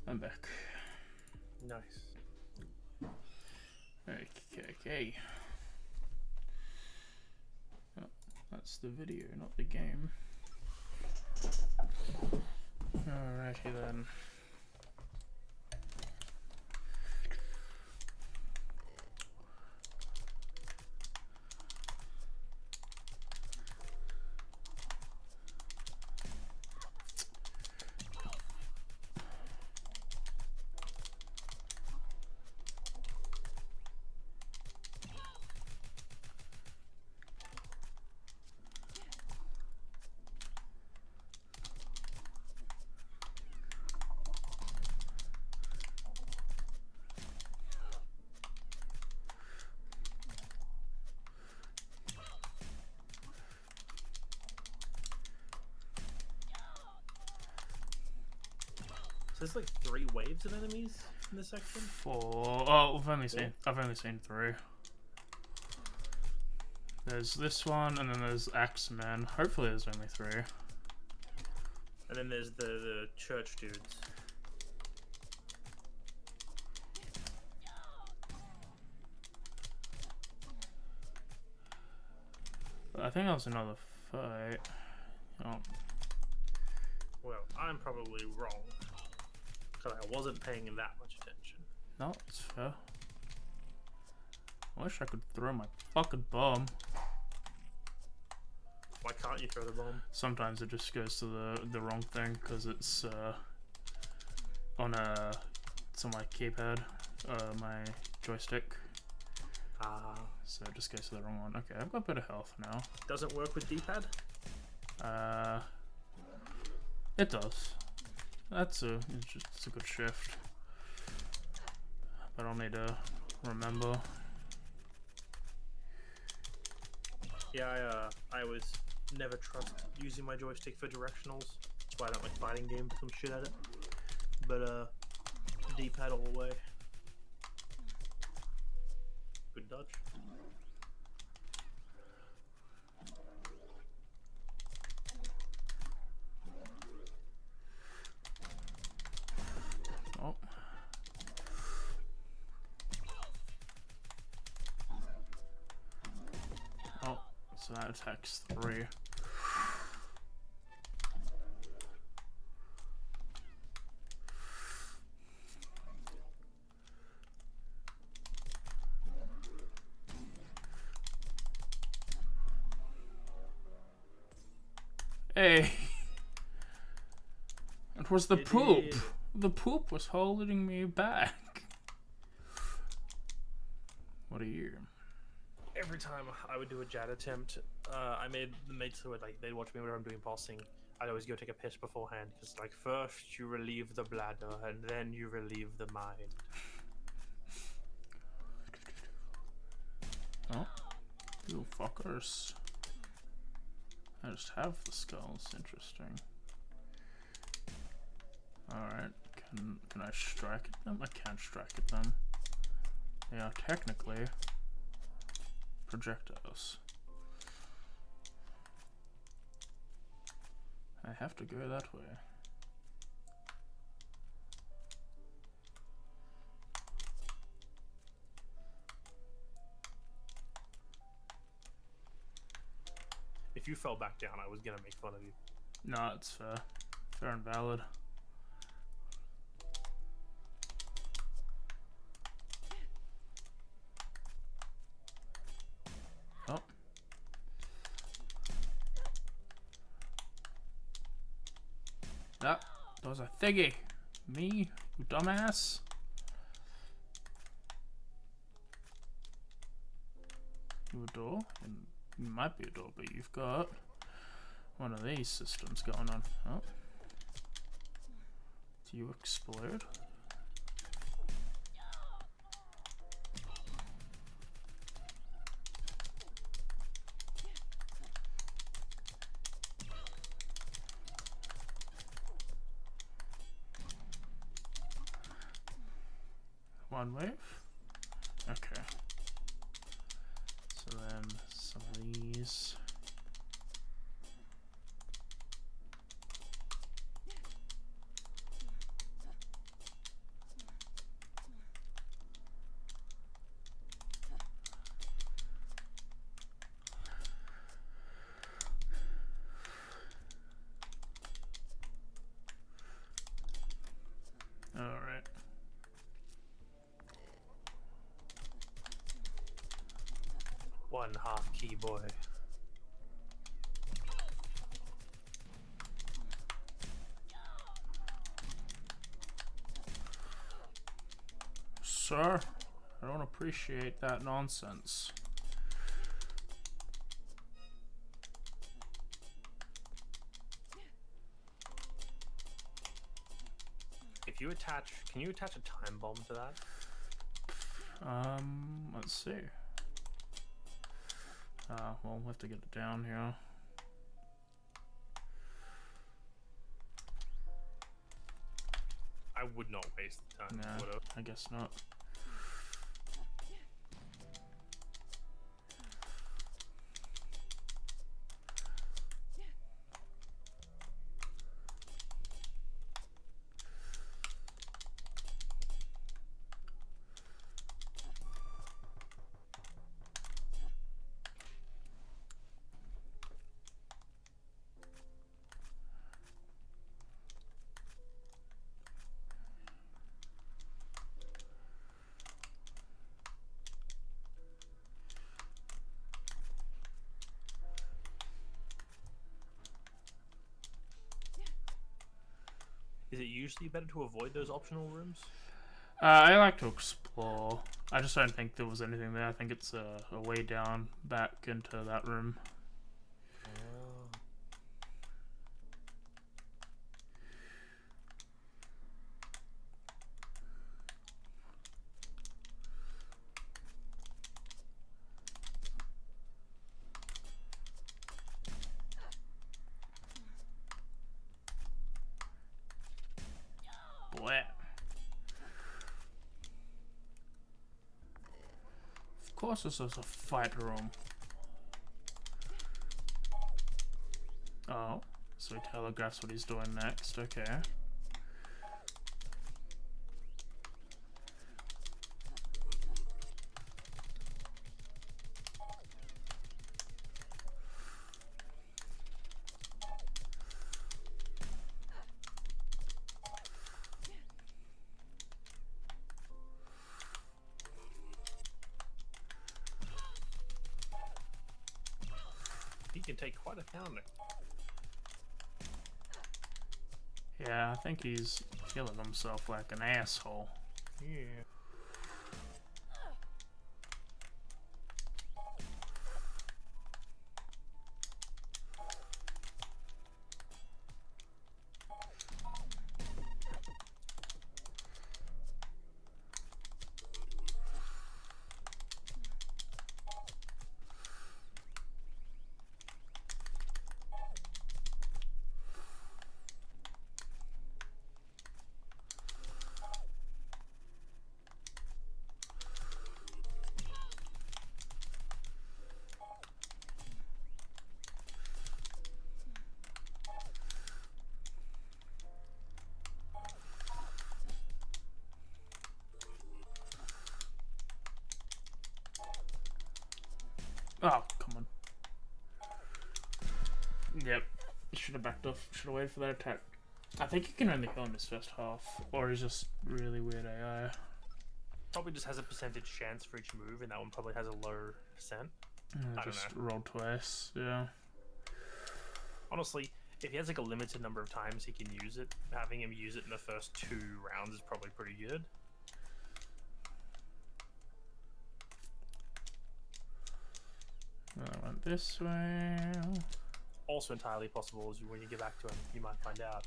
I'm back. Nice. Okay. Oh, that's the video, not the game. Alrighty then. So there's like 3 waves of enemies in this section. 4. Oh, I've only seen 3. There's this one, and then there's Axeman. Hopefully, there's only 3. And then there's the church dudes. But I think that was another fight. Oh, Well, I'm probably wrong. Because I wasn't paying that much attention. no, it's fair. I wish I could throw my fucking bomb. Why can't you throw the bomb? Sometimes it just goes to the wrong thing because it's it's on my keypad, my joystick. Ah. So it just goes to the wrong one. Okay, I've got a bit of health now. Doesn't work with D-pad? It does. It's a good shift. But I'll need to remember. Yeah, I always never trust using my joystick for directionals. That's why I don't like fighting games, some shit at it. But, D-pad all the way. Good dodge. Oh. Oh, so that attacks 3. Hey! It was the poop! The poop was holding me back. What are you? Every time I would do a JAD attempt, I made the mates who would like they'd watch me whenever I'm doing pulsing. I'd always go take a piss beforehand because like first you relieve the bladder and then you relieve the mind. Oh, you fuckers! I just have the skulls. Interesting. All right, can I strike at them? I can't strike at them. They are technically projectiles. I have to go that way. If you fell back down, I was gonna make fun of you. No, it's fair. Fair and valid. Oh. That was a thingy. Me, you dumbass. You a door? And you might be a door, but you've got one of these systems going on. Oh. Do you explode? One wave? Okay. So then some of these. One half key boy. Sir, I don't appreciate that nonsense. If you attach, can you attach a time bomb to that? Let's see. Well, we'll have to get it down here. I would not waste the time. Nah, Would've. I guess not. Is it usually better to avoid those optional rooms? I like to explore. I just don't think there was anything there. I think it's a way down back into that room. Blah. Of course this is a fight room. Oh, so he telegraphs what he's doing next, okay. He can take quite a pounding. Yeah, I think he's killing himself like an asshole. Yeah. Oh, come on. Yep. Should have backed off. Should have waited for that attack. I think he can only heal in his first half. Or he's just really weird AI. Probably just has a percentage chance for each move, and that one probably has a low percent. I don't Just know. roll twice, yeah. Honestly, if he has like a limited number of times he can use it, having him use it in the first 2 rounds is probably pretty good. I went this way. Also entirely possible is when you get back to him, you might find out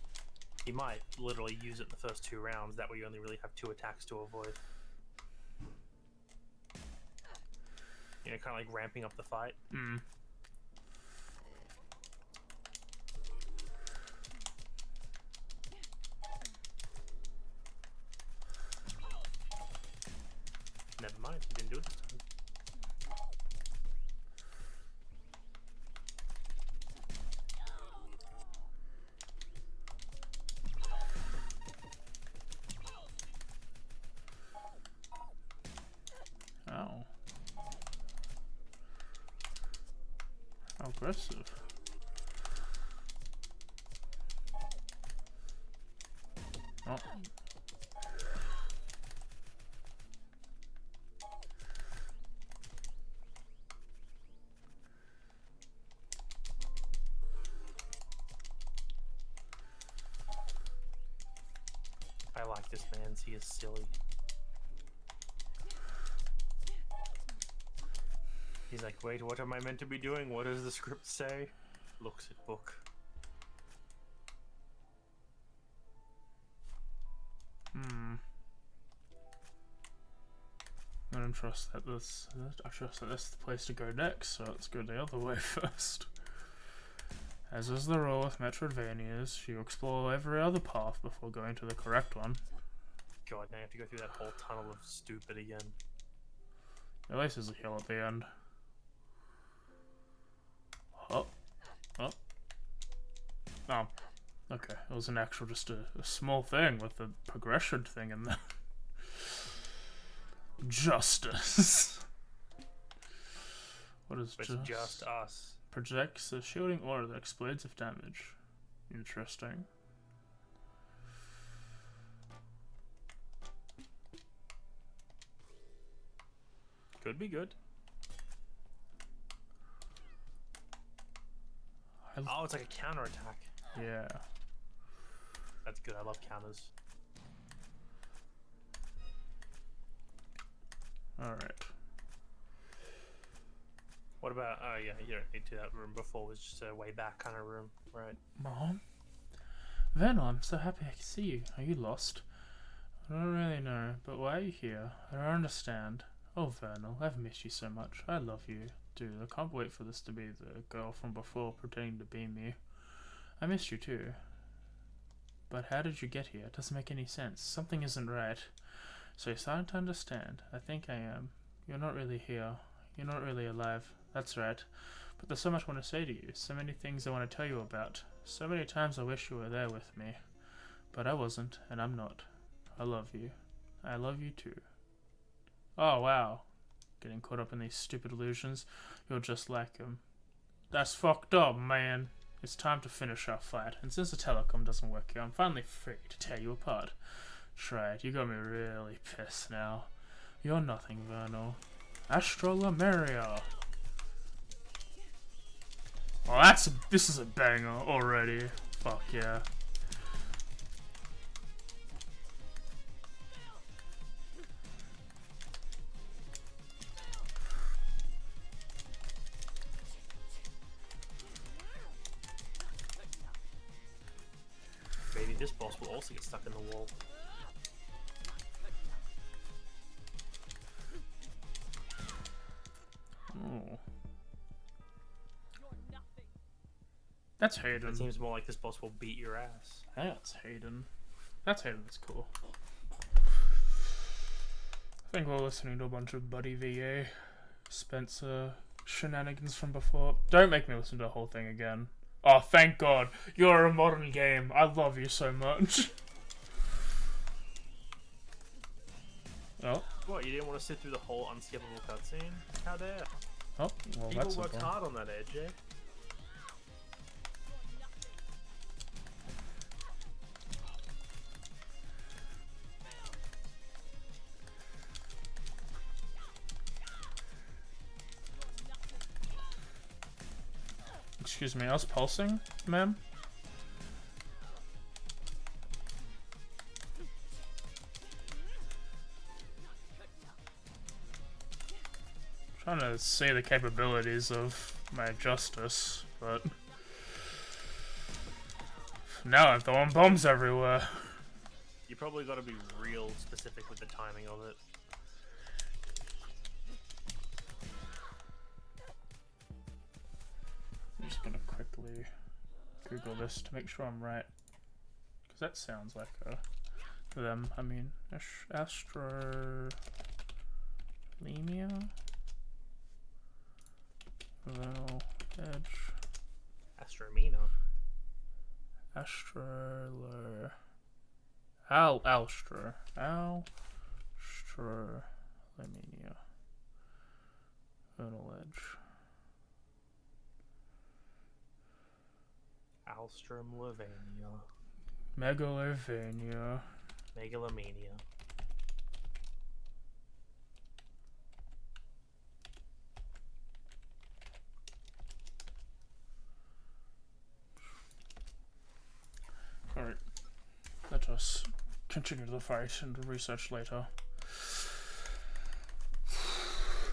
he might literally use it in the first 2 rounds. That way you only really have 2 attacks to avoid. You know, kind of like ramping up the fight. Mm. Never mind, he didn't do it this time. Oh. How aggressive. Oh. I like this man. He is silly. He's like, wait, what am I meant to be doing? What does the script say? Looks at book. I don't trust that this. I trust that this is the place to go next, so let's go the other way first. As is the rule with Metroidvanias, you explore every other path before going to the correct one. God, now you have to go through that whole tunnel of stupid again. At least there's a hill at the end. Oh. Oh. Oh. Okay, it was an actual, just a small thing with a progression thing in there. Justice. What is just us? Projects a shielding aura that explodes if damaged. Interesting. Could be good. Oh, it's like a counterattack. Yeah. That's good. I love counters. Alright. What about... Oh, yeah, you don't need to. That room before was just a way back kind of room. Right. Mom? Vernal, I'm so happy I can see you. Are you lost? I don't really know, but why are you here? I don't understand. Oh, Vernal, I've missed you so much. I love you. Dude, I can't wait for this to be the girl from before pretending to be me. I missed you too. But how did you get here? It doesn't make any sense. Something isn't right. So you're starting to understand. I think I am. You're not really here. You're not really alive. That's right. But there's so much I want to say to you. So many things I want to tell you about. So many times I wish you were there with me. But I wasn't, and I'm not. I love you. I love you too. Oh, wow. Getting caught up in these stupid illusions. You're just like him. That's fucked up, man. It's time to finish our fight. And since the telecom doesn't work here, I'm finally free to tear you apart. Try it. You got me really pissed now. You're nothing, Vernal. Astrolameria. Oh, this is a banger already. Fuck yeah. Maybe this boss will also get stuck in the wall. Oh. That's Hayden. It seems more like this boss will beat your ass. That's Hayden. That's Hayden, that's cool. I think we're listening to a bunch of Buddy VA, Spencer shenanigans from before. Don't make me listen to the whole thing again. Oh, thank God. You're a modern game. I love you so much. Oh. What, you didn't want to sit through the whole unskippable cutscene? How dare? Oh, well, People that's worked okay. hard on that edge, eh? Excuse me, I was pulsing, ma'am? Trying to see the capabilities of my justice, but now I'm throwing bombs everywhere. You probably got to be real specific with the timing of it. I'm just gonna quickly Google this to make sure I'm right, because that sounds like them. I mean, astrolemia. Vernal Edge. Astromina. Astraler. Alstra. Alstralemia. Vernal Edge. Alstrom Lavania. Megalovania. Megalomania. Alright. Let us continue the fight and research later.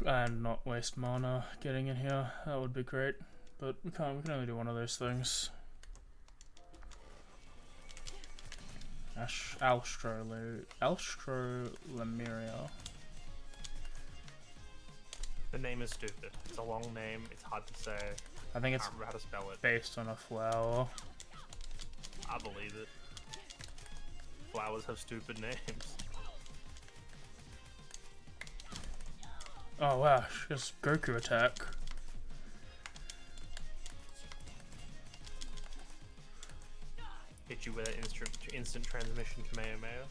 And not waste mana getting in here. That would be great. But we can't. We can only do one of those things. Alstrolemeria. The name is stupid. It's a long name. It's hard to say. I think it's I don't remember how to spell it. based on a flower. I believe it. Flowers have stupid names. Oh wow, just Goku attack. Hit you with an instant transmission Kamehameha.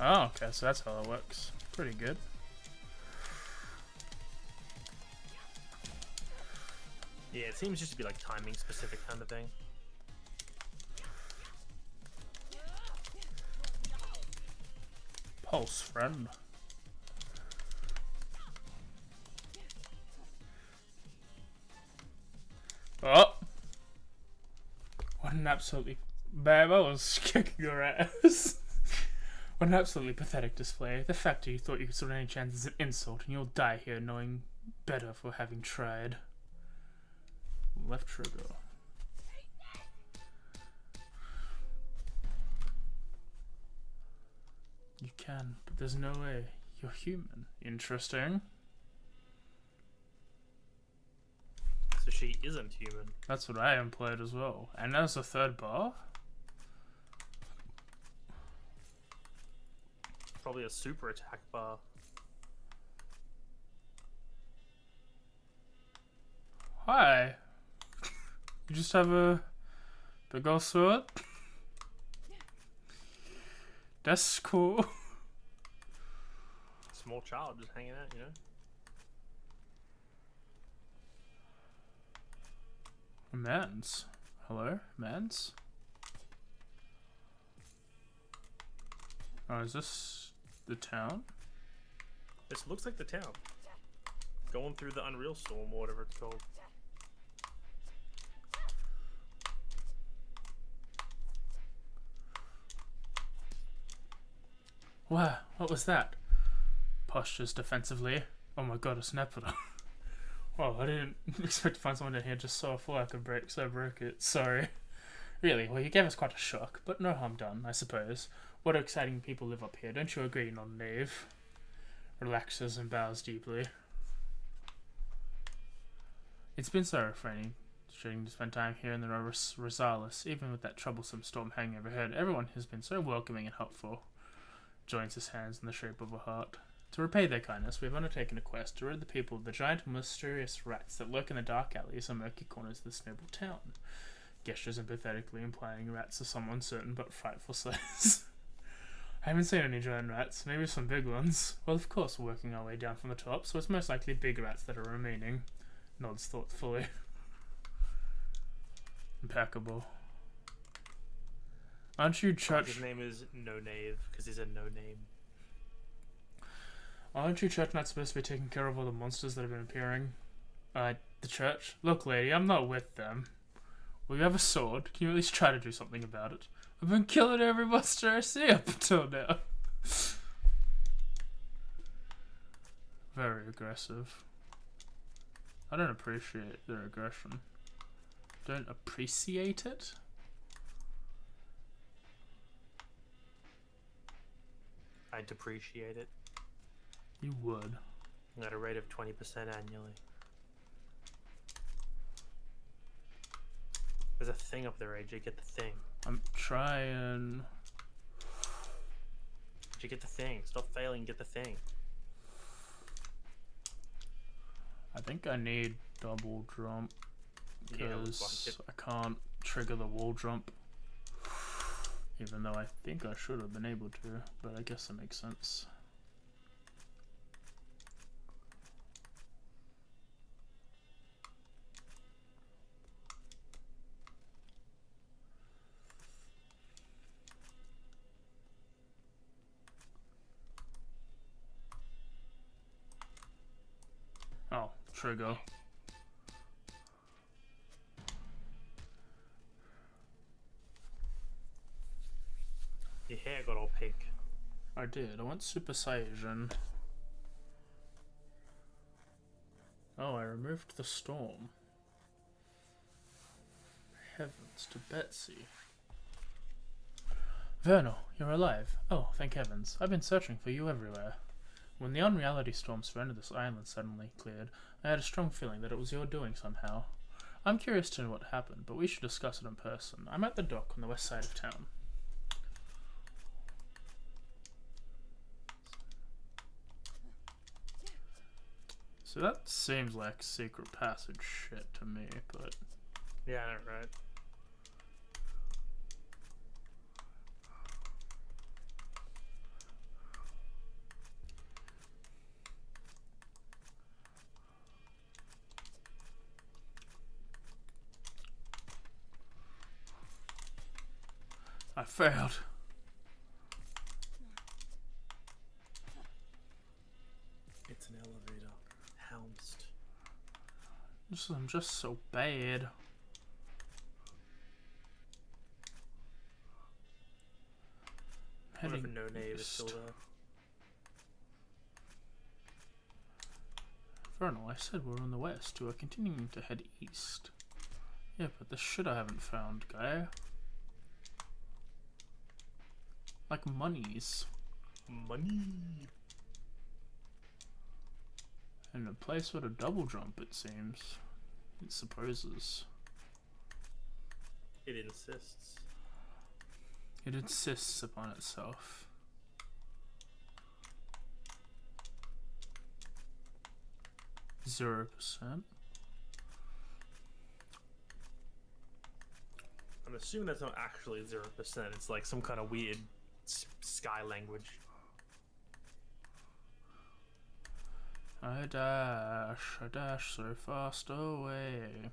Oh, okay, so that's how it works. Pretty good. Yeah, it seems just to be like timing specific kind of thing. Pulse, friend. Oh! What an absolutely... Babe, I was kicking your ass. What an absolutely pathetic display. The fact that you thought you could sort any chance is an insult, and you'll die here knowing better for having tried. Left trigger. You can, but there's no way. You're human. Interesting. So she isn't human. That's what I implied as well. And there's a third bar? Probably a super attack bar. Hi. You just have a big ol' sword? That's cool. Small child just hanging out, you know? Mans. Hello? Mans? Oh, is this the town? This looks like the town. Going through the Unreal Storm or whatever it's called. Wow, what was that? Postures defensively. Oh my god, a snapper. Well, I didn't expect to find someone in here just so full I could break, so I broke it. Sorry. Really, well, you gave us quite a shock, but no harm done, I suppose. What exciting people live up here, don't you agree, non-knave? Relaxes and bows deeply. It's been so refraining to spend time here in the Rosalis, even with that troublesome storm hanging overhead. Everyone has been so welcoming and helpful. Joins his hands in the shape of a heart. To repay their kindness, we have undertaken a quest to rid the people of the giant mysterious rats that lurk in the dark alleys and murky corners of this noble town. Gestures empathetically implying rats of some uncertain but frightful size. I haven't seen any giant rats, maybe some big ones. Well, of course we're working our way down from the top, so it's most likely big rats that are remaining. Nods thoughtfully. Impeccable. Aren't you church... His name is No Knave, because he's a no-name. Aren't you church not supposed to be taking care of all the monsters that have been appearing? The church? Look, lady, I'm not with them. Well, you have a sword. Can you at least try to do something about it? I've been killing every monster I see up until now. Very aggressive. I don't appreciate their aggression. Don't appreciate it? I depreciate it. You would. At a rate of 20% annually. There's a thing up there, AJ. Get the thing. I'm trying. AJ, get the thing. Stop failing. Get the thing. I think I need double jump. Yeah, it looks because like I can't trigger the wall jump. Even though I think I should have been able to, but I guess that makes sense. Oh, trigger. Your hair got all pink. I did. I went Super Saiyan. Oh, I removed the storm. Heavens to Betsy. Vernal, you're alive. Oh, thank heavens. I've been searching for you everywhere. When the unreality storm surrounded this island suddenly cleared, I had a strong feeling that it was your doing somehow. I'm curious to know what happened, but we should discuss it in person. I'm at the dock on the west side of town. So that seems like secret passage shit to me, but... Yeah, I know, right? I failed. It's an elevator. Helmst. I'm just so bad. Whatever no name is still there. Vernal, I said we're in the west. You are continuing to head east. Yeah, but the shit I haven't found, guy. Like monies. Money. And a place with a double jump, it seems. It supposes. It insists. It insists upon itself. %. I'm assuming that's not actually 0%. It's like some kind of weird sky language. I dash so fast away.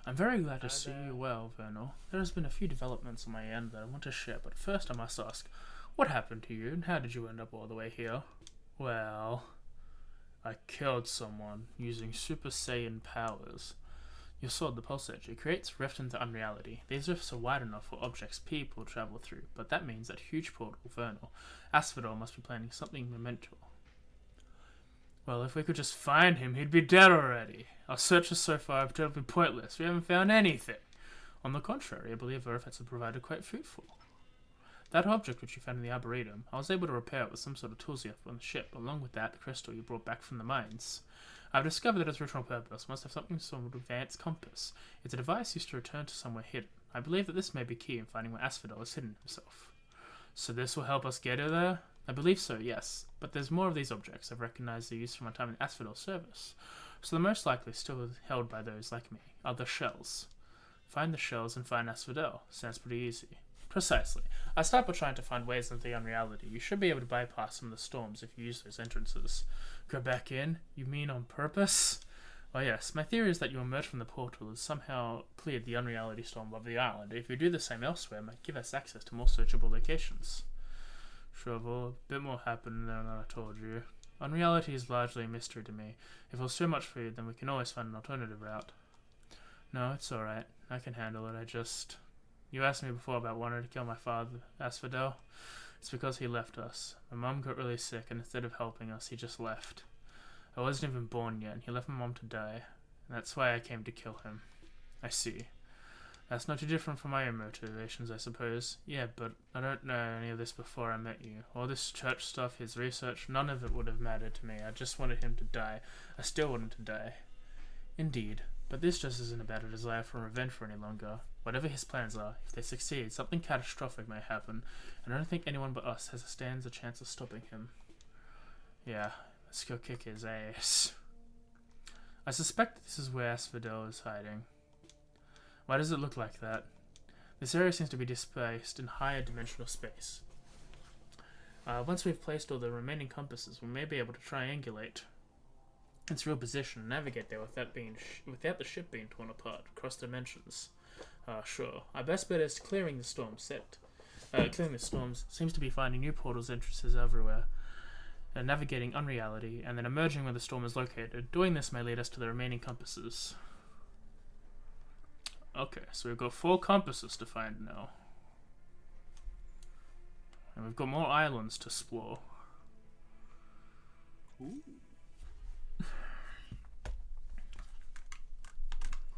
I'm very glad to see you well, Vernal. There has been a few developments on my end that I want to share, but first I must ask, what happened to you and how did you end up all the way here? Well, I killed someone using Super Saiyan powers. Your sword, the Pulse Edge, it creates rifts into unreality. These rifts are wide enough for objects people travel through, but that means that huge portal, Vernal, Asphodel must be planning something monumental. Well, if we could just find him, he'd be dead already. Our searches so far have totally been pointless. We haven't found anything. On the contrary, I believe our efforts have provided quite fruitful. That object which you found in the Arboretum, I was able to repair it with some sort of tools you have on the ship, along with that crystal you brought back from the mines. I've discovered that its original purpose must have something sort of advanced compass. It's a device used to return to somewhere hidden. I believe that this may be key in finding where Asphodel has hidden himself. So this will help us get her there? I believe so, yes. But there's more of these objects. I've recognized their use from my time in Asphodel's service. So the most likely still held by those like me are the shells. Find the shells and find Asphodel. Sounds pretty easy. Precisely. I start by trying to find ways into the unreality. You should be able to bypass some of the storms if you use those entrances. Go back in? You mean on purpose? Oh yes, my theory is that you emerge from the portal has somehow cleared the unreality storm above the island. If you do the same elsewhere, it might give us access to more searchable locations. Sure, well, a bit more happened than I told you. Unreality is largely a mystery to me. If it was too much for you, then we can always find an alternative route. No, it's alright. I can handle it. You asked me before about wanting to kill my father, Asphodel. It's because he left us. My mum got really sick, and instead of helping us, he just left. I wasn't even born yet, and he left my mum to die. And that's why I came to kill him. I see. That's not too different from my own motivations, I suppose. Yeah, but I don't know any of this before I met you. All this church stuff, his research, none of it would have mattered to me. I just wanted him to die. I still want him to die. Indeed. But this just isn't about a desire for revenge for any longer. Whatever his plans are, if they succeed, something catastrophic may happen, and I don't think anyone but us stands a chance of stopping him. Yeah, let's go kick his ass. I suspect this is where Asphodel is hiding. Why does it look like that? This area seems to be displaced in higher dimensional space. Once we've placed all the remaining compasses, we may be able to triangulate its real position and navigate there without the ship being torn apart across dimensions. Sure. Our best bet is clearing the storms. Clearing the storms seems to be finding new portals entrances everywhere, navigating unreality, and then emerging where the storm is located. Doing this may lead us to the remaining compasses. Okay, so we've got 4 compasses to find now. And we've got more islands to explore. Ooh.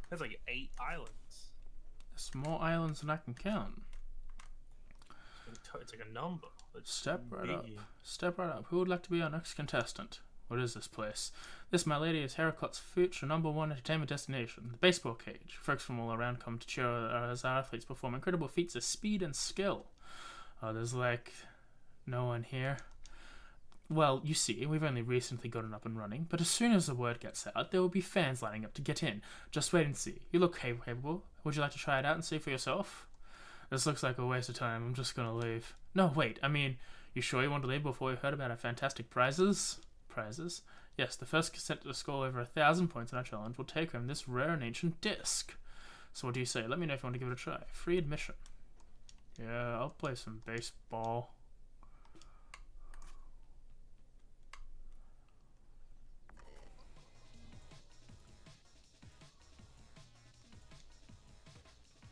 There's like 8 islands. There's more islands than I can count. It's like a number. It's Step right up. big. Step right up. Who would like to be our next contestant? What is this place? This, my lady, is Heracot's future #1 entertainment destination, the baseball cage. Folks from all around come to cheer as our athletes perform incredible feats of speed and skill. There's like no one here. Well, you see, we've only recently gotten up and running, but as soon as the word gets out, there will be fans lining up to get in. Just wait and see. You look capable. Would you like to try it out and see for yourself? This looks like a waste of time. I'm just gonna leave. No, wait. I mean, you sure you want to leave before you heard about our fantastic prizes? Prizes? Yes, the first cassette to score over 1,000 points in our challenge will take home this rare and ancient disc. So what do you say? Let me know if you want to give it a try. Free admission. Yeah, I'll play some baseball.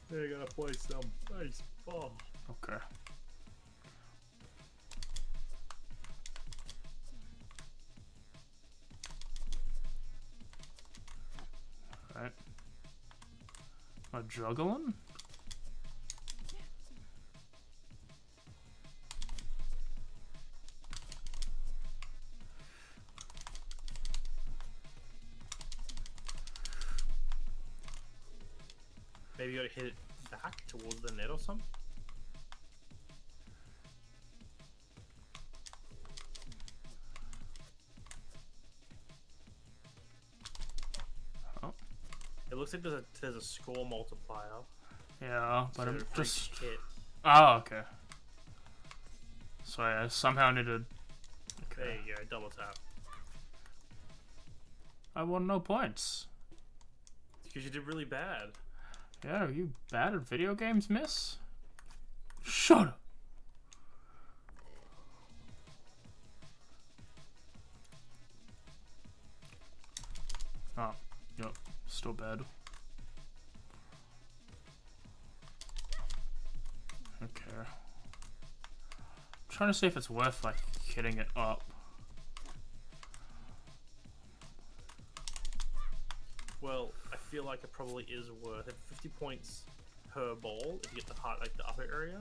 They're gonna play some baseball. Okay. Alright. A juggling? Maybe you gotta hit it back towards the net or something? Oh. It looks like there's a score multiplier. Yeah, but so I'm for each just... hit. Oh, okay. So I somehow need to... There Okay. you go, double tap. I won no points. Because you did really bad. Yeah, are you bad at video games, miss? Shut up! Oh, yep, still bad. Okay. I'm trying to see if it's worth, like, hitting it up. Well, I feel like it probably is worth it. 50 points per ball if you get the heart, like the upper area.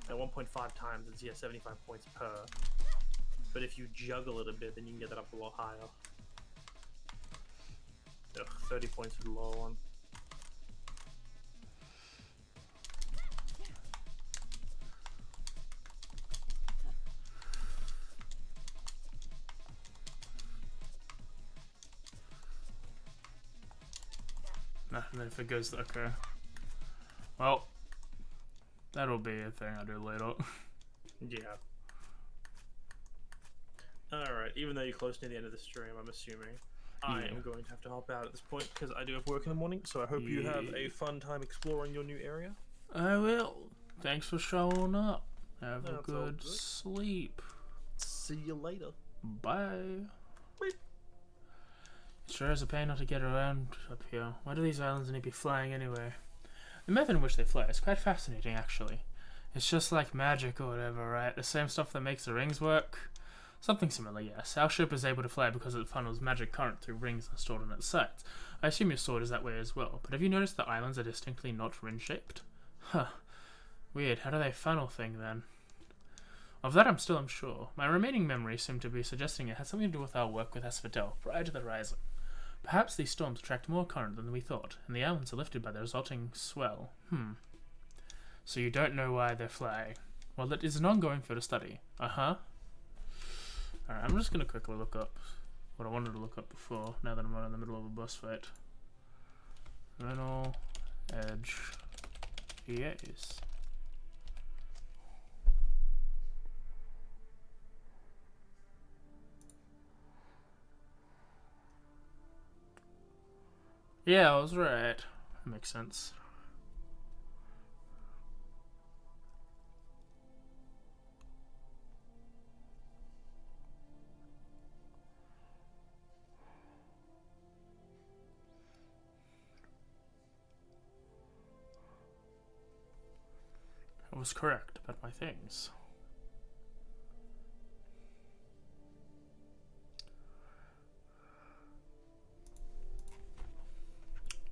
At 1.5 times, it's 75 points per. But if you juggle it a bit, then you can get that up a lot higher. Ugh, 30 points for the lower one. Nah, and then if it goes, okay. Well, that'll be a thing I do later. Yeah. Alright, even though you're close to the end of the stream, I'm assuming I am going to have to hop out at this point because I do have work in the morning, so I hope you have a fun time exploring your new area. I will. Thanks for showing up. Have a That's all good good. sleep. See you later. Bye. Wait. It sure is a pain not to get around up here. Why do these islands need to be flying anyway? The method in which they fly is quite fascinating, actually. It's just like magic or whatever, right? The same stuff that makes the rings work. Something similar, yes. Our ship is able to fly because it funnels magic current through rings installed on its sides. I assume your sword is that way as well, but have you noticed the islands are distinctly not ring-shaped? Huh. Weird. How do they funnel thing, then? Of that I'm still unsure. My remaining memories seem to be suggesting it has something to do with our work with Asphodel prior to the rising. Perhaps these storms attract more current than we thought, and the islands are lifted by the resulting swell. So you don't know why they're flying. Well, it is an ongoing field of study. Uh-huh. Alright, I'm just gonna quickly look up what I wanted to look up before, now that I'm not in the middle of a boss fight. Vernal Edge. Yes. Yeah, I was right. That makes sense. I was correct about my things.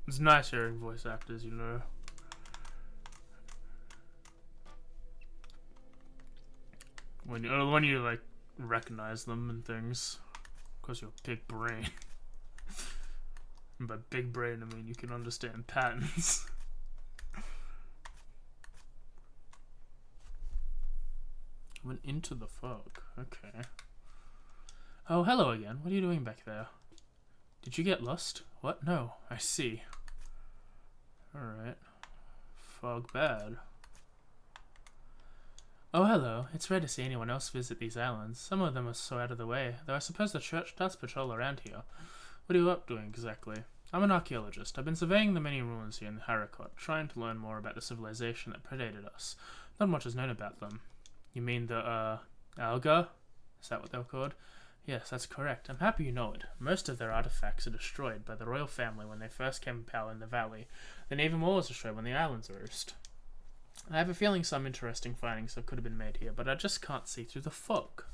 It's nice hearing voice actors, you know. When you like recognize them and things, because you're big brain. And by big brain, I mean you can understand patterns. Went into the fog. Okay. Oh, hello again. What are you doing back there? Did you get lost? What? No. I see. Alright. Fog bad. Oh, hello. It's rare to see anyone else visit these islands. Some of them are so out of the way, though I suppose the church does patrol around here. What are you up doing, exactly? I'm an archaeologist. I've been surveying the many ruins here in the Haricot, trying to learn more about the civilization that predated us. Not much is known about them. You mean the, Alga? Is that what they were called? Yes, that's correct. I'm happy you know it. Most of their artifacts are destroyed by the royal family when they first came to power in the valley. Then even more was destroyed when the islands arose. I have a feeling some interesting findings could have been made here, but I just can't see through the fog.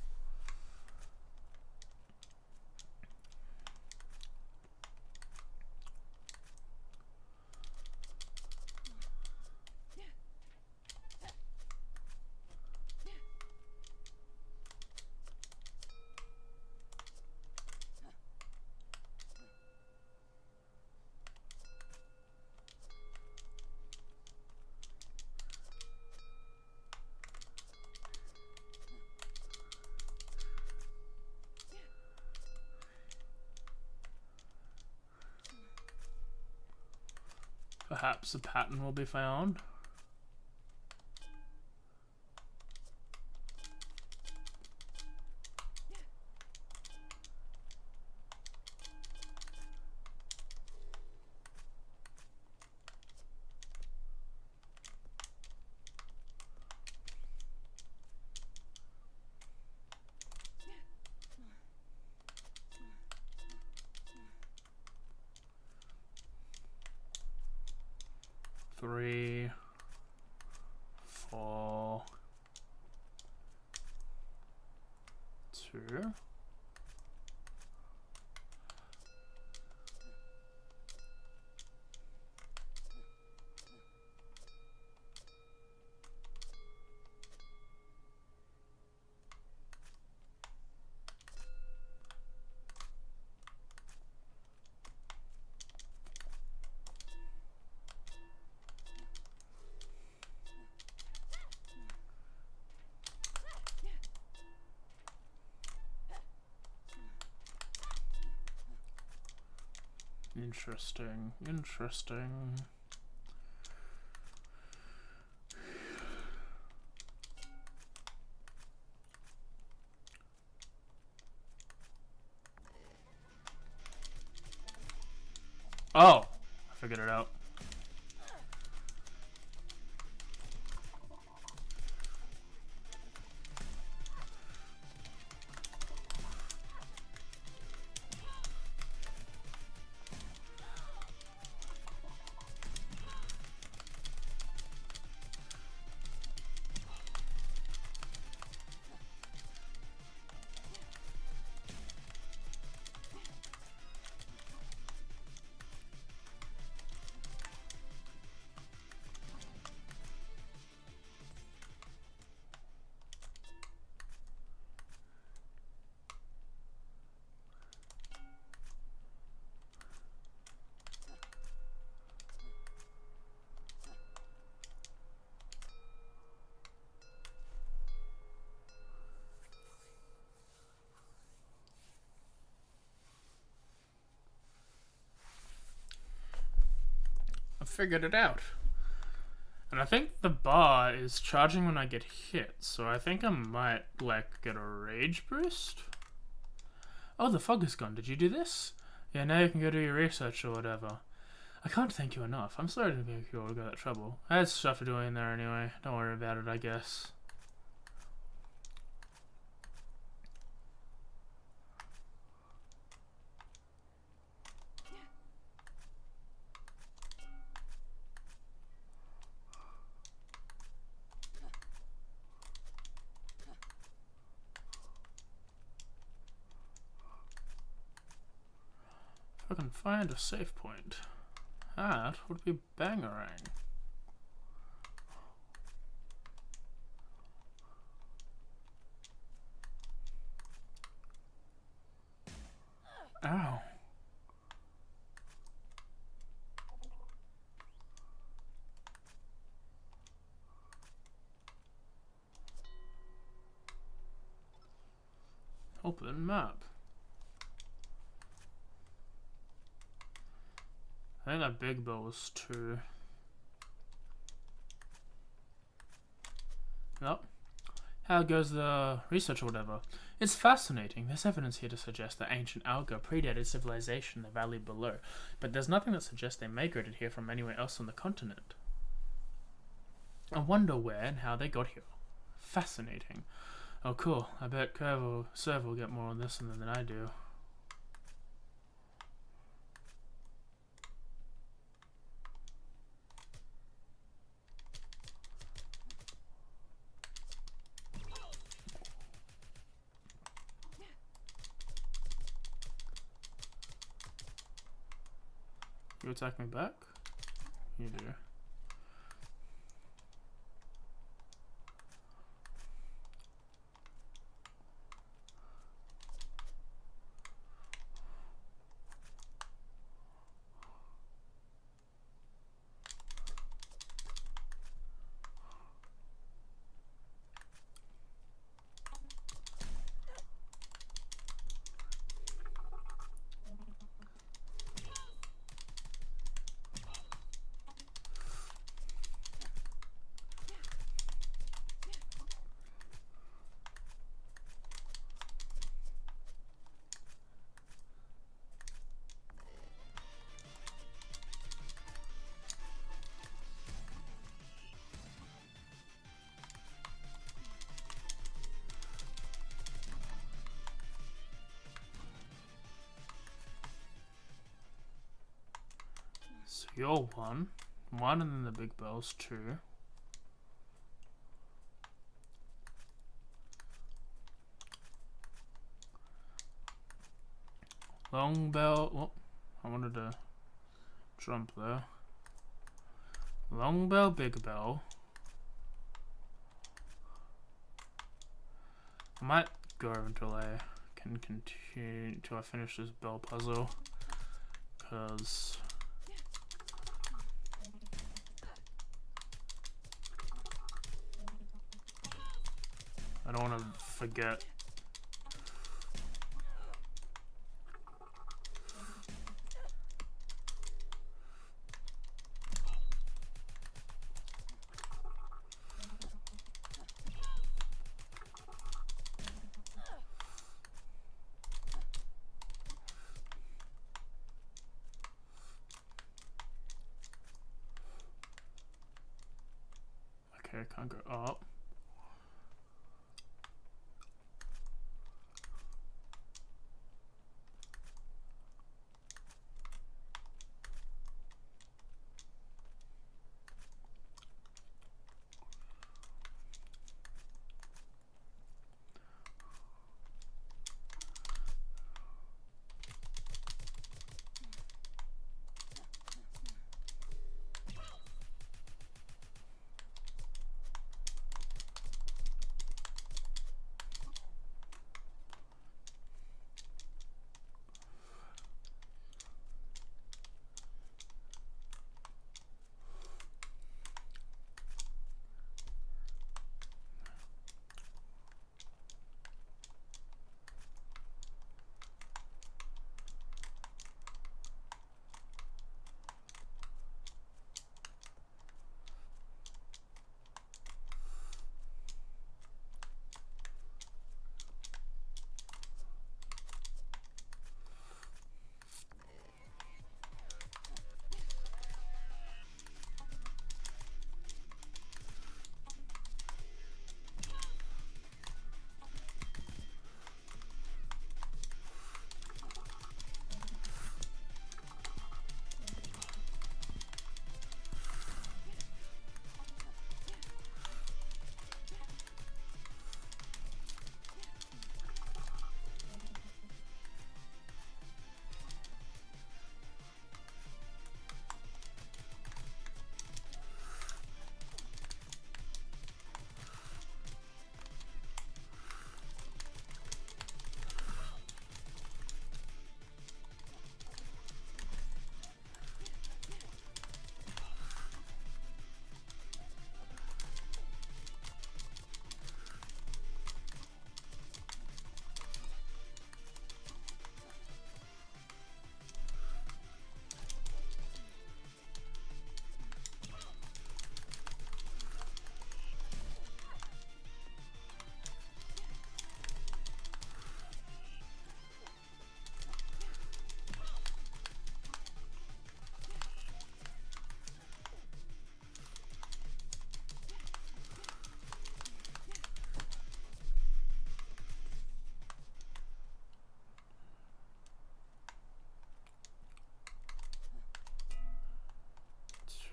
Perhaps a pattern will be found. Three, 4, 2. Interesting, interesting. Oh, I figured it out. figured it out. And I think the bar is charging when I get hit, so I think I might, like, get a rage boost. Oh, the fog is gone. Did you do this? Yeah, now you can go do your research or whatever. I can't thank you enough. I'm sorry to make you all go that trouble. I had stuff to do in there anyway. Don't worry about it, I guess. If I can find a save point, that would be bangarang. Ow. Open map. I think that big bill was 2. Well, how goes the research or whatever? It's fascinating. There's evidence here to suggest that ancient alga predated civilization in the valley below, but there's nothing that suggests they migrated here from anywhere else on the continent. I wonder where and how they got here. Fascinating. Oh cool, I bet Curve or Serve will get more on this than I do. You attack me back? You do. So you're 1. 1 and then the big bell's 2. Long bell. Oh, I wanted to jump there. Long bell, big bell. I might go until I can continue until I finish this bell puzzle, because I don't want to forget. Okay, I can't go up.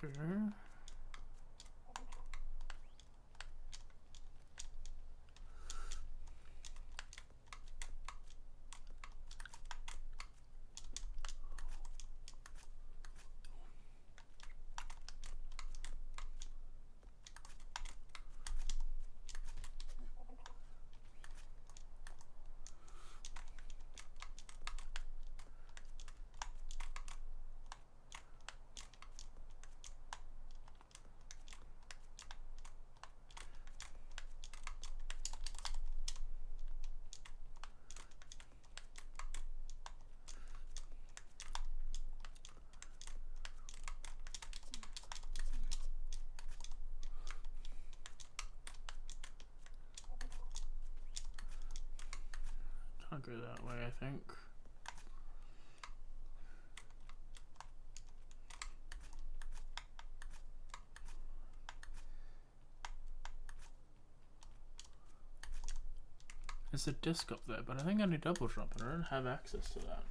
2. I'll go that way, I think. There's a disc up there, but I think I need double jump and I don't have access to that.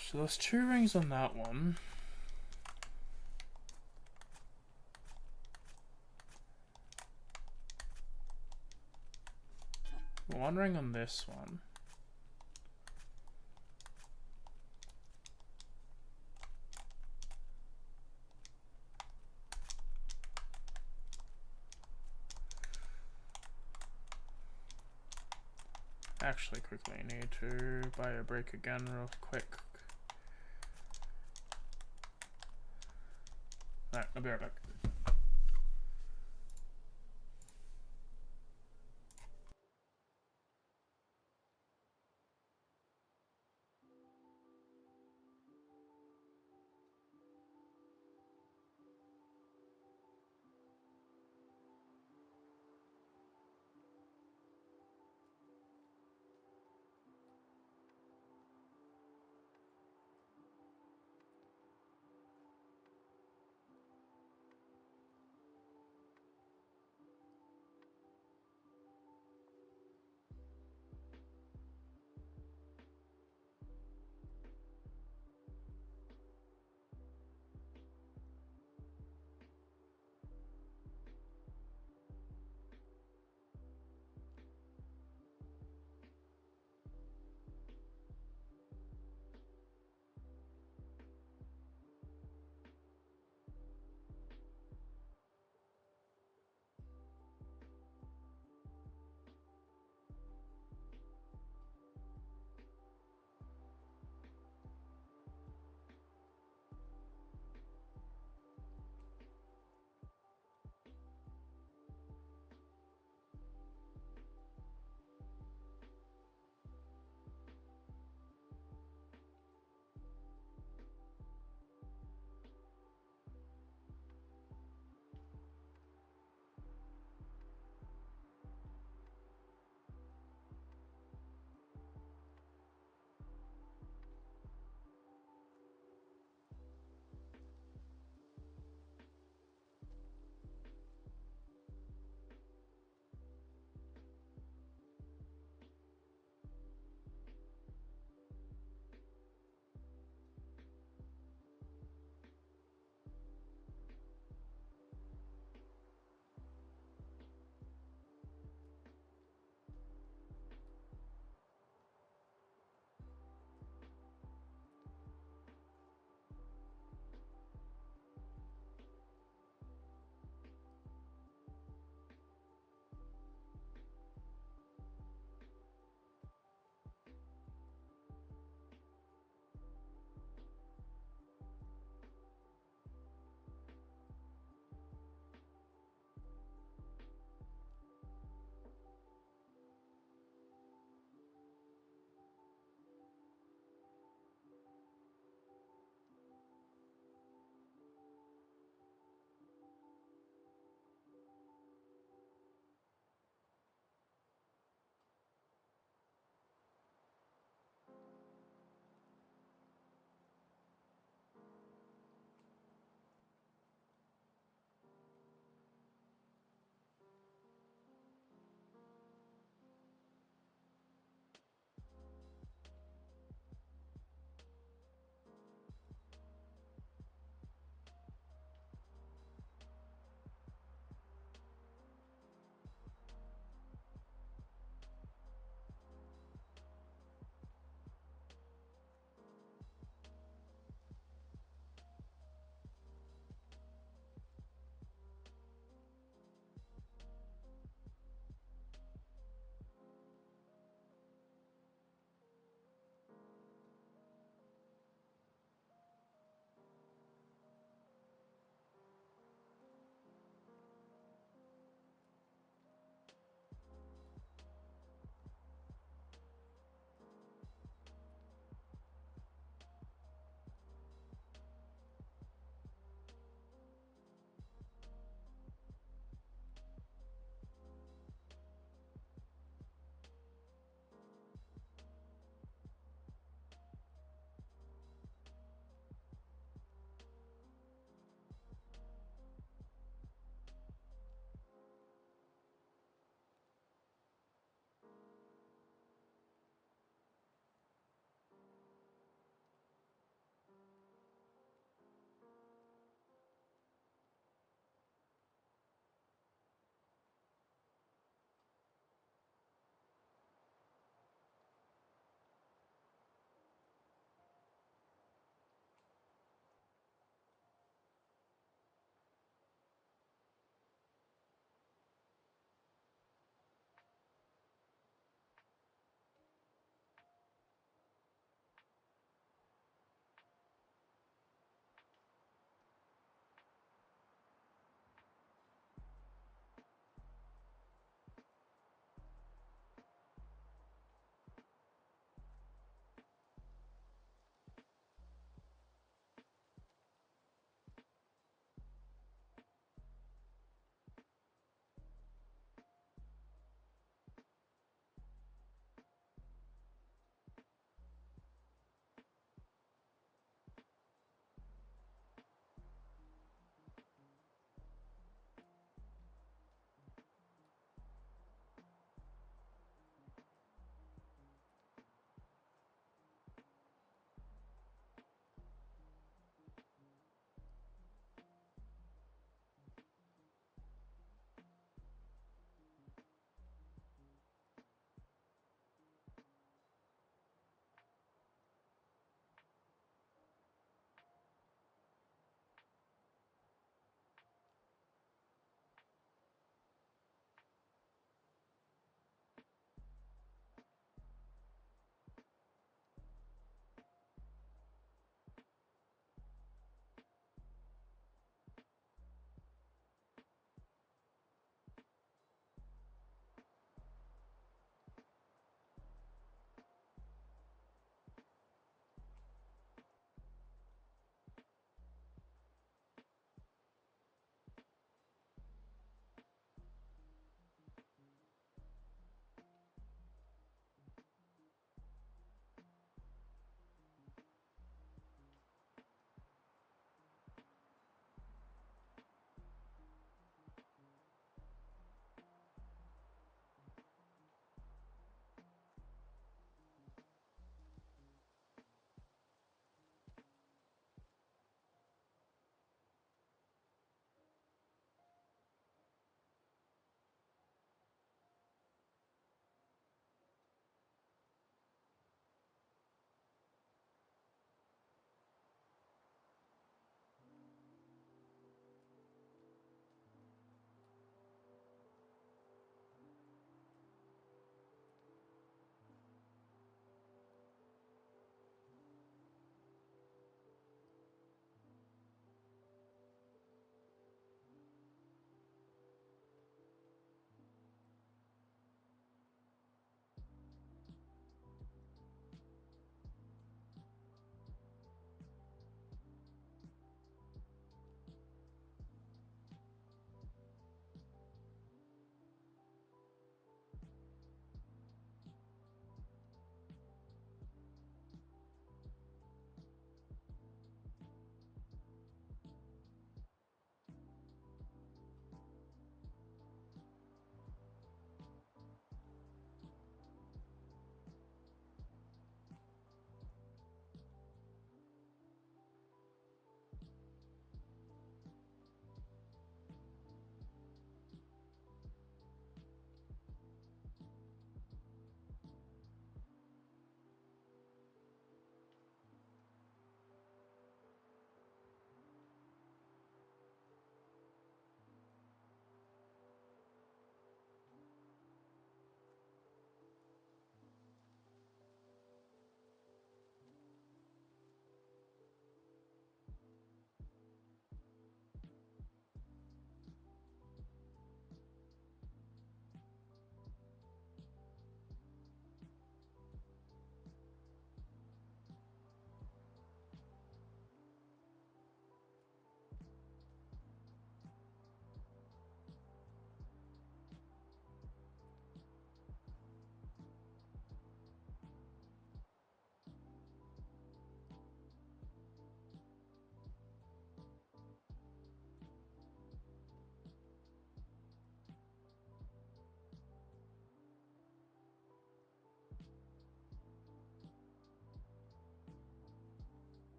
So there's 2 rings on that one. One ring on this one. Actually, quickly need to buy a break again real quick. Alright, I'll be right back.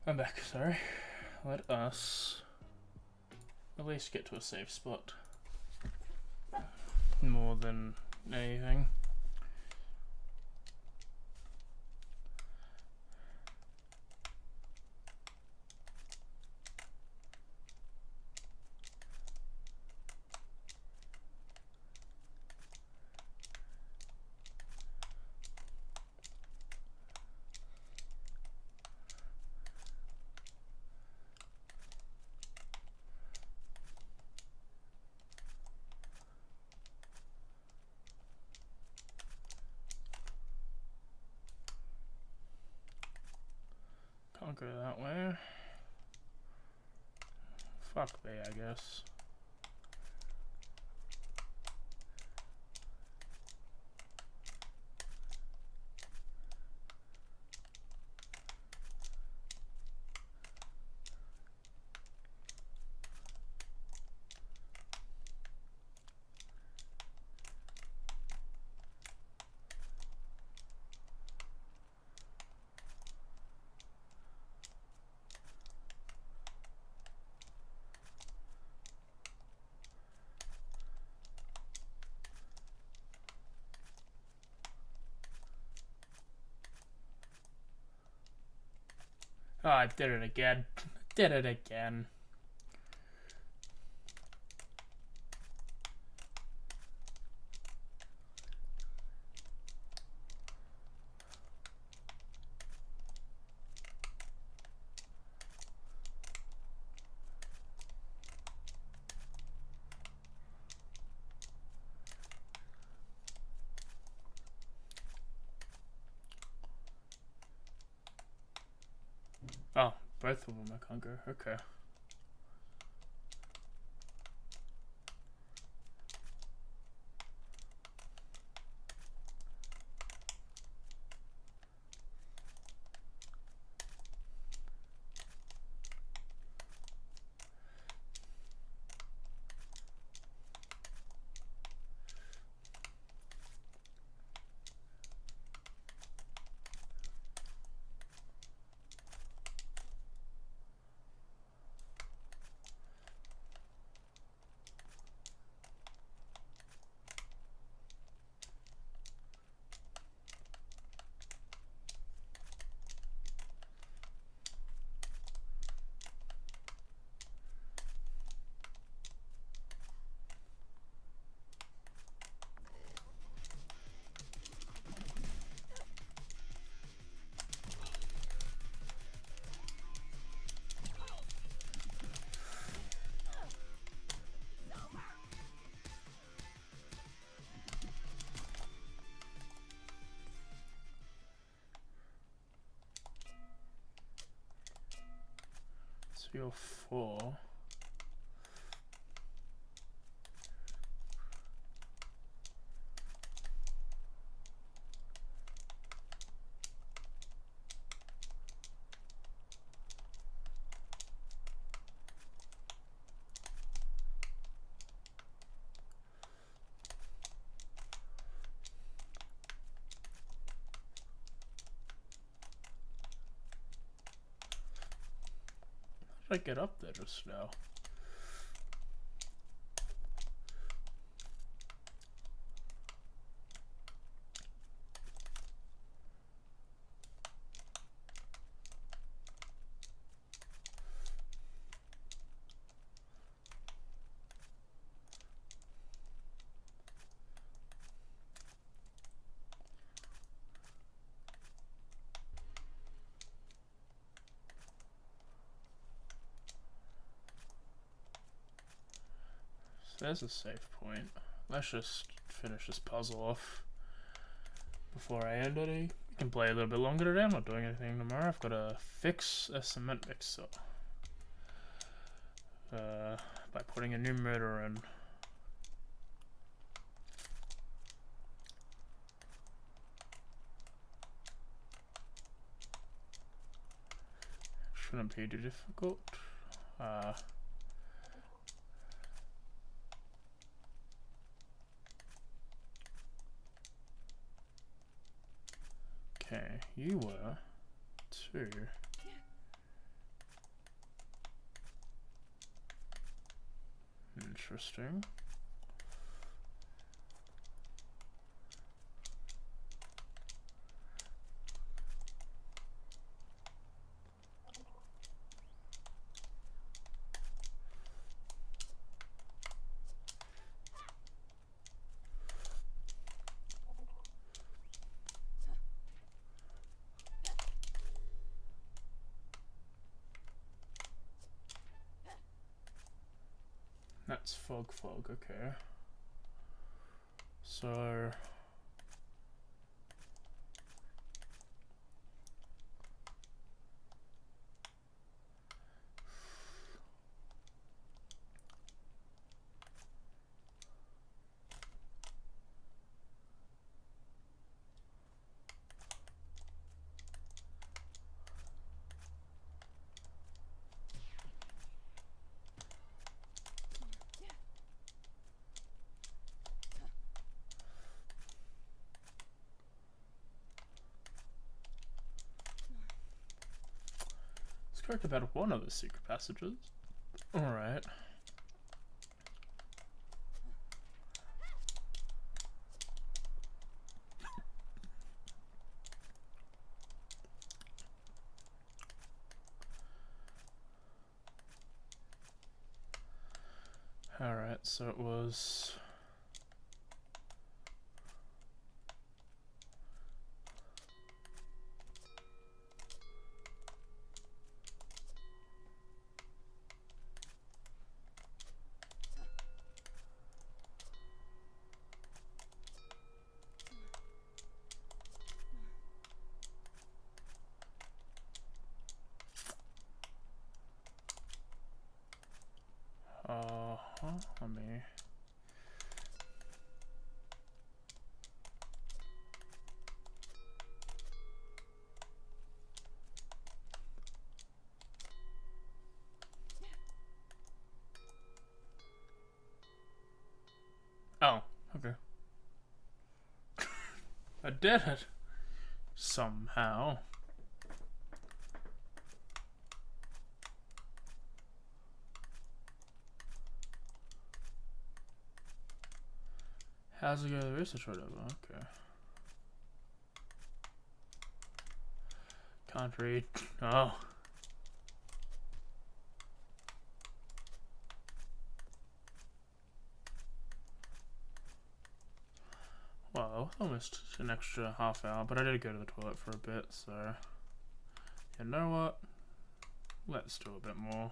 I'm back, sorry. Let us at least get to a safe spot. More than anything. Can't go that way. Fuck me, I guess. Oh, I did it again. Did it again. Oh, both of them I can't go. Okay. Three or four. How did I get up there just now? So there's a safe point. Let's just finish this puzzle off before I end it. I can play a little bit longer today. I'm not doing anything tomorrow. I've got to fix a cement mixer by putting a new motor in. Shouldn't be too difficult. Okay, you were 2. interesting. That's fog, okay. So... It's correct about one of the secret passages. Alright. Alright, so it was... let me... Oh, okay. I did it! Somehow. How's it go to the research or whatever? Okay. Can't read. Oh. Well, almost an extra half hour, but I did go to the toilet for a bit, so... You know what? Let's do a bit more.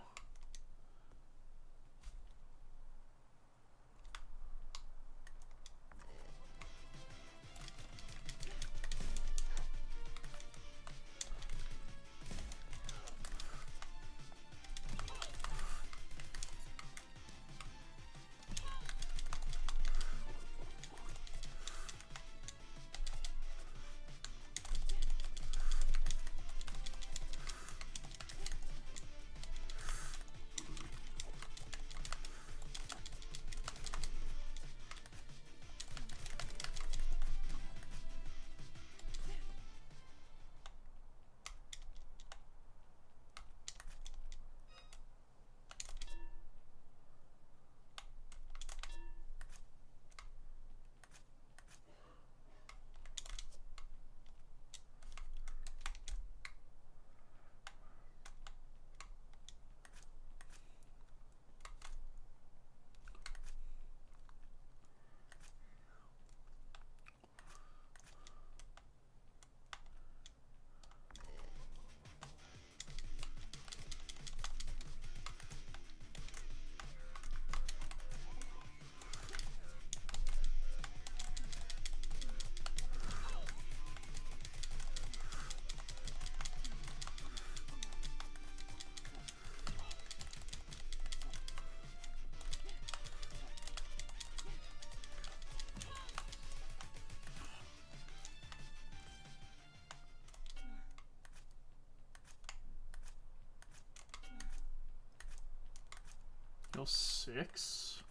You're 6?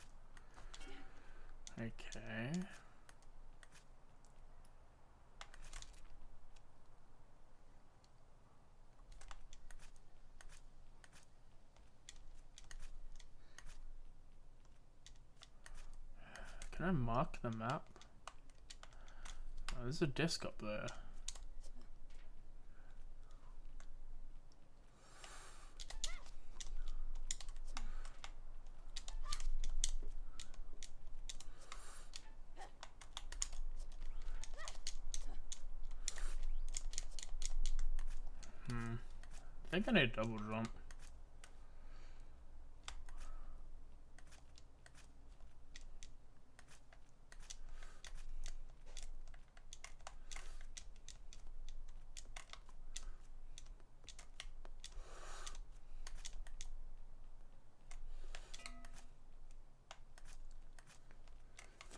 Okay. Can I mark the map? Oh, there's a disc up there. I think I need a double jump.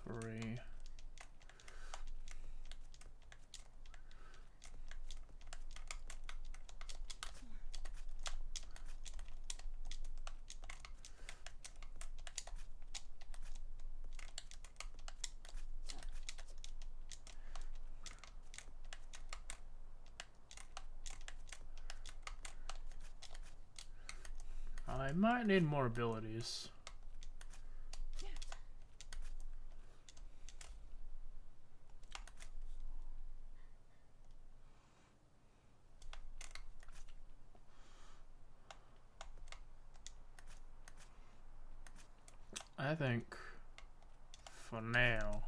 Three. I might need more abilities. I think for now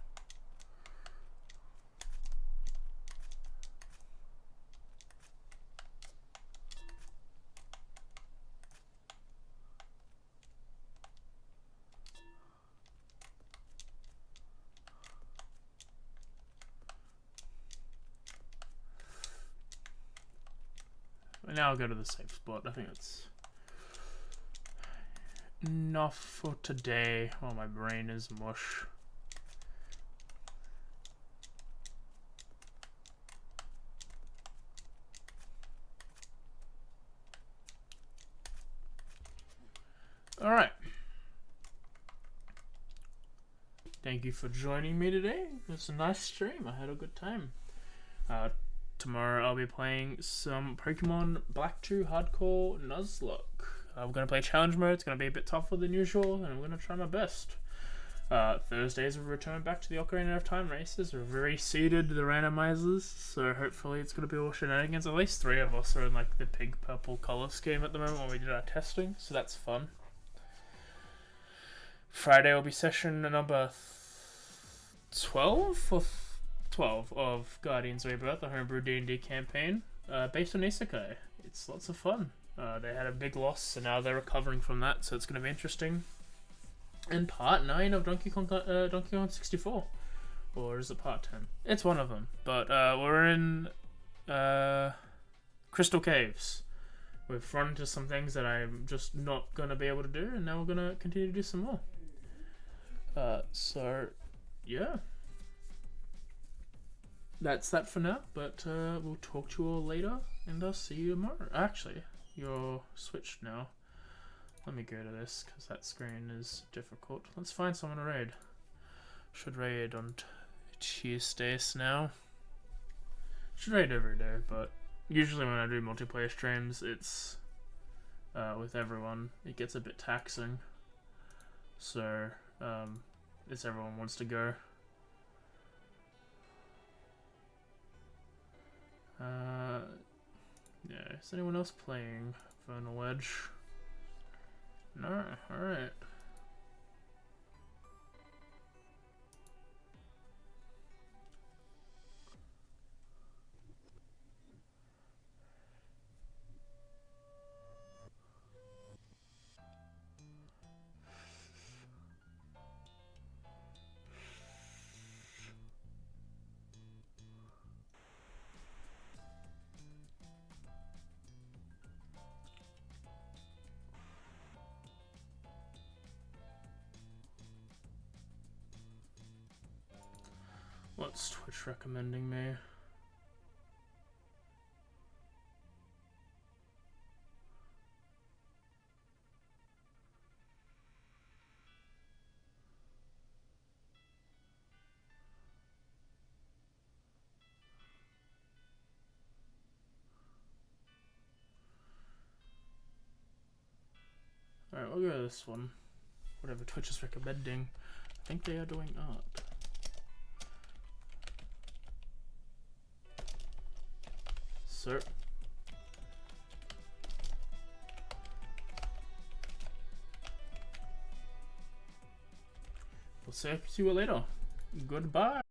I'll go to the safe spot. I think it's enough for today. Oh, my brain is mush. Alright. Thank you for joining me today. It was a nice stream. I had a good time. Tomorrow I'll be playing some Pokemon Black 2 Hardcore Nuzlocke. I'm going to play challenge mode. It's going to be a bit tougher than usual, and I'm going to try my best. Thursdays we'll return back to the Ocarina of Time races. We've reseeded the randomizers, so hopefully it's going to be all shenanigans. At least 3 of us are in like the pink-purple color scheme at the moment when we did our testing, so that's fun. Friday will be session number 12 or 12 of Guardians Rebirth, a homebrew D&D campaign based on Isekai. It's lots of fun. They had a big loss, so now they're recovering from that, so it's going to be interesting. And part 9 of Donkey Kong 64. Or is it part 10? It's one of them. But we're in Crystal Caves. We've run into some things that I'm just not going to be able to do, and now we're going to continue to do some more. So, yeah. That's that for now, but we'll talk to you all later, and I'll see you tomorrow. Actually, you're switched now. Let me go to this, because that screen is difficult. Let's find someone to raid. Should raid on Tuesdays now. Should raid every day, but usually when I do multiplayer streams, it's with everyone. It gets a bit taxing. So, it's everyone wants to go. Yeah, is anyone else playing Vernal Edge? No, alright. What's Twitch recommending me? Alright, we'll go to this one. Whatever Twitch is recommending. think they are doing art. So we'll see you later. Goodbye.